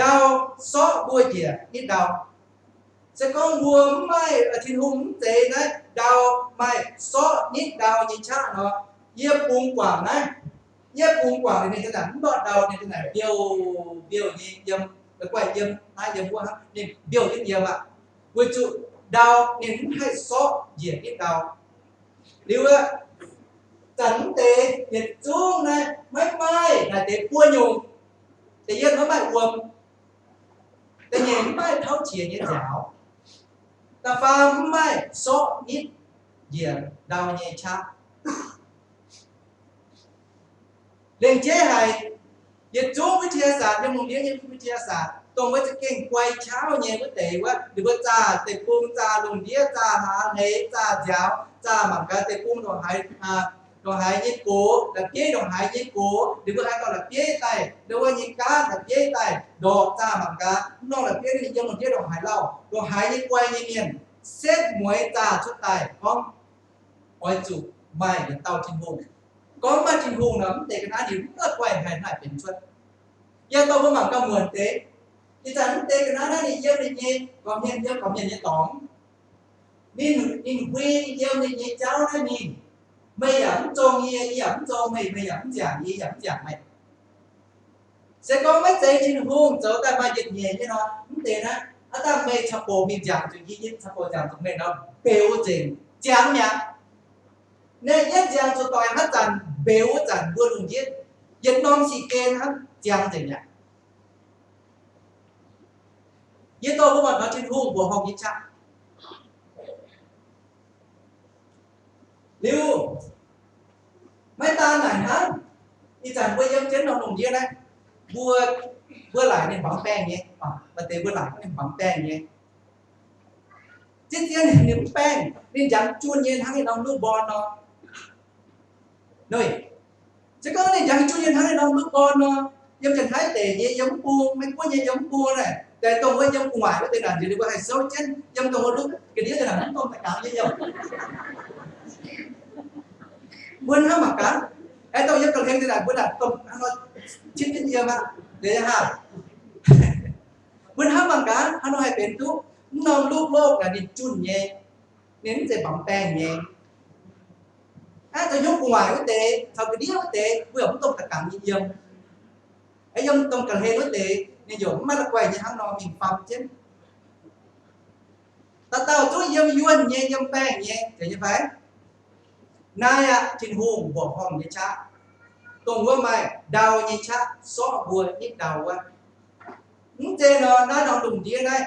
ดาวsố bùa gì nít đầu sẽ có bùa mai ở thiên hùng thế này đầu mai số nít đầu nhẹ chắc nó yếp bung quảng này yếp bung quảng này thế nào bắt đầu này thế này biểu gì yếm cái quay yếm hai yếm qua ha nên biểu cái yếm ạ với trụ đầu nên hai số gì nít đầu điều á chẳng tế nhiệt chung này mấy mai là tế cua nhung tế yên nó bài uống tế nhìn mai tháo chìa như giáo ta pha mai số ít diện đào nhẹ chắc lên chế hay nhiệt chung với chia sẻ nhưng một điểm với chia sẻ tôi mới sẽ kinh quay cháo nhẹ với tế quá được với ta tế cung ta lùng đĩa ta há nế ta giáo ta mặc cái tế cung rồi hai nhiệt cố là chế đồng hai nhiệt cố được với hai con là chế tay đối với nhiệt cá là chế tay đồ ta mặc cá nó là chế đi cho một chế đồng hai lâu rồi hai nhiệt quay như miền xếp muối ta xuất tài không ôi chủ mày để tao trên hùng có mà trên hùng lắm để cái ná thì rất quay hay lạiเป็นxuất giờ tao có mặc cái nguồn tế thì chẳng tế cái ná đi dơ đi nhé có miền như tóm nên quy dơ đi nhé cháu nó nhìn mày ẩm cho nghe ẩm cho mày ẩm giảng mày sẽ có mấy giây trên hôn trở ta mà dịch nhẹ cho nó không tiền á ta mày chọc bộ mình giảng từ khi nhất chọc bộ giảng từ mày nó béo trình giảng nhá nên nhất giảng cho tòa hát chẳng béo chẳng vừa đúng giết dịch non xì kên hát giảng trình nhá với tôi có một nó trên hôn của học như chắc lưu mấy ta này hả đi chẳng quay giống chết nó đồng kia đấy vừa lại nên bóng bèn nhé và tế vừa lại nên bóng bèn nhé chết tiên nên nếm bèn nên dám chuôn nhiên thắng thì nó nước bò nó nơi chứ có nên dám chuôn nhiên thắng thì nó nước bò nó giống chẳng thấy để nhé giống buông mấy quá nhé giống buông này để tôi với dòng ngoài với tên là gì được hay số chân dòng tôi lúc cái đĩa là không phải cảm với dòng quên hết mà cả ấy tôi với cần thêm thế này quên là tôi nó chín cái gì mà để ha quên hết mà cả nó hayเป็นทุกน้องลูกโลกlà đi chun nhẹ nên sẽ bấm bèn nhẹ tôi nhúc ngoài với tệ sau cái đĩa với tệ vừa không tông cả cảm như dòng ấy dòng tông cần hết với tệ nên dòng mắt là quay như hắn nó mình phạm chứ ta tao tôi dòng yuan nhẹ dòng bèn nhẹ để như vậy nay à trên hùng bỏ hòm như cha tông vừa mày đào như cha xóa bùa như đào qua những tên nó đùng đĩa này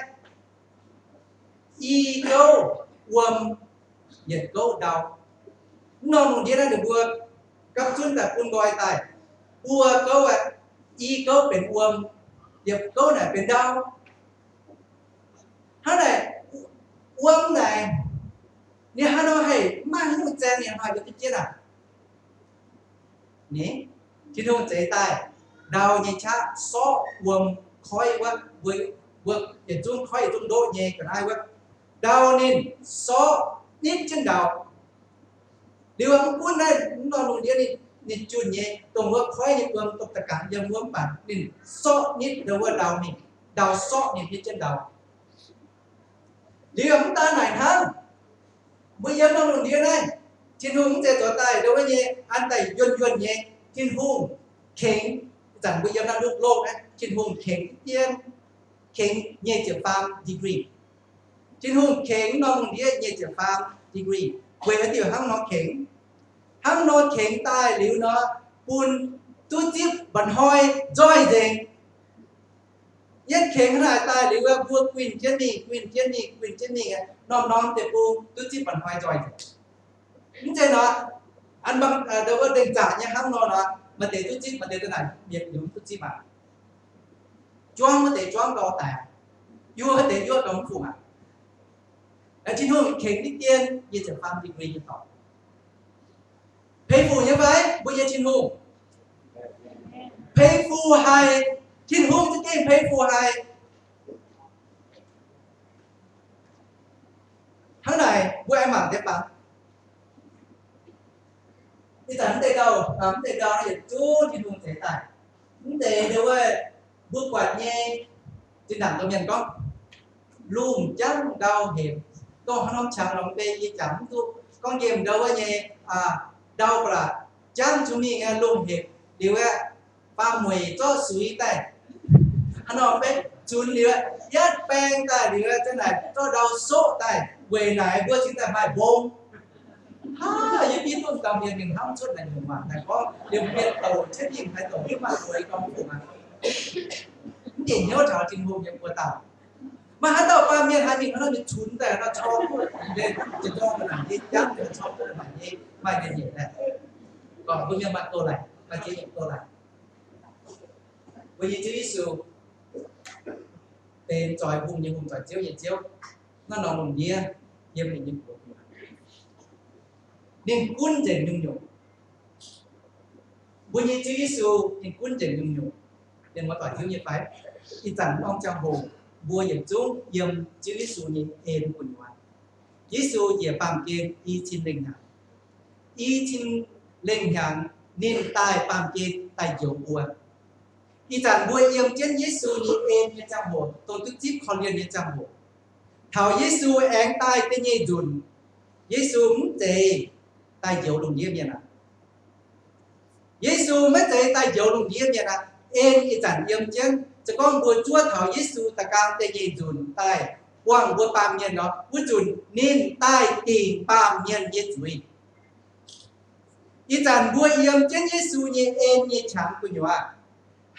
y câu quầm nhiệt câu đào nó đùng đĩa này được vừa các chuyên tại quân gọi tại vừa câu à y câuเป็นquầm nhiệt câu nàyเป็นđào hắn này quầm nàyเนี่ยhắn nói hay mang những một trang này hỏi được cái chết à nhỉที่นู่นใจใต้ดาวยิชะซ้อวมคอยว่าเวิร์กอย่าจุ้งคอยจุ้งโดเย่ก็ได้ว่าดาวนินซ้อนิดchânดาวเดี๋ยวมันพูดได้นอนลงเดียวนี่จุนเย่ตรงว่าคอยนี่เวิร์กตกตะการยังม้วนปัดนินซ้อนิดเดี๋ยวว่าดาวนี่ดาวซ้อนี่นิดchânดาวเดี๋ยวมันตาไหนทั้งbây giờ nông lồng địa này thiên hùng sẽ cho tay đối với nhé anh tay yuan nhé thiên hùng khéng rằng bây giờ đang được lô đấy thiên hùng khéng tiên khéng nhé chữ farm degree thiên hùng khéng nông lồng địa nhé chữ farm degree về cái điều hắn nó khéng tay liệu nó buồn tu tiếp bận hoi roi rèn nhất khéng lại tay liệu là vua quyền chân nì non để bu tu tiếp bận hoi roi những cái nó anh bằng đâu có đơn giản nha hắn nó mà để tu tiếp mà để thế này biệt đúng tu tiếp mà choang mà để choang đó tại vua để vua đồng phụ mà là chính hương khéng đi tiên như trở farm degree như tỏ phê phù như vậy bây giờ chính hương phê phù hay chính hương chứ cái phê phù hay tháng này bữa em mặc thế bạn đi tận đây đâu là chú chính hương thể tại những đề đâu ơi bước quạt nhẹ trên đẳng công nhân có luôn trắng đau hiểm con không chẳng lòng bê gì chẳng tu con game đâu ấy nhé đau là trắng chúng mình nghe luôn hiểm điều á ba mùi cho suy tay anh nói bé chun điều nhất beng tay điều thế này cho đau số tay về này bữa chúng ta phải bông như biết luôn tàu miền mình không chút này mà này có điều kiện tàu chết nhìn phải tàu nhưng mà rồi không phụ mà để nhớ cho trình hùng những của tàu mà hắn tàu ba miền hai mình nó bị trốnแต่nó cho lên chỉ cho nó làm gì chắc nó cho nó làm gì mà để nhảy này còn bây giờ bạn tôi này mà chỉ tôi này bây giờ chữ Giêsu tên tròi hùng như hùng tròi chiếu nó nòng hùng nhia nhiều mình những của nên quân rèn nhung nhung bây giờ chữ Giêsu nên quân rèn nhung nhung nên mà tỏi thiếu như phải thì rằng ông trong hồ vua nhập chúng yếm chữ Giêsu nhìn êm quần ngoài Giêsu về phạm kiên y chín linh hàng nên tài phạm kiên tài dấu vua thì rằng vua yếm trên Giêsu nhìn êm như trong hồ tôi tức chip con liên như trong hồ thảo Giêsu én tai tên nhẹ dùn Giêsu muốn chạy tài dấu đồng yếm như nào Giêsu mới chạy tài dấu đồng yếm như nào êm y rằng yếm chânจะก้องบัวจั่วเถายิสูตะการเตยจุนใต้ว่างบัวปามเย็นเนาะบัวจุนนินใต้ตีปามเย็นเยจุยอีจันบัวเยี่ยมเจนยิสูเยเอ็นเยฉันกุญวะ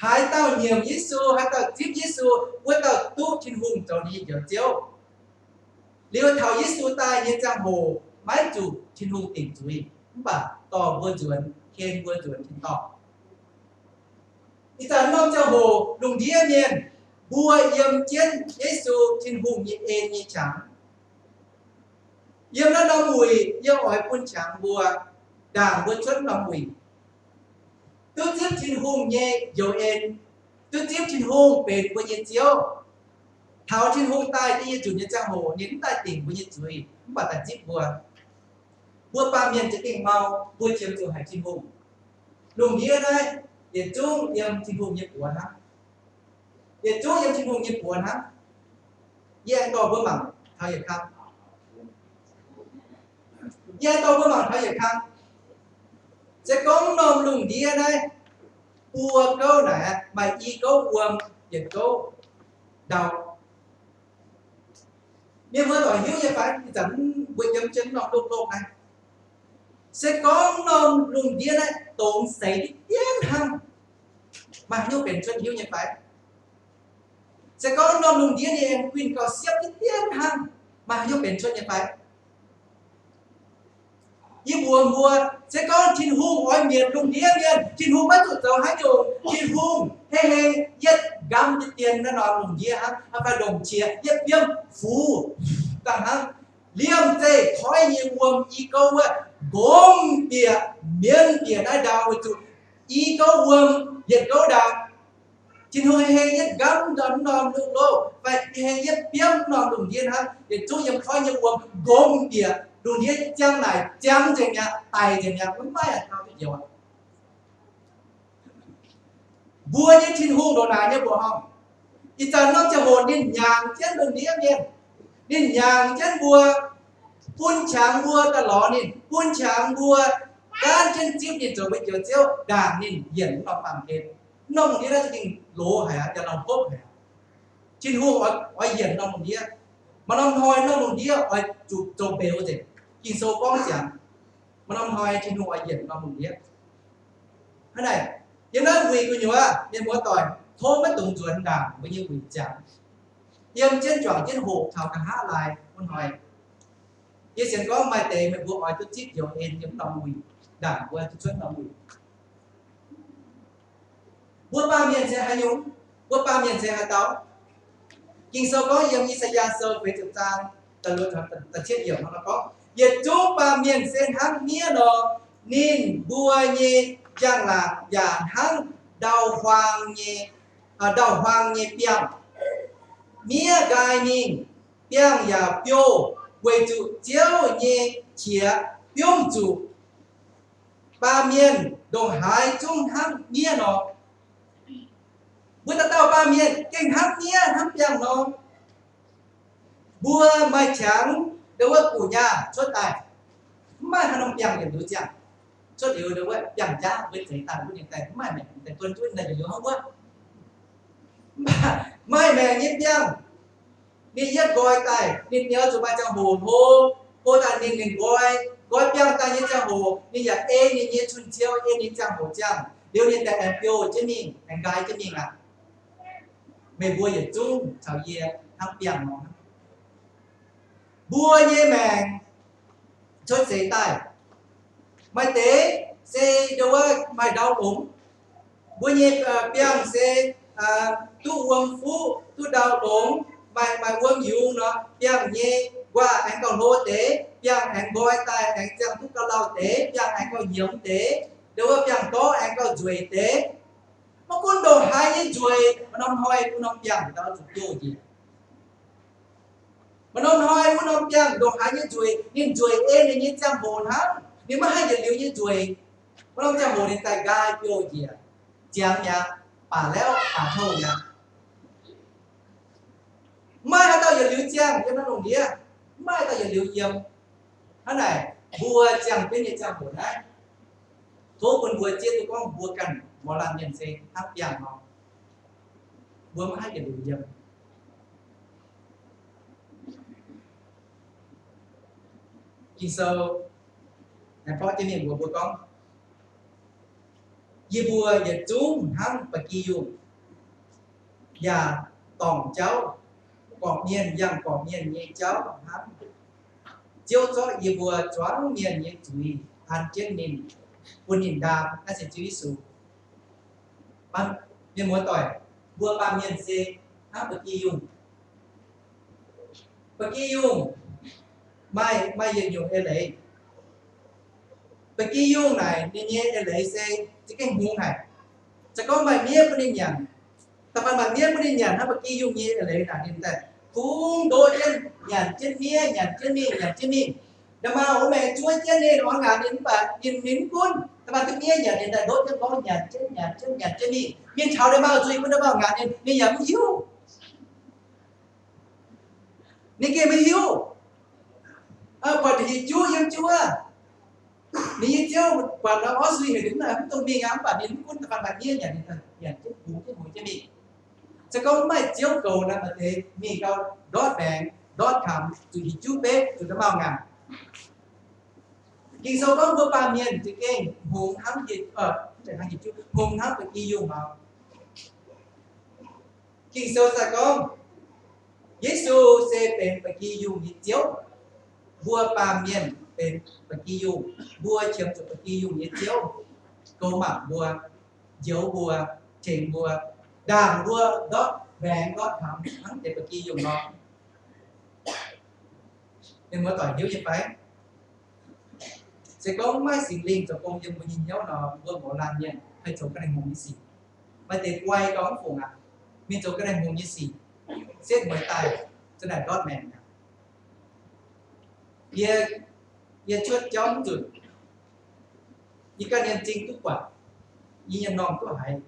หายเต้าเยี่ยมยิสูหายเต้าทิพยิสูบัวเต้าตู้ชินหุงเจ้าดีเดี๋ยวเจียวเลี้ยวเถายิสูใต้เยจังโหไม้จูชินหุงติ่งจุยบ่าต่อบัวจวนเคนบัวจวนชินต่ออีแต่น้องเจ้าโหลุงเดียเนียนบัวเยี่ยมเจียนเยซูชินหุงยี่เอ็นยี่ฉังเยี่ยมแล้วน้องมวยเยี่ยมอ๋อยปุ่นฉังบัวด่างบัวชดน้องมวยตู้จิ๊บชินหุงเย่โยเอ็นตู้จิ๊บชินหุงเป็นบัวเยี่ยเจียว thảo trên hông tai đi chủ nhân trang hồ nín tai tỉnh với nhân chuối bà ta chip bùa ba miền chỉ tỉnh màu bùa chiếm chủ hải trên hông lùng đĩa đây để chung yếm trên hông như của hắn để chung yếm trên hông như của hắn yên to bữa mặn thảo hiệp khang yên to bữa mặn thảo hiệp khang sẽ có nôm lùng đĩa đây bùa câu này bài y câu uông để câu đầu nhưng với tội hiếu như phải dẫn quên nhầm chân nó đục đục này sẽ có nôm lùng đĩa này tốn xảy đi tiến hăng mà hiếu biển chân hiếu như phải sẽ có nôm lùng đĩa này em quyên có xếp đi tiến hăng mà hiếu biển chân như phải như bùa sẽ có thiên hùng oai miền lùng đĩa miền thiên hùng bắt tụt tàu hai dùng thiên hùng hê yết găm yết tiền nó nọ lùng đĩa hăng phải đồng chia yết viêm phù tăng hăng liêm tê thói như buồm y câu gồm tỉa miên tỉa đại đạo với chủ y câu buồm yết câu đạo thiên hùng hê yết găm đón nòm lục lô phải hê yết viêm nòm lùng đĩa hăng để chú yếm thói như buồm gồm tỉa lùng đĩa chăng này chăng trên nhà tài trên nhà cũng phải là sao nhiều ạ vua như thiên hùng đồ này như của họ thì ta nó cho một nên nhàng trên đường đĩa nhiên nên nhàng trên vua phun tráng vua ta ló nên phun tráng vua gan trên chip nên trở về chiều chiếu đàn nên hiển nó bằng thêm nông đĩa ra cho tình lỗ hả cho lòng phúc hả thiên hùng ở hiển nông đĩa mà nông hồi nông đĩa ở chụp trộm bèo gì khi sâu con chẳng mà nông hồi thiên hùng ở hiển nông đĩa thế này nhưng nó quỳ của nhúa nên múa tỏi thôi mới tụng chuẩn đảng với như quỳ chẳng yếm trên tròn trên hồ thảo cả hát lại con hỏi như sẽ có mai tệ mình buộc hỏi tôi chít dầu hên những lòng quỳ đảng qua tôi chuẩn lòng quỳ buốt ba miền sẽ hai nhúng buốt ba miền sẽ hai táo kinh sâu có yếm như xây ra sơ với thực trang tờ luôn tờ chết hiểu nó có nhiệt chú ba miền sẽ hăng nghĩa đó nên bùa nhé giang là giàn hăng đào hoàng nhé piang mía gai ninh piang ya piu quay chủ chiếu nhé chia piong chủ ba miền đồng hai chung hăng mía nó bữa ta tao ba miền kinh hăng mía hăng piang nó bùa mai trắng đâu có của nhà chốt tài mai hăng nông piang liền đối chẳng chốt điều đâu có piang cha với giấy tờ với những tài mai mẹ tài tuân tuân này được không quá mai mẹ nhét piang đi nhất gọi tài nên nhớ cho ba trang hồ thô cô ta nên gọi piang ta nhét trang hồ nên giờ e nên nhét chun chiếu e nên trang hồ trang điều nên tại em piêu chứ mình em gái chứ mình à mẹ bùa giờ chung chào ye thằng piang nó bùa như mẹ chốt giấy tài mai tế xe đâu mai đau đúng bùa như piang xe tu uông phú tu đau đúng bài quân dụng nó piang nhé qua anh còn hô tế piang anh gọi tài anh chẳng thúc cao lao tế piang anh còn giống tế đâu có piang có anh còn duy tế mà con đồ hai như duy mà nó hỏi con nó piang đó là chủ gì mà nó hỏi con nó piang đồ hai như duy nên duy ê nên như chẳng hồn hắn nếu mà hai giờ liệu như duy mà nó chẳng hồn nên tài gai tiêu gì chẳng nhá bà léo bà thâu nhá mai hắn tao giờ liu chiang cho nó đồng đĩa mai tao giờ liu yếm thế này vua chẳng biết như chẳng hồn đấy số con vua chết tôi có vua cần mà làm nhận xe tháp piang nó vua mà hai giờ liu yếm khi sau ngày phó trên miền của vua con như vua giờ chúng hắn và kỳ dụng và tổng cháu còn miền yang còn miền như cháu hắn chiếu cho như vua choáng miền như chuối han trên miền quân nhìn đàm hay sẽ chú ý số ban miền múa tỏi vua ba miền xe hắn và kỳ dụng mai giờ dùng e lấy và kỳ dụng này nên nhé e lấy xe cái huống này sẽ có bài miếng bên nhận tập bài miếng bên nhận nó bậc kỳ dụng như lấy là hiện tại tung đôi chân nhàn chân mía đâm mà hôm nay chuối chân đi nó ngàn đến bà nhìn miếng cuốn đâm mà cái mía nhàn đến là đôi chân có nhàn chân đi miếng cháo đâm mà duy cũng đâm mà ngàn đến miếng nhắm hiu nên kia mới hiu quả thì chúa yếm chúa ni chúa quả nó có duy thì đứng là không tôi miếng ám bà miếng cuốn đâm mà mía nhàn đến nhàn chân hú chân điจะก็ไม่เจียวโกนะมาเทมีเขาดอดแบงดอดคำจุดจูเป๊ะจุดน้ำมันงากินโซก็บัวปลาเมียนจะเก่งหงทั้งหยิบไม่ใช่ทั้งหยิบจุหงทั้งไปกี่ยุ่งมากินโซสักก็เยซูเซเป็นไปกี่ยุ่งหยิบเจียวบัวปลาเมียนเป็นไปกี่ยุ่งบัวเชื่อมจุดไปกี่ยุ่งหยิบเจียวโกหมักบัวเจียวบัวเชงบัวด่างบัวดอดแบงดอดทำทั้งเด็กเมื่อกี้อยู่นอนnhưng mà tỏi hiếu như vậy sẽ có mấyสิ่งlinh cho con dân mình nhìn nhau nó vừa bỏ lan nhỉ hay chỗ cái này mùng như gì mà để quay đón phụng à mình chỗ cái này mùng như gì xếp mới tài cho này đót mèn ye chuột chóm rồi như cái nhân chính tức quả như nhân nòng tức hải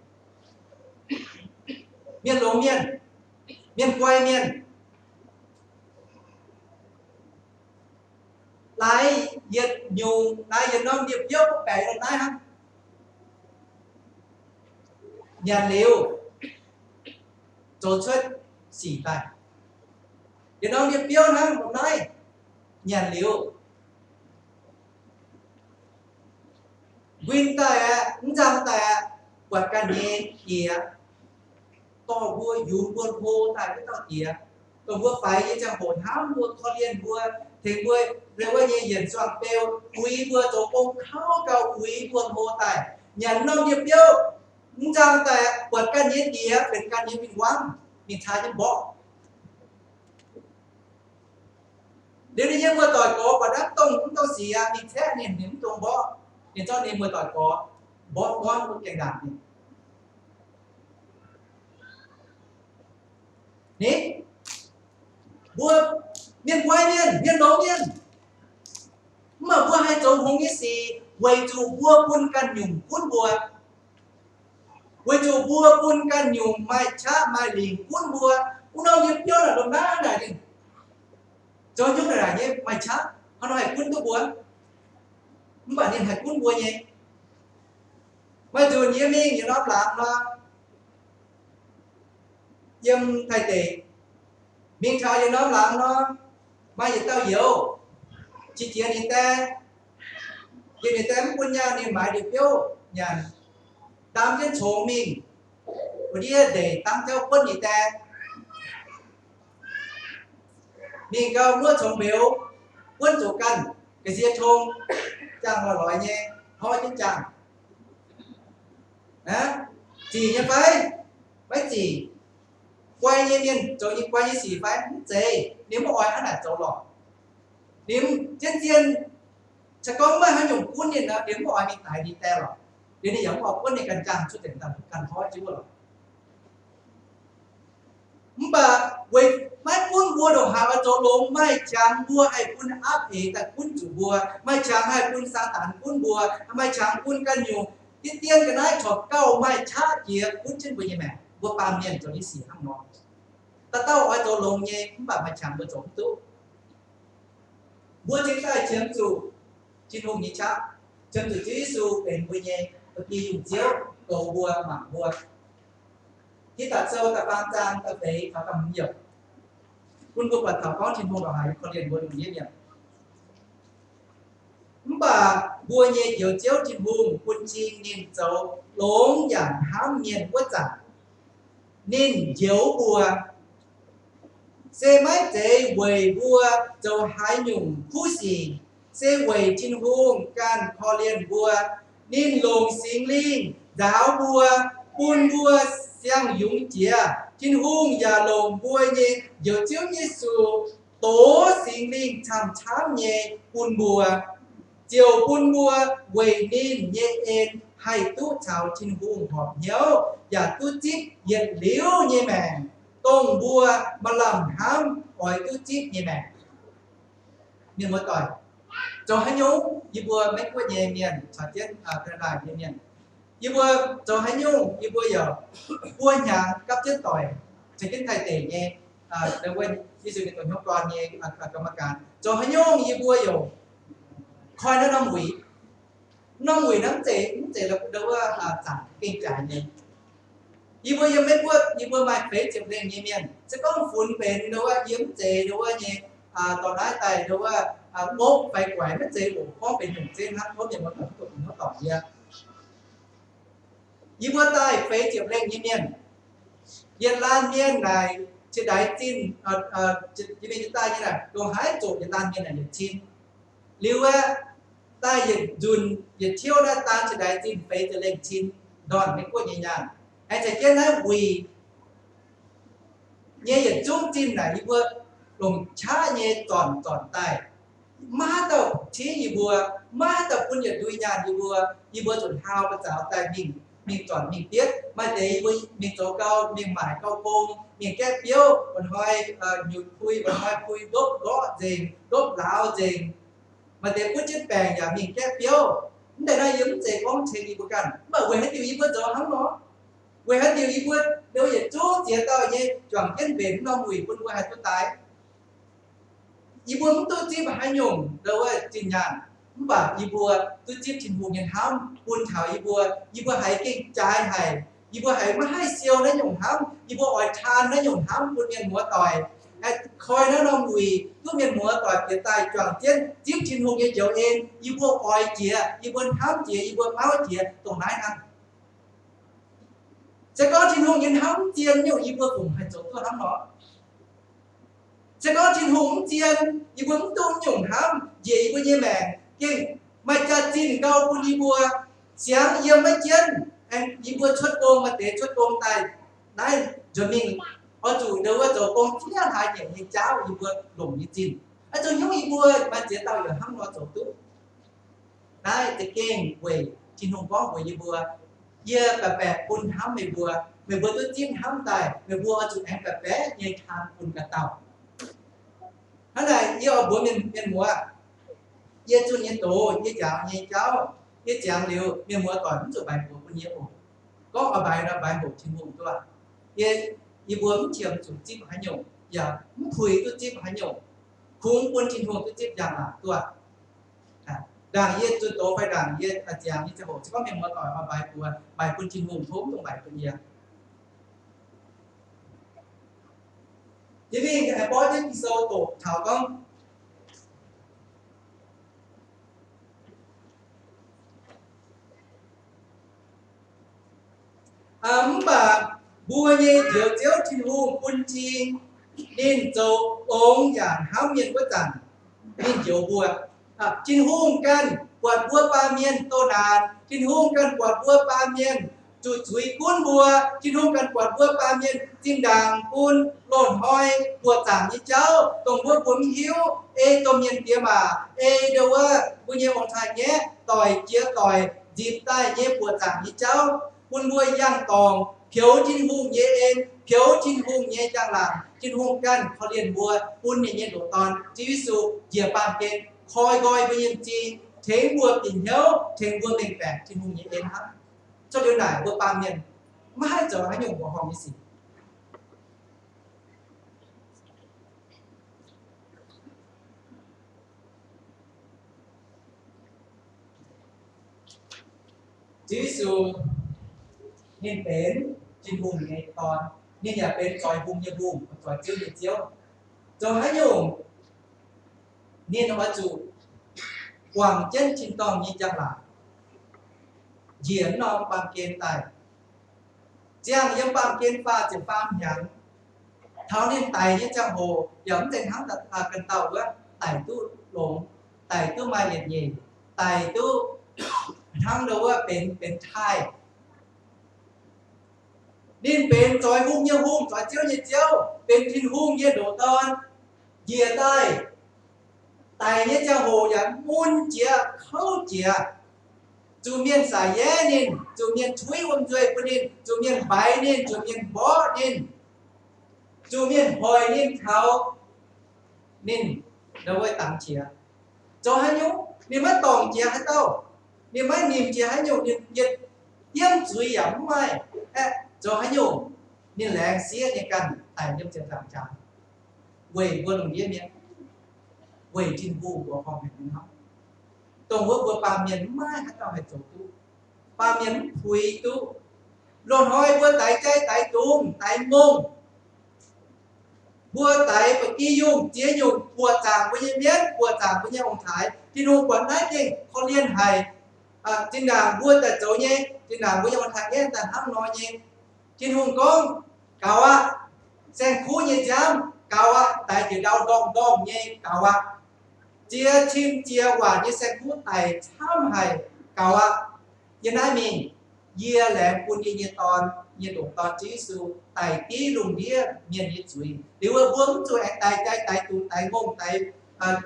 miền lúa miền quay miền lái diệt nhung lái diệt non diệt dốc có bẻ được lái không nhà liều trốn xuất xỉ tài diệt non diệt tiêu năng một nói nhà liều win tài cũng rằng tài quạt can nhẹ kia to vua dùn buôn hô tại cái tao tía to vua phải như chẳng hồn hám vua kho liên vua thế vua rồi vua như hiển soạn bèo quý vua tổ công khao cao quý buôn hô tại nhà nông nghiệp tiêu cũng chẳng tại quật căn nhiên tíaเป็นcăn nhiên mình quăng mình thay nhân bỏ nếu như vua tỏi có và đáp tông cũng tao xì mình thế nên nếu tông bỏ nên cho nên vua tỏi có bỏ con một cái đàn này nè vua miền quay miền lỗ miền mà vua hai chỗ không biết gì quay chủ vua quân can nhung quân vua quay chủ vua quân can nhung mai cha mai lìn quân vua quân đâu nhớ nhớ là đồng đá này đi cho nhớ là nhé mai cha họ nói hai quân tôi vua không phải nên hai quân vua nhé mai chủ nhớ mình như nó làm là dân thầy tệ miền trời thì nó làm nó bây giờ tao hiểu chỉ chuyện người ta quân nhà nên mãi được phiếu nhà tam trên số mình và đi để tăng theo quân người ta mình cao mua trồng biểu quân chủ cần cái gì thôn chẳng là loại nhé thôi chứ chẳng á chỉ như vậy mấy chỉ quay như miền chỗ như quay như xỉ phải dễ nếu mà oai hắn là chỗ lọ nếu trên tiên sẽ có mấy hắn dùng quân nhìn là nếu mà oai mình tại đi te lọ đến đi giống họ quân này cần chẳng chút tiền tầm cần thôi chứ lọ mà với mấy quân vua đồ hà và chỗ lốm mấy chàng vua hay quân áp ý tại quân chủ vua mấy chàng hay quân sa tán quân vua mấy chàng quân căn nhiều tiên cái này cho cao mấy cha kia quân trên với nhà mẹ vua ba miền cho đi xỉ hăng nó ta tao ở chỗ lồng nhé cũng bảo mà chẳng được chỗ tu vua chính ta chiếm chủ chính hùng như cha chiếm chủ Chúa Giêsuเป็นvua nhé và khi dùng chiếu cầu vua mà vua khi ta sâu ta ban trang ta thấy ta cầm nhiều quân vua bật thảo con trên hùng đỏ hải con liền vua đồng nhiên nhỉ bà vua nhé chiếu chiếu trên hùng quân chi nhìn dấu lống giản hám miền quốc giả nên chiếu vua xe máy chế quầy vua châu hải nhung khu xì xe quầy trên hùng can kho liên vua nên lồng sinh linh giáo vua buôn vua sang dũng chia trên hùng và lồng vua nhé giờ chiếu Giêsu tố sinh linh chăm chám nhé buôn vua chiều buôn vua quầy nên nhé en hay tu chào trên hùng họp nhau và tu chích nhiệt liễu nhé mẹ tông bùa mà làm hám hỏi tu chít như này miền mới còi cho hai nhung như bùa mấy cái nhẹ miền cho chết cái này nhẹ miền như bùa cho hai nhung như bùa giờ bùa nhà cấp chết tỏi chỉ cái thầy tể nhé đừng quên như sự cái nhóm con nhé cầm mặt cản cho hai nhung như bùa giờ coi nó năm quỷ nắm chế là đâu có giảm kinh trả nhé như bùa giờ mấy bùa như bùa mai phế chụp lên nhẹ miền sẽ có phun bền đâu có yếm chế đâu có nhé tỏ nói tài đâu có bố phải quải mất chế của cóเป็นหนึ่งเส้นครับเพราะอย่างมันแบบตัวมันต่อเยอะยี่บัวใต้เฟยเจียบเร่งยี่เมียนเย็นล้านเมียนในจะได้จิ้นยี่เมียนใต้ยี่น่ะดวงหายโจดเย็นล้านเมียนน่ะเย็นชิ้นหรือว่าใต้เย็นจุนเย็นเที่ยวได้ตามจะได้จิ้นเฟยจะเร่งชิ้นดอนไม่กลัวยันไอ้จะเจ้าหน้าวีเนี่ยเย็นจุ้งจิ้นน่ะยี่บัวลงช้าเนี่ยตอนใต้มาต่อที่ยีบัวมาต่อปุ่นหยดดุยญาณยีบัวจนเท้าภาษาแต่มิงจอนมิงเตี้ยมาเดี๋ยวมิงโจเก้ามิงหมายเก้าโกงมิงแก้เปี้ยวบนห้อยหยุดคุยบนห้อยคุยลบล้อเจงลบล้าวเจงมาเดี๋ยวปุ่นจิ้นแปลงอย่ามิงแก้เปี้ยวแต่ได้ยืมเจงของเชนีบุกันเมื่อเวให้ดิวยีบัวจอทั้งเนาะเวให้ดิวยีบัวเดี๋ยวอย่าจู้เจียต่อเย่จวงเก้นเบนน้องหุ่ยปุ่นบัวให้ตัวตายอีบัวมึงตัวจีบหายงเราว่าจินยานมึงบ่าอีบัวตัวจีบถิ่นหูยันห้ำปุ่นเถาอีบัวหายเก่งใจหายอีบัวหายมาให้เซียวนะหยงห้ำอีบัวอ่อยทานนะหยงห้ำปุ่นเมียนหัวต่อยไอ้คอยนะน้องวีตัวเมียนหัวต่อยเกียตายจ่องเจี้ยนจีบถิ่นหูยันเจียวเองอีบัวอ่อยเจียอีบัวห้ำเจียอีบัวเมาเจียตรงไหนนะจะก็ถิ่นหูยันห้ำเจียนอยู่อีบัวผมให้จบตัวห้ำเนาะจะก็จินหงเจียนอีบัวตุ้มหยงห้ำเย่อีบัวเย่แมงเก่งมาจะจินเกาปุอีบัวเสียงเยี่ยมไม่เจียนไอ้อีบัวชดโกงมาเตะชดโกงตายนายจะมิงเอาจู่เดี๋ยวว่าจะโกงเที่ยหายอย่างยี่เจ้าอีบัวหลงยี่จินไอ้จู่ยุ่งอีบัวมาเจียเต่าอย่างห้ำรอจบตุ๊กนายจะเก่งเว่ยจินหงก้องเว่ยอีบัวเย่แปะปุนห้ำไม่บัวตัวจิ้นห้ำตายไม่บัวเอาจู่แองแปะยัยทานปุนกระเต่าhắn này yêu bố miền múa yêu chu nhiên tổ yêu cháu yêu chàng liều miền múa còn rồi bài của quân yêu có ở bài là bài của chính vùng tôi yêu bố muốn chiếm chủ chim hay nhung giờ muốn thùy tôi chim hay nhung khung quân chính vùng tôi chim dạng là tôi đảng yêu tôi tổ phải đảng yêu chàng như thế hồ chỉ có miền múa còn ở bài quân chính vùng thốn trong bài quân yêu chỉ vì cái bó trên sâu tổ thảo công bà bùa nhé diệu diệu thiên hùng quân chi nên châu ống giản háo miền quốc giản nên diệu bùa thiên hùng căn quạt bùa ba miền tô đàn thiên hùng căn quạt bùa ba miền chủ chuối cuốn bùa thiên hùng căn quạt bùa ba miền chim đàng cuốn lồn hoi bùa giản như cháu tổng bùa cuốn hiếu ê tôm miền kia mà ê đâu bùa nhé một thằng nhé tỏi chia tỏi dịp tai nhé bùa giản như cháu quân nuôi giang tòng phiếu chín hùng nhé em phiếu chín hùng nhé giang làm chín hùng căn họ liền bùa quân nhé đổ toàn chỉ số dìa bàn kên khoi gọi với nhân chi thế bùa tình hiếu thế bùa mình vẻ chín hùng nhé em hả cho điều này bùa bàn miền mai giờ hãy dùng của họ như gì chỉ số nênเป็นจินบุ่มในตอนนี่อย่าเป็นจอยบุ่มอย่าบุ่มจอยจิ้วอย่าเจี้ยวจอยให้อยู่นี่นะว่าจูกวางเจ้นจินตองยี่จังหล่ะเหยียนนองปามเกณฑ์ตายเจียงยังปามเกณฑ์ฟ้าจะปามหยังเท้านี่ไตนี่จังโหย้ำเต็นทั้งตัดเป็นเต่าว่าไตตู้หลงไตตู้มาเหยียดเหยียดไตตู้ทั้งเราว่าเป็นไทยnên bên tròi hung như hung tròi chiếu bên thiên hung như đổ ton dìa tay tài như cha hồ dạng muôn chia khâu chia chú miền xài nhé nên chú miền chuối ông chơi bên nên chú miền bài nên chú miền bó nên chú miền hồi nên khảo nên đâu với tặng chia cho hai nhau nên mới tổng chia hai tao nên mới niệm chia hai nhau nên dịch tiêm chuối ẩm mai cho hai nhau nên lẽ xía nên cần tại nhâm chân làm chả về vừa đồng nghĩa miệng về trên vụ của phòng hành nó tổng vừa bà miền mai hai tao hay tổ tu bà miền thủy tu rồi hỏi vừa tại trái tại tuồng tại mông vừa tại bởi kỳ dùng chế dùng của chàng với nhân biết của chàng với nhân ông thái thì luôn quán nát kinh con liên hài trên đảng vừa tại chỗ nhé trên đảng với nhân ông thái nhé tại hăng nói nhé trên hùng công cáo xem khu nhé chám cáo tại chỉ đau đong đong nhé cáo chia chim chia quả như xem khu tại tham hài cáo như nói mình year lẽ quân như tòn như đồng tòn chí su tại tí rùng đĩa miền như chuối nếu mà vướng chuối tại tụ tại ngông tại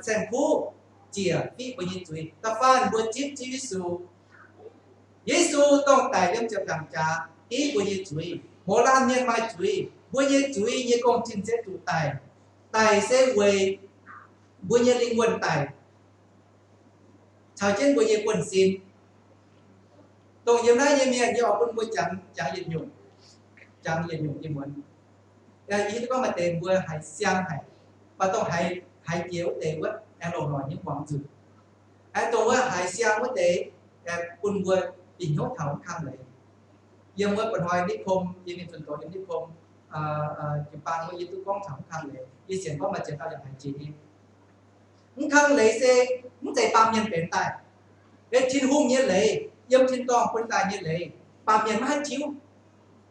xem khu chìa phi của như chuối ta phan vướng chip chí su Giêsu tông tại lâm chập đằng trà tí của như chuối mồ lan nhân mai chuối vướng như chuối như công trình sẽ tụ tại sẽ về vướng như linh quân tại chào trên của như quân xin tôi nhiều nói như miền do quân mua chẳng dịch dụng như muốn ý có mà tiền vừa hãy xem hãy và tôi hãy chiếu tiền với em đồ nói những quảng dự tôi vừa hãy xem với để quân vừa tình hốt thảo khăn này nhưng với phần hỏi đi không như mình phần tổ đi không chụp bàn với tôi con thảo khăn này như chuyện có mà chuyện tao chẳng hành chỉ đi không khăn lấy xe không chạy bao nhiêu tiền tài cái thiên hung như lấy yếm thiên tông quân tài như lấy bà miền mai chiếu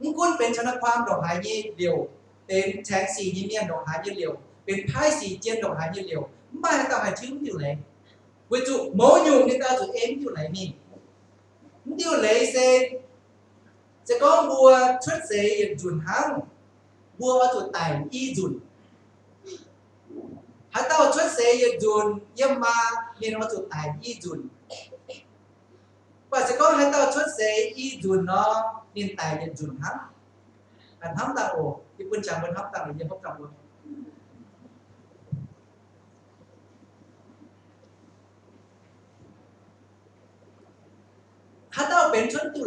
những quânเป็นชนะความดอกหายยี่เหลียวเป็นแฉงสียี่เมียนดอกหายยี่เหลียวเป็นไพ่สีเจียนดอกหายยี่เหลียวไม่ให้ตาหายชิวอยู่เลยวิจุโมยุงนี่ตาจุเอ็มอยู่เลยมีอยู่เลยเซจะก็บัวชุดเซยจุนหังบัวว่าจุดไต่อีจุนถ้าตาชุดเซยจุนเยี่ยมมาเมียนว่าจุดไต่อีจุนvà sẽ có hai tao chốt sẽ y dùn nó nên tài nhận dùn hắm anh hắm ta ồ thì quân chẳng quân hắm ta là dân hốc trọng luôn hai tao bén chốt tiêu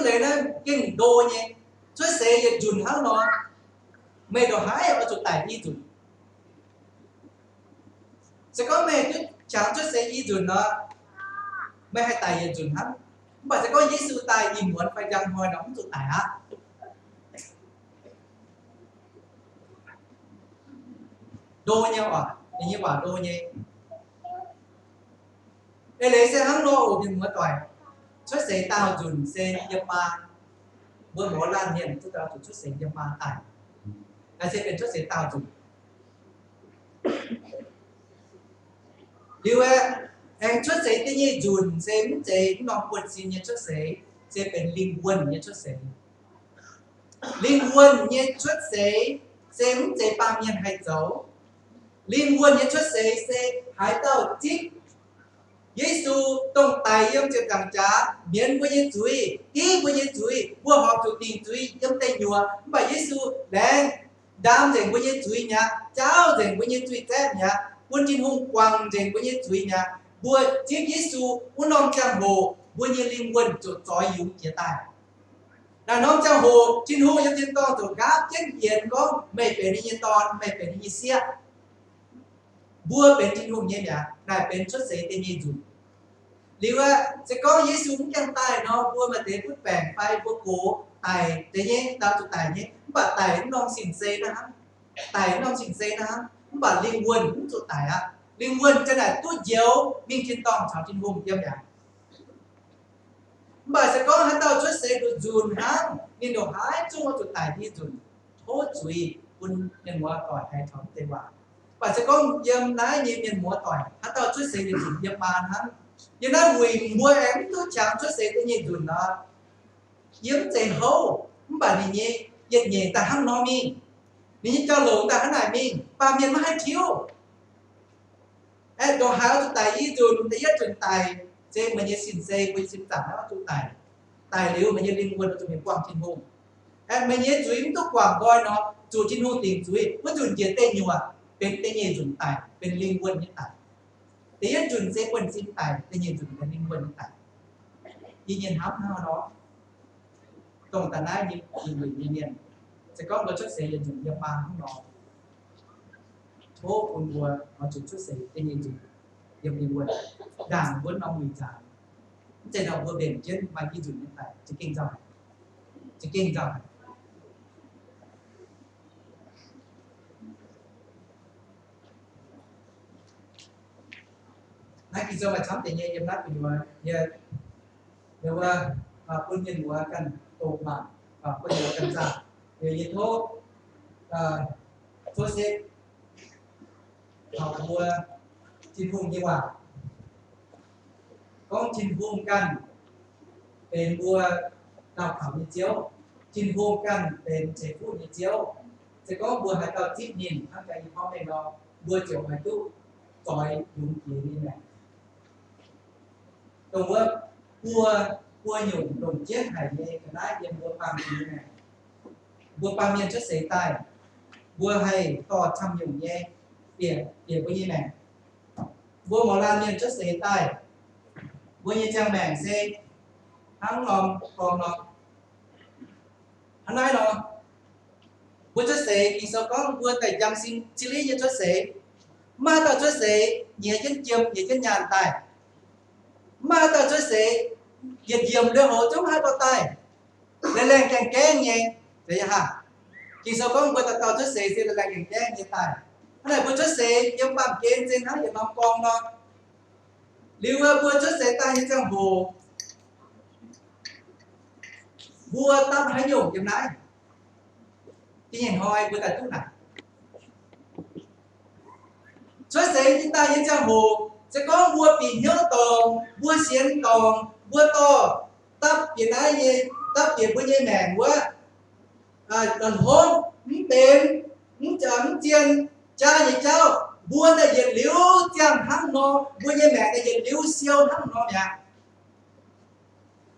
lấy nó kinh đô nhé chốt sẽ nhận dùn hắm nó mày đồ hái ở chỗ tài y dùn sẽ có mày cứ chẳng chốt sẽ y dùn nóไม่ให้ตายยันจุนครับบอกจะก็ยิสูตายยิ้มหวนไปยังหอยน้องจุดตายฮะโดnhau à như bảo đô nhé để lấy xe hăng đô ở bên mũi tỏi xuất xe tao dùn xe yếm ma bữa mỏ lan hiện chúng ta xuất xe yếm ma tại là sẽเป็นxuất xe tao dùn điều anh xuất sẽ tự nhiên dùn xem chế nó quật xin như xuất sẽเป็นlinh quân như xuất sẽ linh quân như xuất sẽ xem chế bao nhiêu hay dấu linh quân như xuất sẽ hãy tao chích Giêsu tông tài yếm chụp đằng trá miễn với như chuối tí với như chuối vua họp chủ tình chuối yếm tay nhùa mà Giêsu đang đam dành với như chuối nhà cháu dành với như chuối tép nhà quân trên hung quăng dành với như chuối nhà vua chiếc Giêsu quân non trang hồ vua như linh quân chỗ trói yếu chia tài là non trang hồ trên hồ như trên to chỗ gáp trên hiền có mày phải đi như to mày phải đi như xe vua bên trên hồ như nhà này bên xuất giấy tên như dù liệu sẽ có Giêsu cũng trang tài nó vua mà thế phút bèn phai vua cố tài thế nhé tao tụ tài nhé bà tài non xỉn xê na tài non xỉn xê na bà linh quân cũng chỗ tài á linh quân cho này tôi dấu mình trên tòng cháu trên vùng tiêm nhà bà sẽ có hai tàu xuất xe được dùn hăng nên đồ hái chung vào tụi tài đi dùn thốt dùi quân nhân mua tỏi hay thóng tê quả bà sẽ có dâm lái như nhân mua tỏi hai tàu xuất xe được dùn dâm bàn hăng nhưng nó quỳ mua em tôi chẳng xuất xe tôi nhìn dùn nó yếm chạy hâu bà đi nhé dịch nhẹ ta hăng nó mình nếu cho lộn ta hăng này mình bà miền mà hay thiếu đồ háo tụi tài y dùn tụi yết chuẩn tài dê mà như xin dê với xin tả nó tụi tài tài liu mà như linh quân tụi mình quang trên hùng em mấy nhé chuối tốt quảng coi nó chủ trên hôn tình chuối có chuẩn chia tên nhiều à bên tên nhẹ chuẩn tài bên linh quân hiện tại thế chuẩn sẽ quân sinh tài tên nhẹ chuẩn bên linh quân hiện tại tuy nhiên háo hao đó tổng tàn ai như người tuy nhiên sẽ có một chút sẽ là chuẩn nhập ba không đó phố quân mùa nó chuẩn chút sẽ tên nhẹ chuẩn nhập linh quân đảng quân ông người trả trên đầu vừa bền trên mà ghi chuẩn hiện tại chỉ kinh dòng nãy khi mà chấm thì em nói về giờ quân nhân của cần tổ mạng quân nhân cần giả về thô thô sẽ học mua chín vùng như vậy có chín vùng cầnเป็นบัวดาวขาวมีเจียวจินโฮมกันเป็นเจฟูมีเจียวจะก็บัวหายเตาจิ๊บนินทั้งใจพ่อแม่เราบัวเจียวหายตู้จอยยุงกีนี่แหละตรงว่าบัวหยุ่งตรงเจี๊ยบหายเมก็ได้ยังบัวปามนี่แหละบัวปามเมียนชุดเสตายบัวให้ต่อทำหยุ่งแย่เปลี่ยนไปยี่แม่บัวหมอลาเมียนชุดเสตายบัวยี่จังแบ่งเซhắn còn hắn nói nó bữa trước sẽ khi sau có bữa tại jam xin chỉ lý như trước sẽ mà tao trước sẽ nhẹ chân chiêm nhẹ chân nhàn tài mà tao trước sẽ diệt diệm đưa hộ chúng hai bao tay lên lên càng kén nhẹ vậy hả khi sau có bữa tao trước sẽ lên lên càng kén nhẹ tài cái này bữa trước sẽ giống bằng kén trên hắn vậy nó con nó liêu bữa trước sẽ tay như trong hồ vua tâm hãy nhổ chấm nãy cái nhìn hoi với cả chút này cho sẽ chúng ta như trong hồ sẽ có vua bị nhớ tòng vua xiên tòng vua to tấp tiền ấy như tấp tiền với dây mèn quá lần hôn tên chấm chiên cha gì cháu vua đã diệt liễu chẳng hắn nó vua dây mèn đã diệt liễu siêu hắn nó nhỉ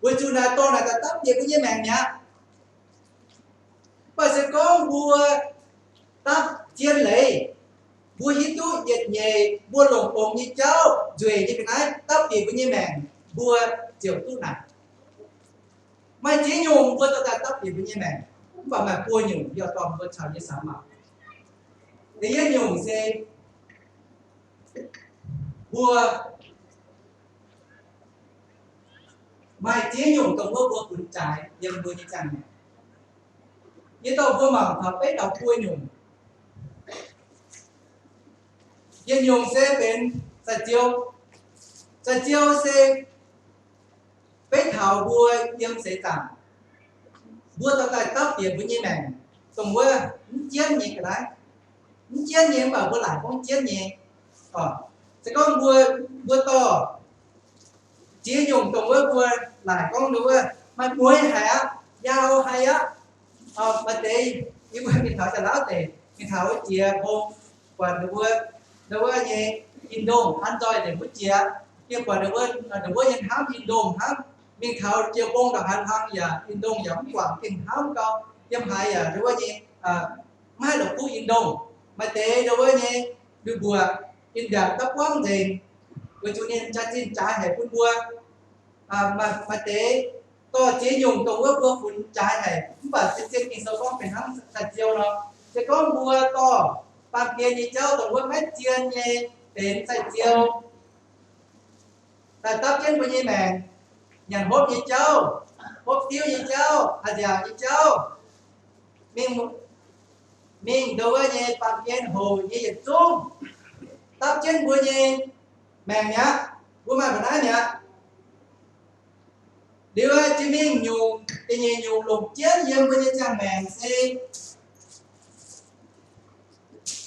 vua chủ này to này ta tấp về với dây mèn nhá và sẽ có vua tấp chiên lấy vua hít tú diệt nhề vua lồng bồng như cháu duệ như cái này tấp về với dây mèn vua chiều tú này mày chỉ nhung vua ta tấp về với dây mèn và mà vua nhung do toàn vua chào như sáng mạo để nhung sẽ vua mai chế nhung công vua cuốn trái dân vua như chẳng này như tao vua mỏng hợp bế đầu vua nhung dân nhung sẽ bên sa chiêu sẽ bế thảo vua dân sẽ chẳng vua tao tại tóc tiền với như này tổng vua chiến nhẹ cái đấy chiến nhẹ bảo vua lại không chiến nhẹ sẽ có vua to chỉ dùng tổng vua lại con nữa mà muối hả dao hay á mà thì những người thảo cho lão thì người thảo chia bông và đứa như Indo ăn rồi để bút chia kia và đứa nhân hám Indo hám mình thảo chia bông là hành hang và Indo giống quảng kinh hám cao thêm hai đứa như mai là phú Indo mà thì đứa như đứa bùa India tấp quang gì với chủ nhân cha tin trái hay phun bùa mà thế to chế dùng tổ ước vua phun trái này và trên kinh sâu con phải nắm thật chiều nó sẽ có bùa to bằng kia như cháu tổ ước mấy chiên như đến thật chiều là tấp trên của như mẹ nhàn hốt như cháu hốt tiêu như cháu hạt dào như cháu mình đối với như bằng kia hồ như dịch xuống tấp trên của như mẹ nhá của mẹ phải nói nhá điều chỉ mình nhung thì nhìn nhung lục chết dân với những trang mẹ xe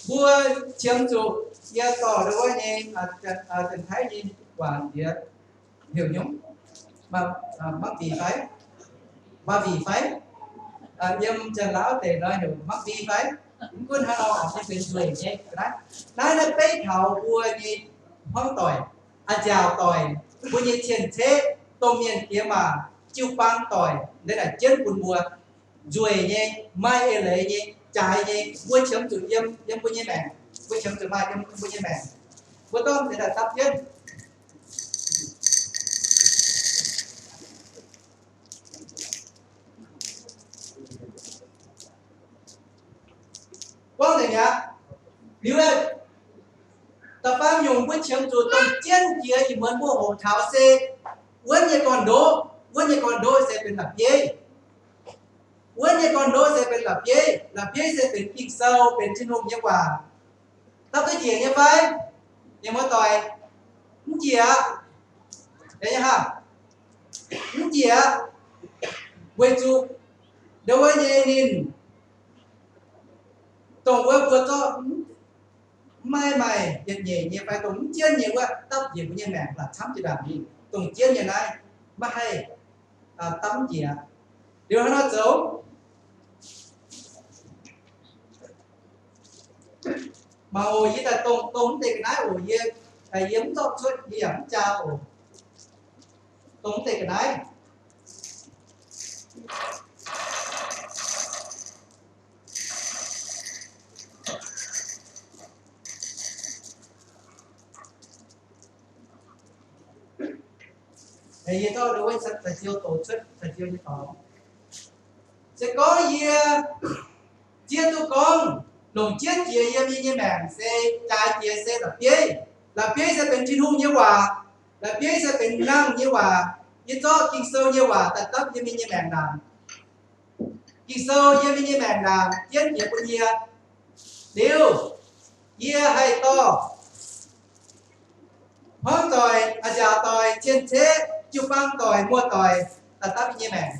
vua chiếm chủ gia tỏ đối với như tình thái gì quản địa hiểu nhúng mà mắc vì phái và vì phái dân trần lão thì nói hiểu mắc vì phái quân hà nội sẽเป็นส่วนnhé đấy là bế thảo vua như hoang tỏi chào tỏi vua như thiền thế tôm miền kia mà chiêu băng tỏi đây là chết quân mùa ruồi nhé mai e lệ nhé trái nhé vui chấm từ yếm vui nhé mẹ vui chấm từ mai yếm vui nhé mẹ vui tôm thì là tập nhất quang này nhá nếu ơi tập pháp dùng vui chấm từ tôm chiến kia thì muốn mua hồ tháo xe vẫn như còn đố sẽเป็นแบบเย่วันนี้ก่อนโดจะเป็นหลับเย่จะเป็นพิกเซลเป็นชิ้นหุ่นเยอะกว่าถ้าตัวเจี๋ยเนี่ยไปยังไม่ต่อยมันเจี๋ยเดี๋ยวฮะมันเจี๋ยเวจูเดี๋ยววันนี้นินตรงว่าตัวก็ไม่ยังเนี่ยไปตรงเจี๋ยเนี่ยว่าตับเจี๋ยมันยังแหม่หลับช้ำจะแบบนี้ตรงเจี๋ยเนี่ยนะไม่ให้ตั้มเจี๋ยเดี๋ยวให้nó走mà ồ với ta tốn tiền cái ồ với thầy yếm tốt suốt yếm chào ồ tốn tiền cái thầy với tôi đối với thầy siêu tổ chức thầy siêu như đó sẽ có gì chia tu con lồng chiết chia yếm như mèn sẽ trái chia sẽ là phía sẽเป็นชิ้นหุ้มเยอะกว่าlà phía sẽเป็นนั่งเยอะกว่ายิ่งโตกินโซเยอะกว่าแต่ตับยังมีnhư mèn đànกินโซยังมีnhư mèn đàn chiết nhiềuคนเยอะเดี๋ยวเยอะให้โตห้องต่อยอาจารย์ต่อยเช่นเช่จุบังต่อยมัวต่อยแต่ตับnhư mèn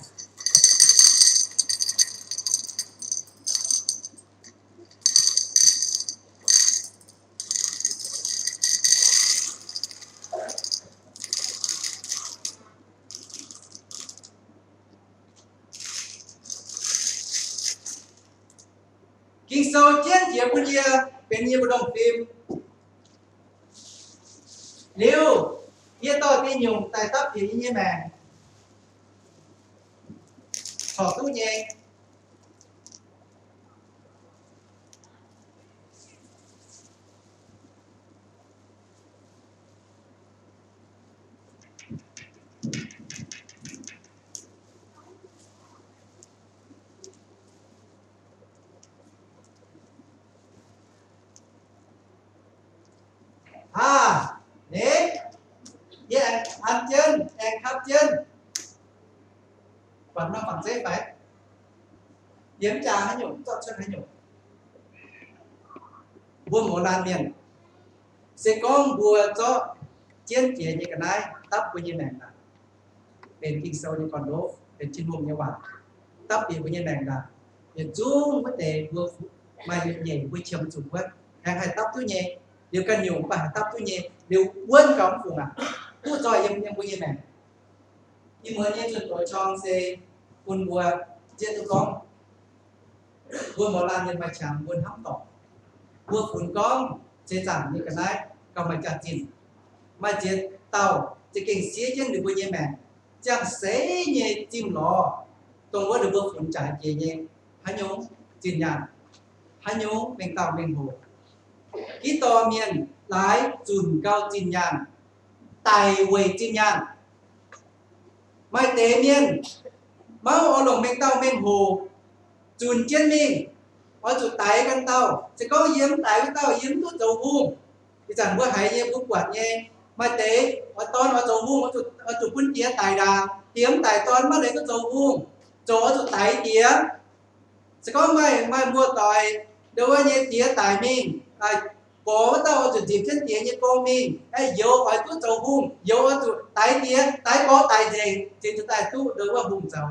kinh sâu chiến chia quân chia bên nhiều đồng phim nếu hiện tại cái nhung tại tấp thì như mẹ họ tu nhẹ để với anh chân em khắp chân vẫn nó bằng dễ phải yếm trà hay nhục cho chân hay nhục vua một lan miền sẽ có vua cho chiến chia như cái này tấp của như này là bên kinh sâu như con đố bên trên vùng như vậy tấp thì của như này là để chú vấn đề vua mà nhẹ với chấm chủ quét hay tấp túi nhẹ điều cần nhiều các bạn tấp túi nhẹ điều quên cổng phù à tu cho em với như này nhưng mà như chuyện tôi cho xe quân vua trên tôi con vua một lần nhân mà chẳng vua hấp tỏ vua phun con sẽ giảm như cái này còn mà chặt chìm mà chết tàu chỉ kinh xía chân được vua như mẹ chẳng xế như chim lò tôi có được vua phun trả gì nhé hãy nhớ chìm nhàn hãy nhớ mình tàu mình hồ kỹ to miền lái chùn cao chìm nhàn tài quầy chìm nhàn mai tế miền máu ở lồng mình tàu mình hồ chùn chân mình ở chuột tái căn tàu sẽ có yếm tái cái tàu yếm thuốc dầu vuông thì chẳng có hay như cũng quạt nhé mai tế ở ton ở dầu vuông ở chuột quân kia tài đà yếm tài ton bắt lấy thuốc dầu vuông chỗ ở chuột tái kia sẽ có mai mua tỏi đâu có như kia tài mình có tao ở chuột dịp chân kia như cô mình hay vô ở thuốc dầu vuông vô ở chuột tái kia tái có tài gì thì chuột tài tu đâu có vùng dầu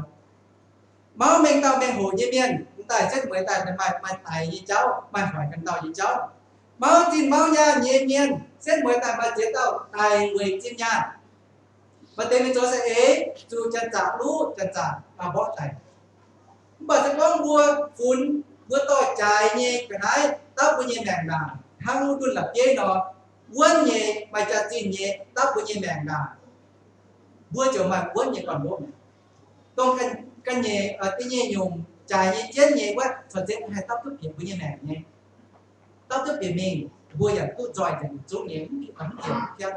máu mình tao mình hồ như miền tài chất mới tài mà tài như cháu mà hỏi cần tao như cháu máu tin máu nha nhiên nhiên xét mới tài mà chế tao tài người chim nha mà tên mình cho sẽ ế chú chân trả lũ chân trả mà bỏ tài bởi sẽ có vua phun vua tỏi trái nhé cái này tao của nhé mèng đàn hăng luôn là chế nó quân nhé mà chả tin nhé tao của nhé mèng đàn vua trở mà quân nhé còn bố tông cái nhẹ ở cái nhẹ nhung trái nhẹ chết nhẹ quá thật sẽ hay tóc tốt điểm của như này nhé tóc tốt điểm mình vuaอย่างtu giỏi thì chỗ nhẹ cái tấm điểm kia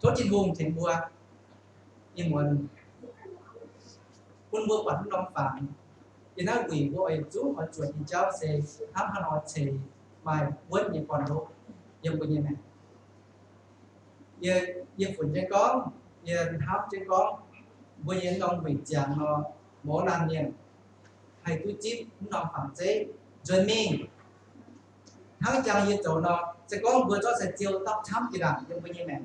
chỗ trên vùng thì vua nhưng mà quân vua quản đông phản thì nó quỷ vua ấy chú họ chuột thì cháu sẽ thăm hà nội sẽ bài quên như còn đâu nhưng của như này giờ phun trên con giờ hấp trên con bây giờ ông bị chàng nó mỗi lần nhìn hay tôi chip nó phản chế rồi mình thằng chàng như chỗ nó sẽ có vừa cho sẽ chiều tóc chấm gì làm nhưng bây giờ này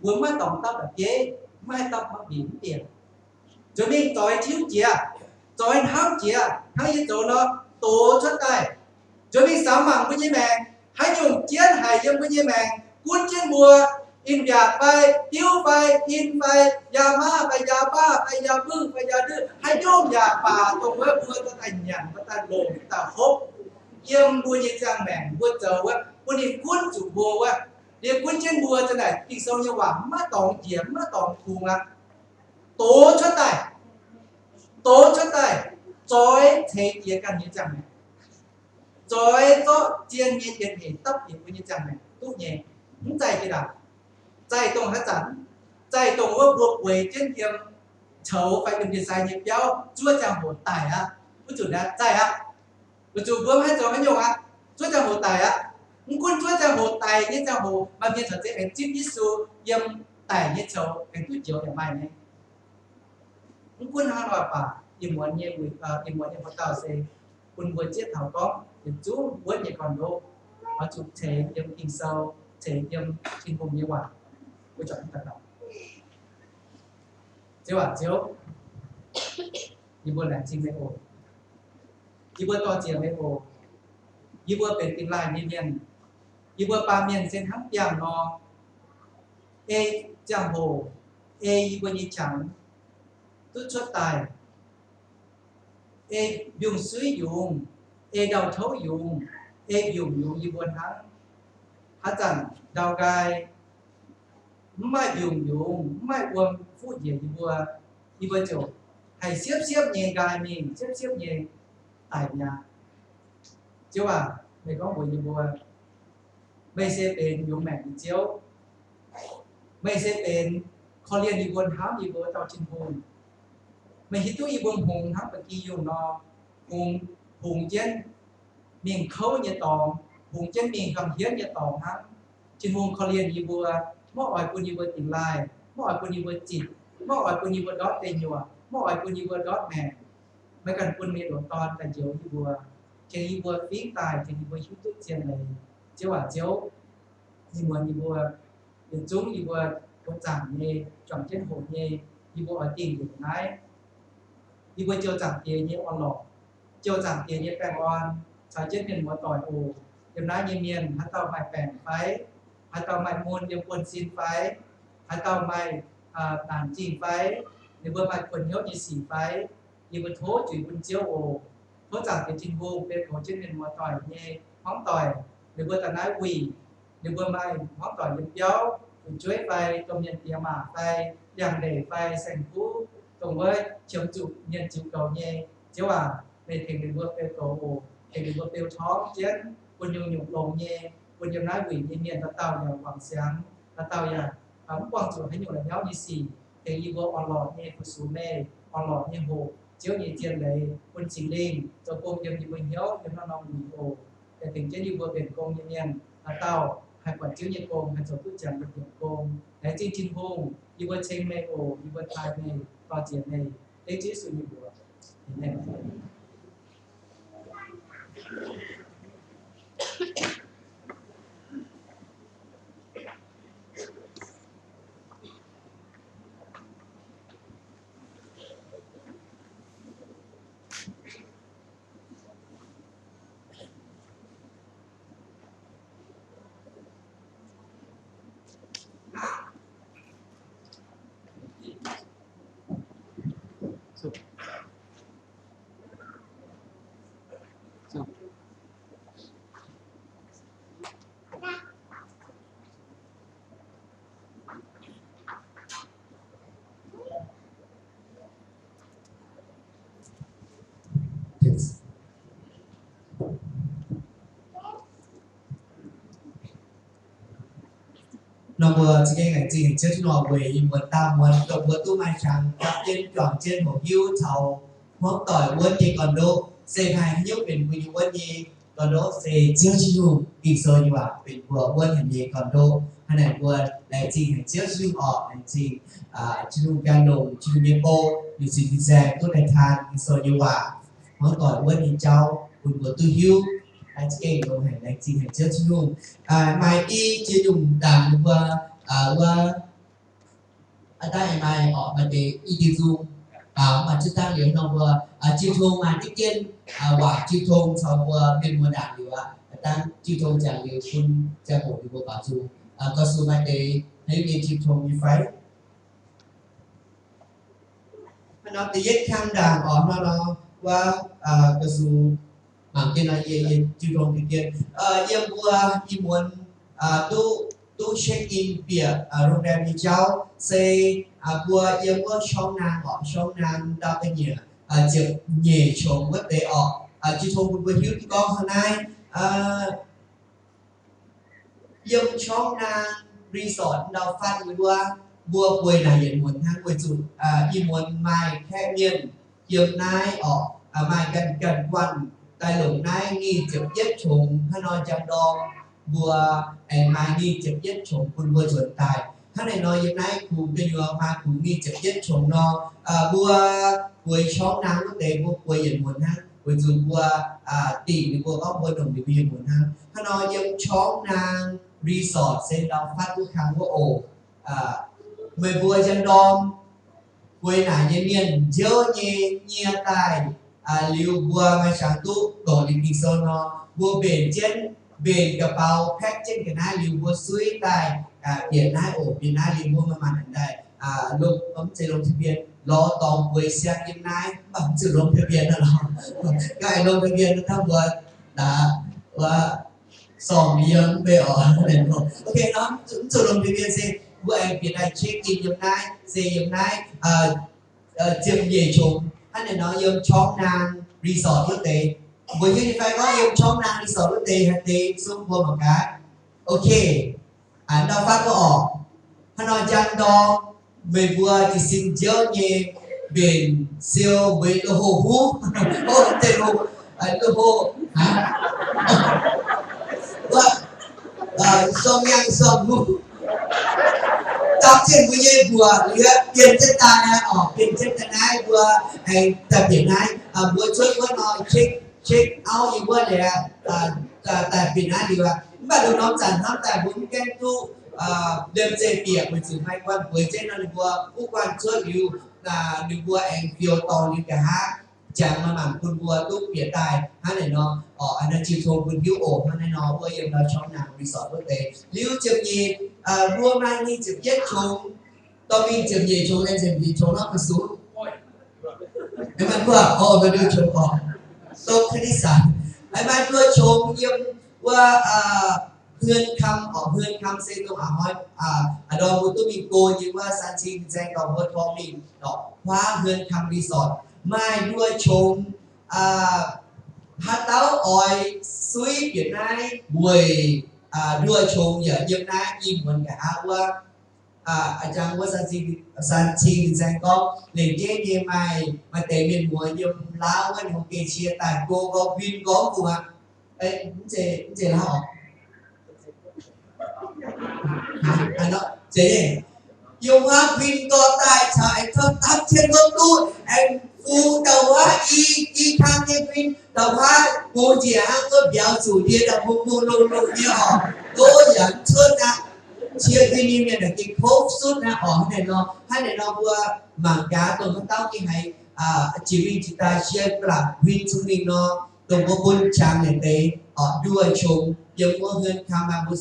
vừa mới tổng tóc là chế mai tóc nó bị tiền rồi mình tối thiếu chia tối tháo chia thằng như chỗ nó tổ xuất tay rồi mình sáng mảng bây giờ này hãy dùng chiến hay nhưng bây giờ này cuốn chiến bùa in việc phải tiêu phải in phải ya ma phải ya ba phải ya bư phải ya đưa hay nhôm ya bà tụng với vua ta thành nhàn ta lồn ta hốt yếm vua như trang mèn vua chờ quá vua đi cuốn chủ vua quá đi cuốn trên vua thế này thì sau như quả má tổng kiếm má tổng thùng à tố cho tay chói thế kia cần như trang mèn chói cho chiên như tiền thì tấp thì vua như trang mèn tốt nhẹ không chạy cái nào chạy tổng hết chắn chạy tổng với buộc quầy trên kiếm chấu phải đừng để sai nhịp nhau chúa chàng một tài á chúa chủ đã chạy á chúa chủ bướm hết rồi mấy nhiều á chúa chàng một tài á quân chúa chàng một tài như chàng một mà viên thật sẽ phải chip Giêsu yếm tài như chấu cái túi chiếu để mai này quân hai loại bà yếm muốn như phát tạo sẽ quân vừa chết thảo có yếm chú vớt như còn đô họ chụp thể yếm kinh sâu thể yếm kinh vùng như quả tôi chọn thật đó chiếu như vừa là chim mê ổ như vừa to chiều mê ổ như vừaเป็นtình lại như miền như vừa ba miền sen hấp giang nó ê giang hồ ê như vừa như trắng tốt cho tài ê dùng suy dùng ê đầu thấu dùng ê dùng như vừa thắng hát chẳng đào gai mai dùng mai uống phút gì như vừa chỗ hay xếp nhẹ gai mình xếp nhẹ tại nhà chứ mày có buổi như vừa mày sẽเป็นอยู่แม่เจียวไม่ใช่เป็นเขาเรียนอยู่บนห้ามอยู่บนเตาชินพูนไม่ฮิตตู้อยู่บนหงทั้งปะกี้อยู่นอหงเจนมิงเขาเนี่ยตองหงเจนมิงคำเฮียนเนี่ยตองทั้งชินพูนเขาเรียนอยู่บนเมื่ออ่อยคนอยู่บนติ่งลายเมื่ออ่อยคนอยู่บนจิตเมื่ออ่อยคนอยู่บนดอทเตนอยู่เมื่ออ่อยคนอยู่บนดอทแม่ไม่กันคนมีดวงตอนแต่เจียวอยู่บนเจียวอยู่บนฟิ้งตายเจียวอยู่บนชุดตุ๊กเจียนเลยเจียวnhư vừa nhìn chúng như vừa có chẳng như chọn trên hồ như vừa ở tiền của nái như vừa chiều chẳng tiền như on lọ chiều chẳng tiền như bèn on trái trên miền một tỏi ồ điểm nái như miền hát tàu mày bèn phái hát tàu mày môn như quân xin phái hát tàu mày đàn chìm phái như vừa mày quần nhốt như xỉ phái như vừa thố chửi quân chiếu ồ thố chẳng tiền trình vô bên hồ trên miền một tỏi như hóng tỏi như vừa ta nói quỳ nhưng vừa mai món tỏi những dấu chuối phai công nhân tiệm mà phai đằng để phai sành phú cùng với chấm chụp nhân chịu cầu nhẹ chứ về thành được vừa tiêu cầu thành được vừa tiêu chó chết quân nhung nhục lồng nhẹ quân nhung nói quỷ nhiên nhiên ta tàu nhà quảng sáng ta tàu nhà ấm quảng chủ hay nhiều là nhau như xì thì như vừa on lọt nhẹ phụ số mê on lọt nhẹ hồ chiếu như tiền đấy quân chính linh cho công nhân như mình hiếu nhưng nó nong quỷ hồ để thành chế như vừa biển công nhân nhiên ta tàu hay quản chiếu nhiệt cồn hay số tự chẳng được nhiệt cồn để trên trên hông như vừa trên mê ổ như vừa tai mê to triển này đấy chứ sự như của thì này nó vừa chỉ cái ngày gì trước chúng nó về một ta muốn đọc vừa tu mai chẳng các trên chọn trên một hiu thầu hoặc tỏi quân thì còn đô xe hai nhúcเป็นผู้อยู่วันนี้còn đô xe trước chúอีกโซนอยู่อ่ะเป็นบัววันอย่างนี้còn đôขนาดบัวแรงจริงtrước chúออกแรงจริงchúการลงchúเยโปอยู่สิ่งที่แซงตัวในทางอีกโซนอยู่อ่ะhoặc tỏiวันนี้เจ้าคุณบัวtu hiu anh chị đồng hành lại chị hành trước chú mai đi chưa dùng đàn qua tại mai ở mà để đi tiêu dùng mà chúng ta liền nó vừa chiêu thông mà đi kiên và chiêu thông sau vừa bên mua đàn điều ta chiêu thông chẳng điều phun cha bộ điều bảo chú có số mai để thấy đi chiêu thông như phải nó thì rất khăn đàn ở nó qua có số bằng cái này về chiêu thông thì kiên em vừa đi muốn tu check in bia rong rem như cháu say vừa em vừa xong nàng đào cái nhẹ chụp nhẹ trồng vấn đề ở chiêu thông vừa hiếu con hôm nay em xong nàng resort đào phát vừa buổi này hiện muốn hàng buổi chủ im muốn mai khe miền chiều nay mai gần quan tại lũng nay nghi chụp giết trùng hay nói chẳng đo vừa mai nghi chụp giết trùng quân vừa chuẩn tài hắn này nói hiện nay cùng cái vừa mà cùng nghi chụp giết trùng nó vừa chó nắng lúc đấy vừa hiện muốn ha vừa dùng vừa tỷ vừa có vừa đồng để hiện muốn ha hắn nói giống chó nắng resort xem đào phát lúc kháng vừa ổ mười vừa chẳng đo vừa này nhân miền dơ nhẹ tài liu vừa mai sáng tu đổ đi kinh sơn nó vừa bền trên bền cái bao phép trên cái này liu vừa suy tài biển này ổ biển này liu vừa mà màn đây lúc ấm chơi lông thuyền biển lo tòng với xe kim này ấm chơi lông thuyền biển là cái lông thuyền biển nó vừa đã và sòng miếng về ở này rồi ok nó chơi lông thuyền biển gì vừa anh biển này check in như này gì như này chiếm về chung anh này nói yêu chó nàng resort quốc tế với như phải có yêu chó nàng resort quốc tế hay tế xung quanh một cái ok anh đâu phát có ở hắn nói rằng đó về vừa thì xin nhớ nhé biển siêu với lô hồ hú hồ tên hồ lô hồ sông yang sông hú trong trên với như vừa tiền chất ta này ở tiền chất ta này vừa hay tập biển này vừa chơi vừa nói check out như vừa để tại biển này thì và được nói rằng năm tại bốn kem tu đêm chơi tiệc với sự may quan với trên nó vừa quốc quan chơi nhiều là được vừa anh phiêu to như cả hát chẳng mà mảng quân vừa lúc biển tài hát này nó ở anh đã chịu thôn quân hiếu ổ hát này nó vừa em nó trong nàng resort quốc tế liêu chừng gì mua mang đi chụp giết chúng tôi đi chụp gì chúng em chụp gì chúng nó phải xuống em ăn vừa vừa đưa chúng họ tôi khi đi sẵn em ăn vừa chúng nhưng vừa hươn khăm xây tôi hỏi đó một tôi mình cô nhưng mà sáng trình danh còn một phong mình đó hóa hươn khăm resort mai đua chúng hát táo ỏi suy biển này buổi đua chúng giờ hôm nay im muốn cả qua chẳng có san chi danh có liền chế như mai mà để miền mùa nhung lá cái một cái chia tài cô có pin có cùng ạ ấy chế là họ nó chế dùng hát pin có tài chạy thấp thấp trên gốc tu anh phu đầu á y khang như pin đầu á cô chỉ ăn có biểu chủ địa là phu lông như họ tôi dẫn sơn ạ chia cái niệm này là cái khốp suốt na ở hai này nó vừa mảng cá tôi có tao cái hay chỉ vì chúng ta chia là pin chúng mình nó tôi có bốn trang này đấy ở đua chung giống có hơn tham mà một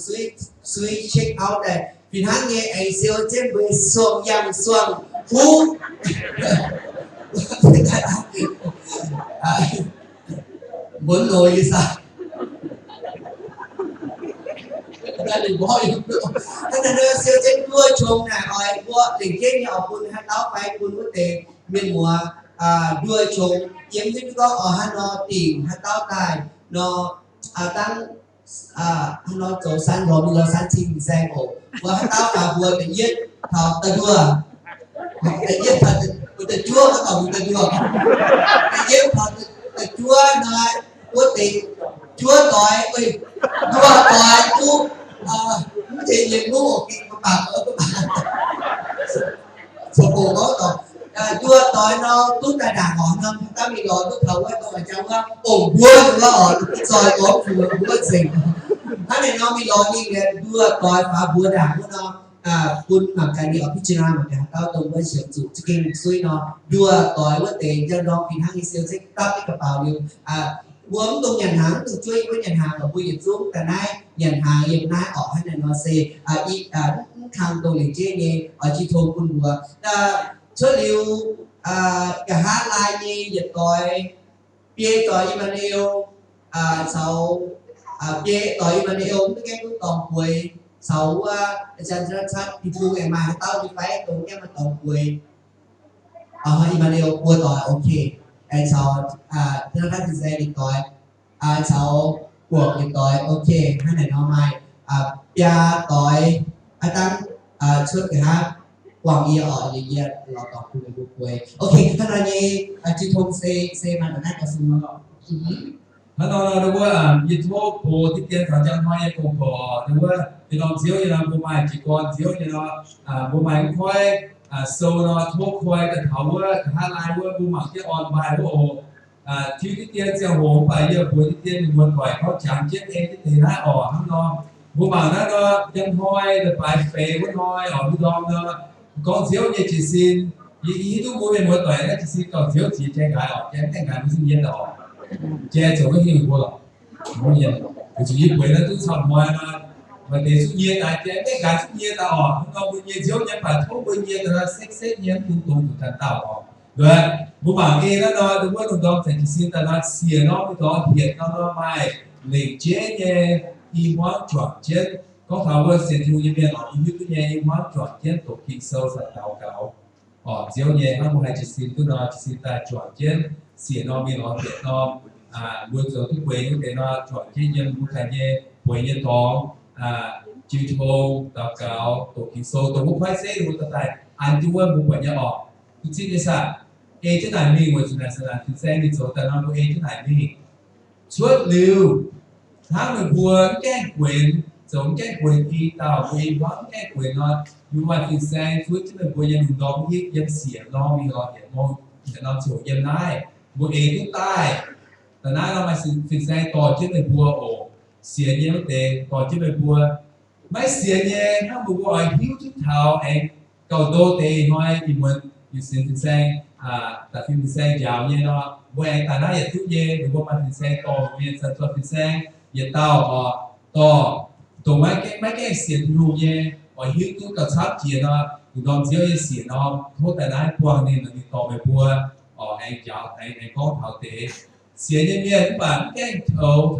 suy check out này vì hắn nghe anh siêu trên với xuồng yang xuồng hú muốn ngồi như sao gia đình voi thế là đưa siêu trên đua chung này rồi qua đỉnh kia nhỏ quân hát táo phải quân quốc tế miền mùa đua chung yếm như có ở Hà Nội tìm hát táo tài nó tăng nó chỗ san rồi bây giờ san chim xe cổ và tao cả vừa để giết thảo tơ đua để giết thảo tơ chua nó còn tơ đua để giết thảo tơ chua này của tỷ chua tỏi ơi chua tỏi chú thì nhìn nó một cái bạc ở cái bạc số cổ có rồi chua tỏi nó tốt là đàng hoàng hơn ta bị rồi tốt thầu ấy tôi ở trong á ổn buôn nó ở rồi có phù buôn gìถ้าในน้องมีรอนี่ไงด้วยปล่อยฟ้าบัวด่างพวกน้องคุณหมักกันนี่อภิชนาเหมือนกันเราตรงว่าเฉียบจุจะกินซุยน้องด้วยต่อยว่าเตะจะน้องกินทั้งอีเซลเซ็กตับที่กระเป๋าเดียววงตรงยันหางตรงช่วยว่ายันหางกับผู้หญิงซุ้มแต่นายยันหางยังนายออกให้ในนอเซอีทางตรงหลิงเจนี่จีโทคุณบัวช่วยเร็วกะฮาลายนี่ยัดต่อยเปียต่อยมันเอวเสาvề tội mà đi ôm cái cũng còn quỳ xấu chân sát thì phu ngày mà tao đi phải tụng cái mà còn quỳ Emmanuel qua tội ok anh sau thế nó thì sẽ đi tội sau cuộc đi tội ok hai này nó mai ya tội tăng suốt cái hát quảng yêu ở gì vậy là còn quỳ ok thế là như chị thông xe mà nó có sự nó đâu có dịch vụ của thiết kế thời trang hoa của của đâu có thì nó thiếu như là bộ máy chỉ còn thiếu như là bộ máy khoai sâu nó thuốc khoai cái thảo á hai lai á bộ máy cái on bài của thiếu thiết kế theo hồ bài giờ của thiết kế mình muốn gọiเขาchẳng chết em cái gì đó nó bộ máy nó chân khoai được bài phê của khoai ở cái đom nó còn thiếu như chỉ xin ý tôi muốn mình muốn gọi nó chỉ xin còn thiếu chỉ chơi cái ở cái ngày mới sinh viên đó che chỗ cái gì của nó nhiều cái chủ yếu nó cứ sòng ngoài mà để số nhiên là che cái số nhiên ta họ không bao nhiêu thiếu nhân phải thuốc bao nhiêu là xét nhân tung tung của thằng tàu họ rồi bố bảo kia nó đúng không đó phải xin ta nó xìa nó cái đó hiện nó mai lịch chế nhé y hóa chọn chết có thảo vừa sẽ chú như bên họ y như nhé y hóa chọn chết tổ kịch sâu sạt tàu cáo họ thiếu nhé nó một hai chỉ xin tôi nói chỉ xin ta chọn chết xỉa nóมีnó thiệt nó buổi giờ thức quấy những cái nó chọn cái nhân của thành nhé quấy nhân tóm chịu thô tạo cáo tổ kỳ sâu tổ quốc phải sẽ được tập tại anh chú ơi một quấy nhà ở cứ xin cái sao ê chứ này mình ngồi chuyện này là thì xe đi số ta nó có ê chứ này mình suốt lưu tháng mình buồn cái quyền giống cái quyền đi tàu quyền vắng cái quyền nó nhưng mà thì xe suốt chứ mình buồn nhân đó biết dân xỉa lo vì họ hiện môn để nó chịu dân này một ế cũng taiแต่นั้นเรามาสินใจต่อที่ในบัวโอเสียเยอะเตะต่อที่ในบัวไม่เสียเยอะถ้าบัวไอ้หิ้วทุกเท้าเองเก่าโตเตะน้อยอีกวันอยู่สินใจแต่สินใจยาวเยอะเนาะบัวเองแต่นั้นอย่าทุกเยอะหรือว่ามาสินใจต่อเยอะสัตว์สินใจอย่าเต้าต่อตัวไม่แก่เสียรูเยอะไอ้หิ้วทุกกระชับเจียเนาะอยู่ตอนเสียเสียเนาะโทษแต่นั้นพวกนี้เราติดต่อไปบัวไอ้ยาวไอ้ก้อนเท้าเตะเสียnhân viên bản cái thầu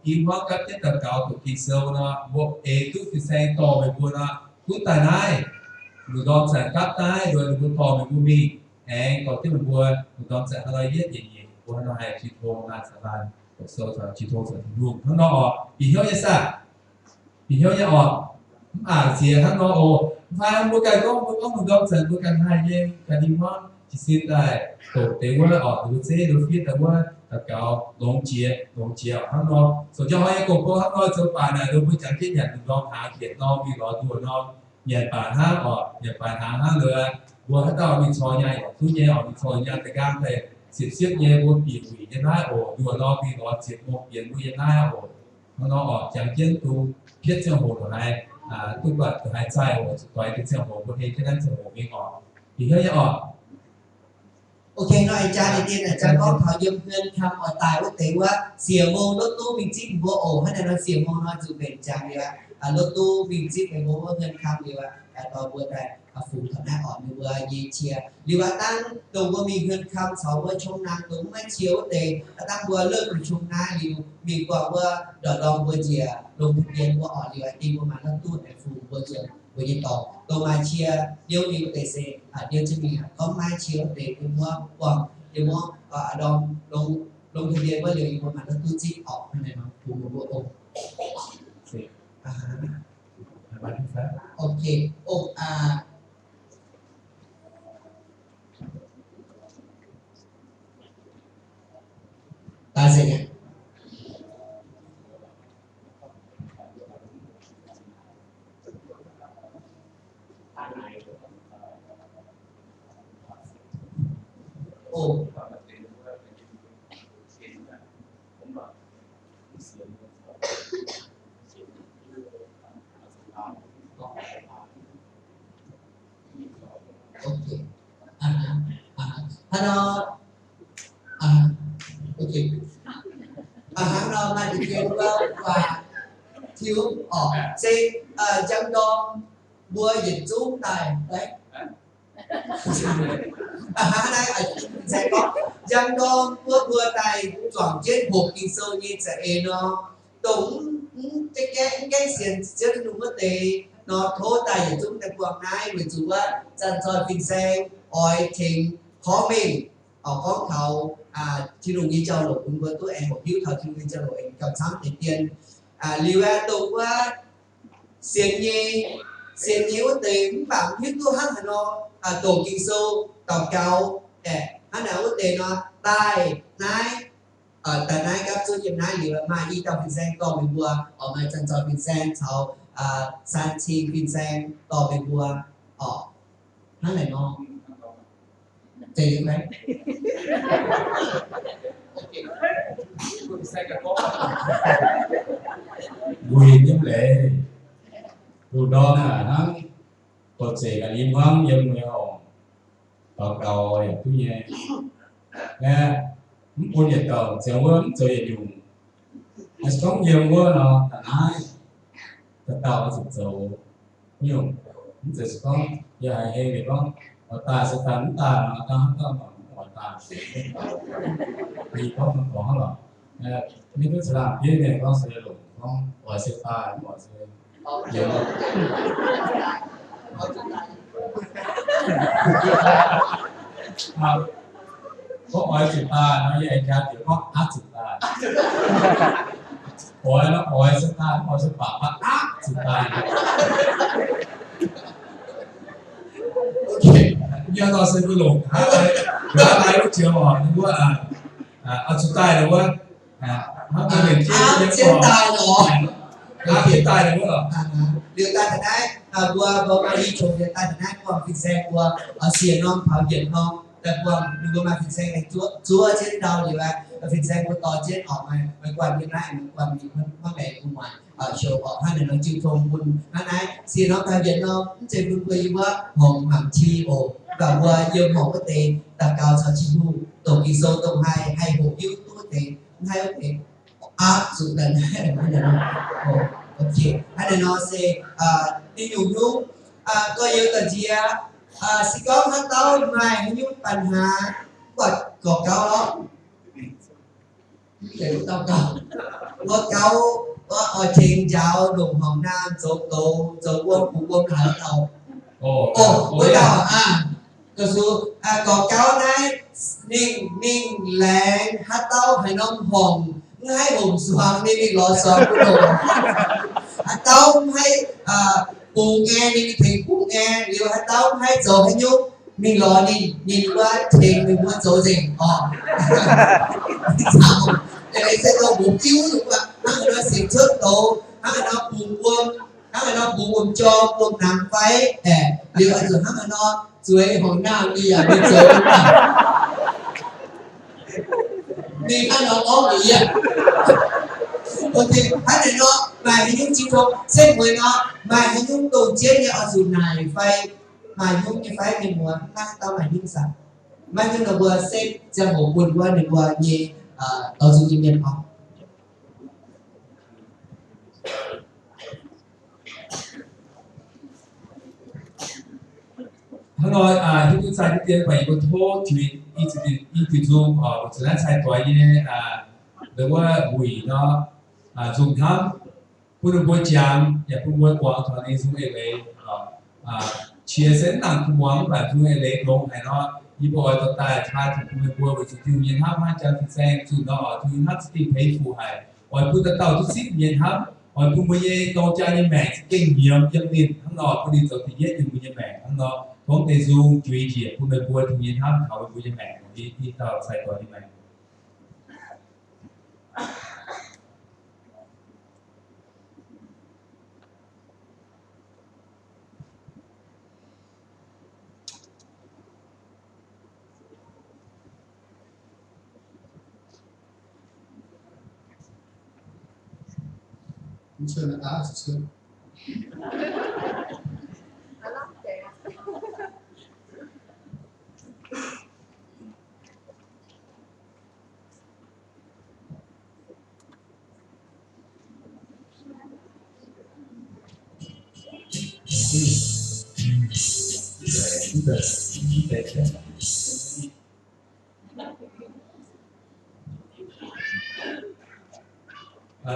im hóa cấp chất tập cáo của kỳ sâu nó bộ ế cứ phải xe to về buôn nó cũng tại này người đom sản cấp tay rồi người buôn to về buôn mi còn cái mình buôn người đom sản hơi biết gì gì buôn nó hay chỉ thô là sản ban của sâu sản chỉ thô sản luôn nó bị hiếu như sao bị hiếu như xiên hắn nó phải mua cái có người đom sản mua cái hai như cái đi hóa chỉ xin lại tổ tế quá từ xe đối phía tại quá tập cáo lồng chia hắn nó số cho hai cô hắn nó số bài này đối với chẳng cái nhận được nó hạ kiệt nó vì nó đùa nó nhận bài hát nhận bài hát nữa vừa hết đầu mình soi nhảy thu nhẹ mình soi nhảy tại cam thì xếp nhẹ vừa bị hủy như thế đùa nó vì nó xếp một biển như thế này nó chẳng kiến tu biết trong hồ của này tu bật từ hai trái hồ toái cái trong hồ của cáiนั้นtrong hồ mình thì hơi ok nói anh cha đi tiên là cha có thọ dương nhân tham ở tài quốc tế quá xỉa mông lốt tu mình chích vô ổ hay là nó xỉa mông nó chịu bền chàng đi ạ lốt tu mình chích cái vô nhân tham đi ạ tao vừa này phụ thật đã ở như vừa gì chia đi ạ tăng đồng vừa mình nhân tham sáu vừa trong năng đúng mấy chiếu để tăng vừa lớn của chúng ta liu mình quả vừa đợt đòn vừa gì đồng thực hiện vừa ở liu đi vừa mà nó tu để phụ vừa gì vừa gì tỏ tôi mai chia điều gì để sẽ điều cho mình có mai chiếu để mua quần để mua đồng thực hiện với điều gì mà nó tu chi ở này nó phụ một bộ Sì. อ่าฮะ Bạn đi phép. โอเคโอ้ตาเสร็จยังโอ้โอเคอ่าฮะอ่าฮะฮัลโหลอ่าฮะโอเคnó mà đi kêu và thiếu trên dân đo mua dịch chú tài đấy đây sẽ có dân đo mua tài chọn trên một kinh sơ như sẽ nó tổng cái xiên trước đúng mất tệ nó thô tài dịch chú tại quảng nay với chú á dần rồi kinh xe oi thình khó mình ở con thầuที่ลุงยี่เจ้าหลงคุณเบอร์ตัวเองบอกยิ้วเท่าที่ลุงยี่เจ้าหลงเองกับซ้ำติดเตียนลีว่าตัวว่าเสียงยี่ว่าเต็มแบบยิ้วตัวฮั่นหันอตัวกินโซ่ต่อเก่าแต่ฮั่นเอาว่าเต็มเนาะตายนายแต่นายกับส่วนยังนายหรือมาอีต่อเป็นแซงต่อเป็นบัวออกมาจันจอเป็นแซงเขาซันชีเป็นแซงต่อเป็นบัวออกฮั่นไหนเนาะเจ๋งไหม Vui nhóm lệ. Dù đó là nó tốt sẽ cả im vắng dân người hồn. Tọt đầu thứ nhé. Nghe, muốn nhiệt tàu sẽ vớn cho nhiệt dùng. Nó sống nhiều quá nó tận ai. Tọt đầu nó sụp dầu. Nhiều. Nó sẽ có dài hay về con. Ở ta sẽ tấn ta nó ta không có ngoài ta. Vì có một có là những cái làm như này con sẽ lủng con ngoài sẽ ta ngoài sẽ nhiều có ngoài sẽ ta nó vậy ra thì có ác sẽ ta ngoài sẽ ta ngoài sẽ bảo bắt ác sẽ ta giờ nó sẽ cái lủng hả lại lúc chiều hỏi nó nói ác sẽ ta là what chiến tài rồi chiến tài đúng không điều ta thành ai vừa mà đi chụp điều ta thành ai qua phim xe qua xiên non pháo điện nonแต่ว่าดูมาฟินเซงในจั่วเช่นเราอยู่ว่าฟินเซงว่าต่อเช่นออกมาไม่กว่ามีไรไม่กว่ามีพ่อแม่กูมาโชว์ออกให้ในน้องจิ้มทงบุญนั่นไงเสียน้องพาเย็นน้องเจ็บบุญกุยว่าหงหำชีโอแบบว่าเยี่ยมหงก็เตะแต่กาวชาวชิบูตกกิโซตรงให้หงยิ้วตัวเตะให้โอเคสุดเลยนะให้เดี๋ยวโอเคให้เดี๋ยวน้องเซที่อยู่นู้ก็เยอะแต่เจียสิก้องทั้งเต้าไม่ให้ยุ่งปัญหากดกบเก้าแล้วเดี๋ยวเต้าเก้าว่าเก้าว่าเชิงเจ้าดงหอมน้ำโจโตโจวงผูวงขาเต้าโอ้ว่าเต้าก็คือกบเก้านั้นนิ่งแรงฮัตเต้าให้น้องหอมให้ผมสว่างนี่รอสอนกูโดนเต้าให้ปูแงนี่ถึงปูแงหรือว่าเต้าให้โจให้ยุบนี่รอนี่ว่าเทงเป็นว่าโจจริงอ๋อแต่ไอ้เจ้าบุกจิ้วถูกป่ะถ้าเราเสียงเชิดโตถ้าเราปูวงถ้าเราปูวงจอวงหนังไฟหรือว่าส่วนถ้าเราสวยของหน้าดีอ่ะไม่เจอนี่ถ้าเราอ้อมอย่างเงี้ยโอเคถ้าเดี๋ยวมาให้ยุ่งจิ้มเส้นมวยเนาะมาให้ยุ่งตัวเจี๊ยบเนี่ยเอาสูตรไหนไฟมายุ่งในไฟในหัวนั่งต้ามายุ่งสักมายุ่งในบัวเส้นจะหัวบุญว่าในบัวเย่เอาสูตรจิ้มเนี่ยพอhắn nói hiện tại sai tiền phải có thô thì ít thì dùng một số lần sai toái như đượcว่าบุยเนาะdùng thămผู้ดูบวยจามอย่าผู้บวยกวางตอนนี้dùngเอเล่เชียร์เส้นต่างผู้หวังแบบdùngเอเล่ลงไอ้เนาะยี่ปอยตัวตายท่าที่ผู้บวยไปจุดยืนยันห้ามให้เจ้าที่แซงจุดเนาะที่นัดสติเพย์ผู้ให้ไหว hỏi phụ ta tàu chút xíu nhìn hấp hỏi phụ bây giờ con trai như mẹ kinh nghiệm chân tin hắn nọ phụ đi rồi thì dễ đừng như mẹ hắn nọ không thể dùng chú ý gì phụ mình buồn thì nhìn hấp họ phụ như mẹ đi tàu sai tội như mẹ Schöne Art, schön.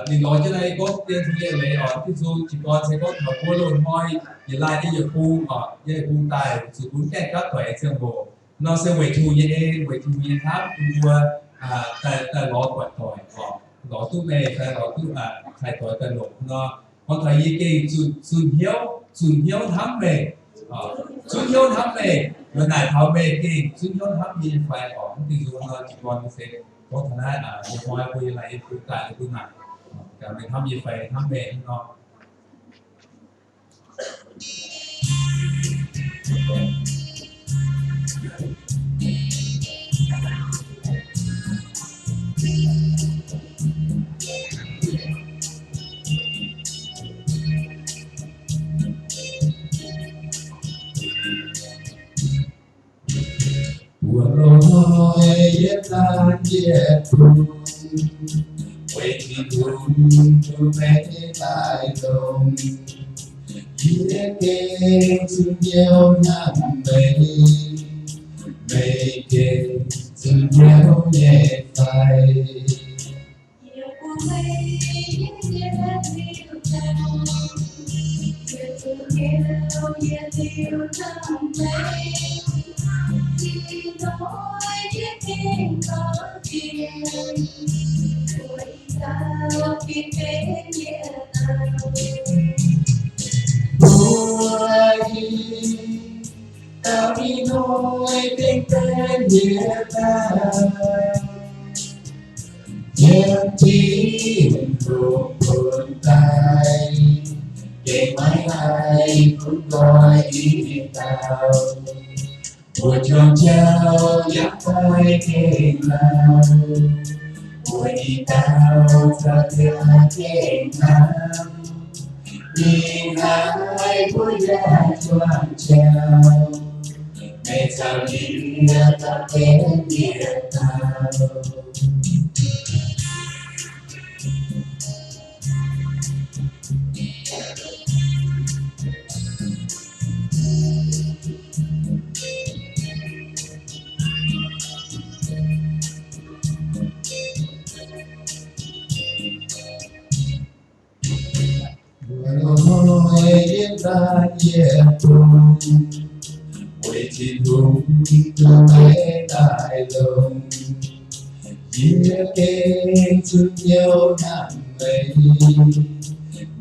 Mình nói trên đây có tiên thực hiện lấy ở ví dụ chỉ con sẽ có thở cô lồn hoi thì lại đi giờ phu ở giờ phu tài sự cuốn kẹt các tuổi trường bộ nó sẽ về thu như thế về thu như tháp mua tại ló tuổi tuổi ló tu này tại ló tu tại tuổi tại lục nó con thấy như cái xuân hiếu thắm về xuân hiếu thắm về lần này tháo về cái xuân hiếu thắm như phải ở ví dụ nó chỉ con sẽ có thể là như hoa quỳ lại phu tài tu này cả mìnhทำgì phảiทำvề nó buồn nói yết lan yết buồn quay đi buồn cho mẹ lại đồng yết kê xuân yêu năm mây mây kê xuân yêu nhẹ phai tao đi nói tiếng tên nhẹ ta nhớ chỉ buồn buồn tay kể mãi ai cũng gọi đi tao buổi tròn trao dắt tay kề nào buổi đi tao ra theo kề nào đi hai buổi ra choàng trao ngày sau đi ta tên địa tao ta nhẹ buồn quay chỉ đúng cho mẹ đại lòng yết kê xuân yêu năm mây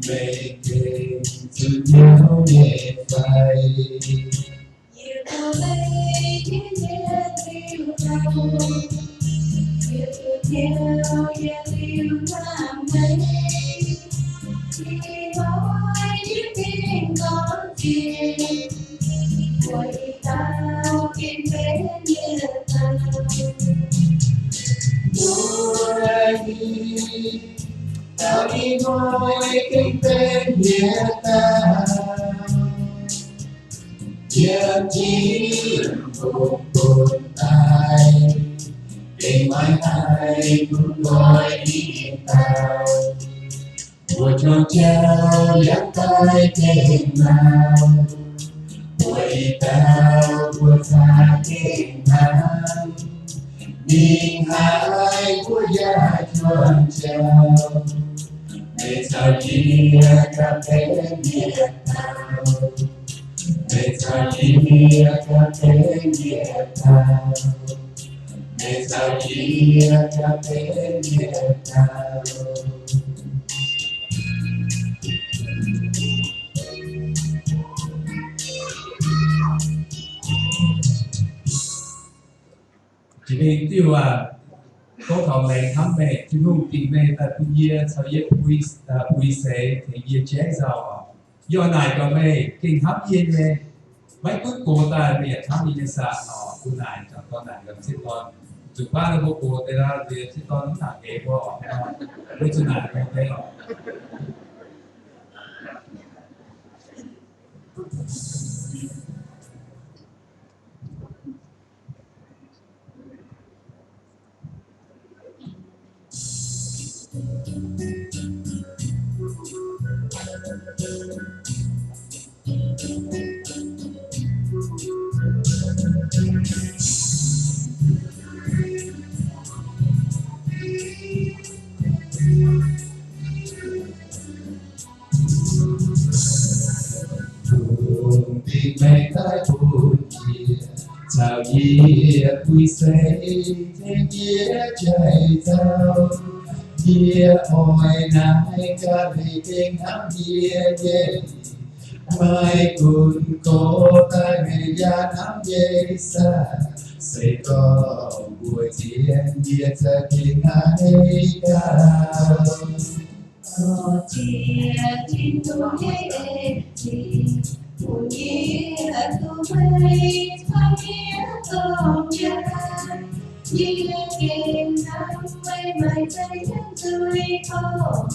mây kê xuân yêu nhẹ phai tao đi nói kinh tên nhẹ ta nhớ chỉ buồn buồn tay để mãi ai cũng gọi đi tao buổi tròn trao dắt tay kề nào buổi tao buổi xa kề nào nhìn hai buổi dài tròn trao ngày sau chia cà phê nhẹ tao ngày sau chia cà phê nhẹ tao để sao chia cho thế Việt Nam. Chỉ vì tiêu có cầu lệnh thắm mẹ chú hùng tình mẹ ta tu yê sao yê quy xế thì yê chế giàu do này có mẹ kinh thắm yê mẹ mấy phút cô ta mẹ thắm yê sạ nó tu này cho con này gặp xích con chụp ba là bộ cô ta ra thì xích con nó thả ghế vô với chú này không thấy không tình mẹ ta buồn chia chào yê quy xế thế yê chạy tao yê ôi nai ca vì kinh hắm yê yê mai cùng cô ta ngày ya nắm yê xa sẽ có buổi chiến yê ta kinh ai cao chia tin tu ye chi tu ye tu mai thang ye tom ya ye ken nam mai mai trái nhân tươi thơm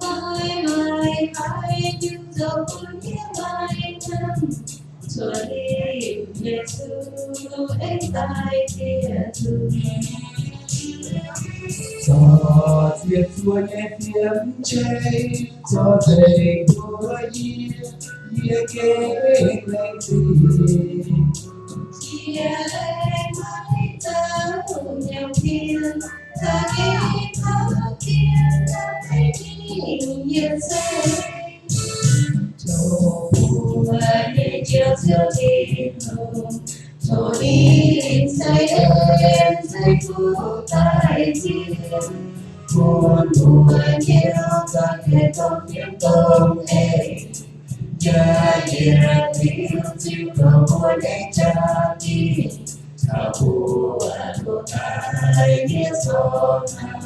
mai mai hai như dầu ye mai năm cho đi Giêsu ấy tai kia tu cho thiệt chúa nhé tiếng cháy cho thầy chúa yê kế lên tình chia mãi tao nhau thiên ta nghe thao thiên ta thấy nhiệt say cho mùa để chiều chiều thiên hồng cho đi say em say phút tại thiên buồn buồn nhiều ta kể không những tâm em gia yeah thiếu thiếu cầu buồn em cha đi ta buồn buồn ai biết số năm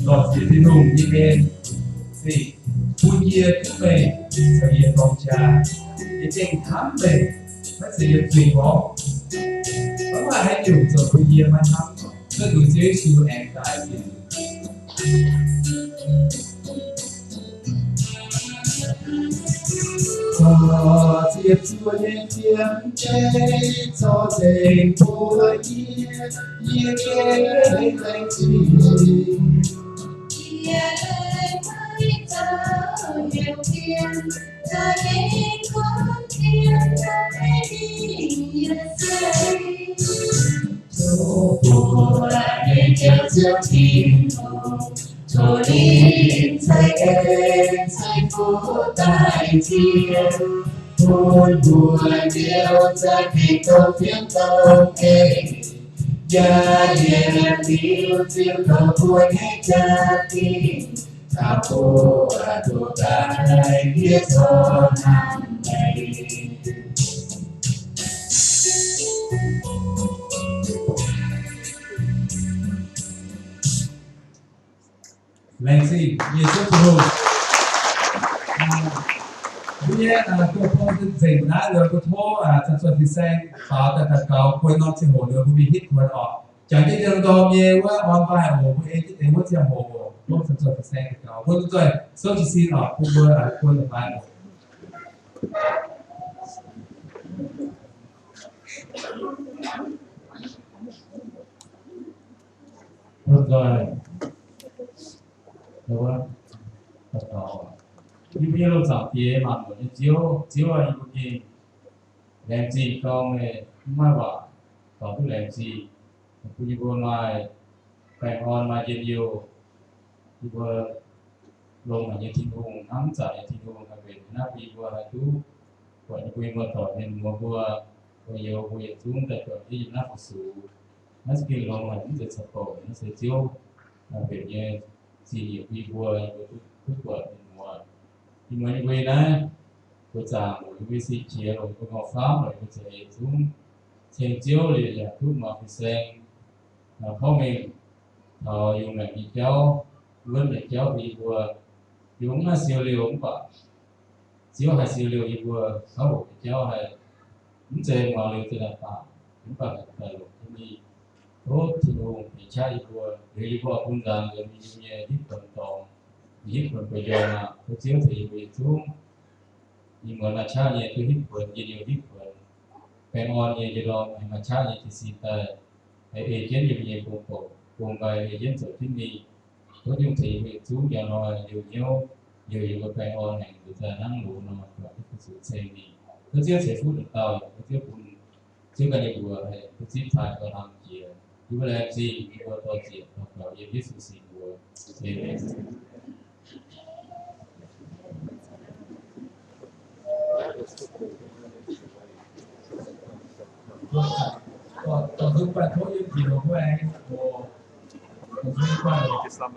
Lọt chỉ tin hùng như bên thì vui nhiên cũng về sao yên con cha thì tình thắm về nó sẽ được tùy có vẫn là hay dùng rồi vui nhiên mà thắm nó đủ dễ chịu em tại vì cho thiệt chúa nên tiếng cháy cho tình của yê kế lên tình chia mãi tao nhiều thiên ta nghe con thiên ta thấy nhiệt say mùa để chiều chiều thiên hồng cho đi say em say phút tại thiên buồn buồn điều ta khi câu tiếng tao kể gia yeah thiếu thiếu cầu buồn hết cha đi ta buồn buồn ai biết số năm này lên gì nhiều chút thôi bây giờ cô phong tin dình đã rồi cô thô sản xuất thì sen họ tại tại cầu quên non chỉ hồ nữa cũng bị hít quên họ chẳng cái điều đó nhiều quá on vai hồ cũng ấy cái mất tiền hồ lúc sản xuất thì sen thì cầu quên rồi số chỉ xin họ cũng vừa quên được vai rồi đúng không? Như bây giờ lúc sau thì mà một cái chiếu anh cũng gì làm gì con này mà bảo có thứ làm gì cũng như vừa ngoài phải on mà nhiều nhiều vừa lông mà như thiên hùng nắm chặt như thiên hùng là về nó bị vừa là chú của những người thọ nên vừa vừa yo voy a tunda ko i na su mas ki lo ma ni se ko ni se tio na be ye si wi bo tu ko ni mo i mo ni we na ko cha mo wi si chia lo ko ngọc pháp rồi ko se chúng sen chiếu liền là thuốc mà phải sen phó miệng dùng là bị cháu lớn để cháu bị vừa dùng là siêu liều cũng vậy siêu hay siêu liều bị vừa sáu bộ cháu hay cũng chơi mà liều từ đặt vào cũng phải là lục cái gì tốt thì dùng thì trái vừa để vừa cũng rằng là bị nhẹ ít phần tồn ít phần bây giờ mà có chiếu thì bị xuống nhưng mà là trái nhẹ tôi ít phần nhiều ít phầnเป็นออนเยจะรอมาชาเยติสิตาไอเอเจนต์อยู่เยปุ่มโปปุ่มไปเอเจนต์สุดที่มีก็ยังถือไปจูงอย่างน้อยอยู่เยอะอยู่กับเป็นออนแห่งหรือจะนั่งรู้นอนแบบที่สุดเซนีก็เชื่อเสียฟูดต่อก็เชื่อปุ่มเชื่อกันอยู่ว่าก็เชื่อทายก็ทำเกียร์อยู่เวลาจีมีว่าต่อเกียร์ต่อเราเยที่สุดสิ่งว่าเอเอcòn lúc bạn thôi những gì đó của anh của liên quan Islam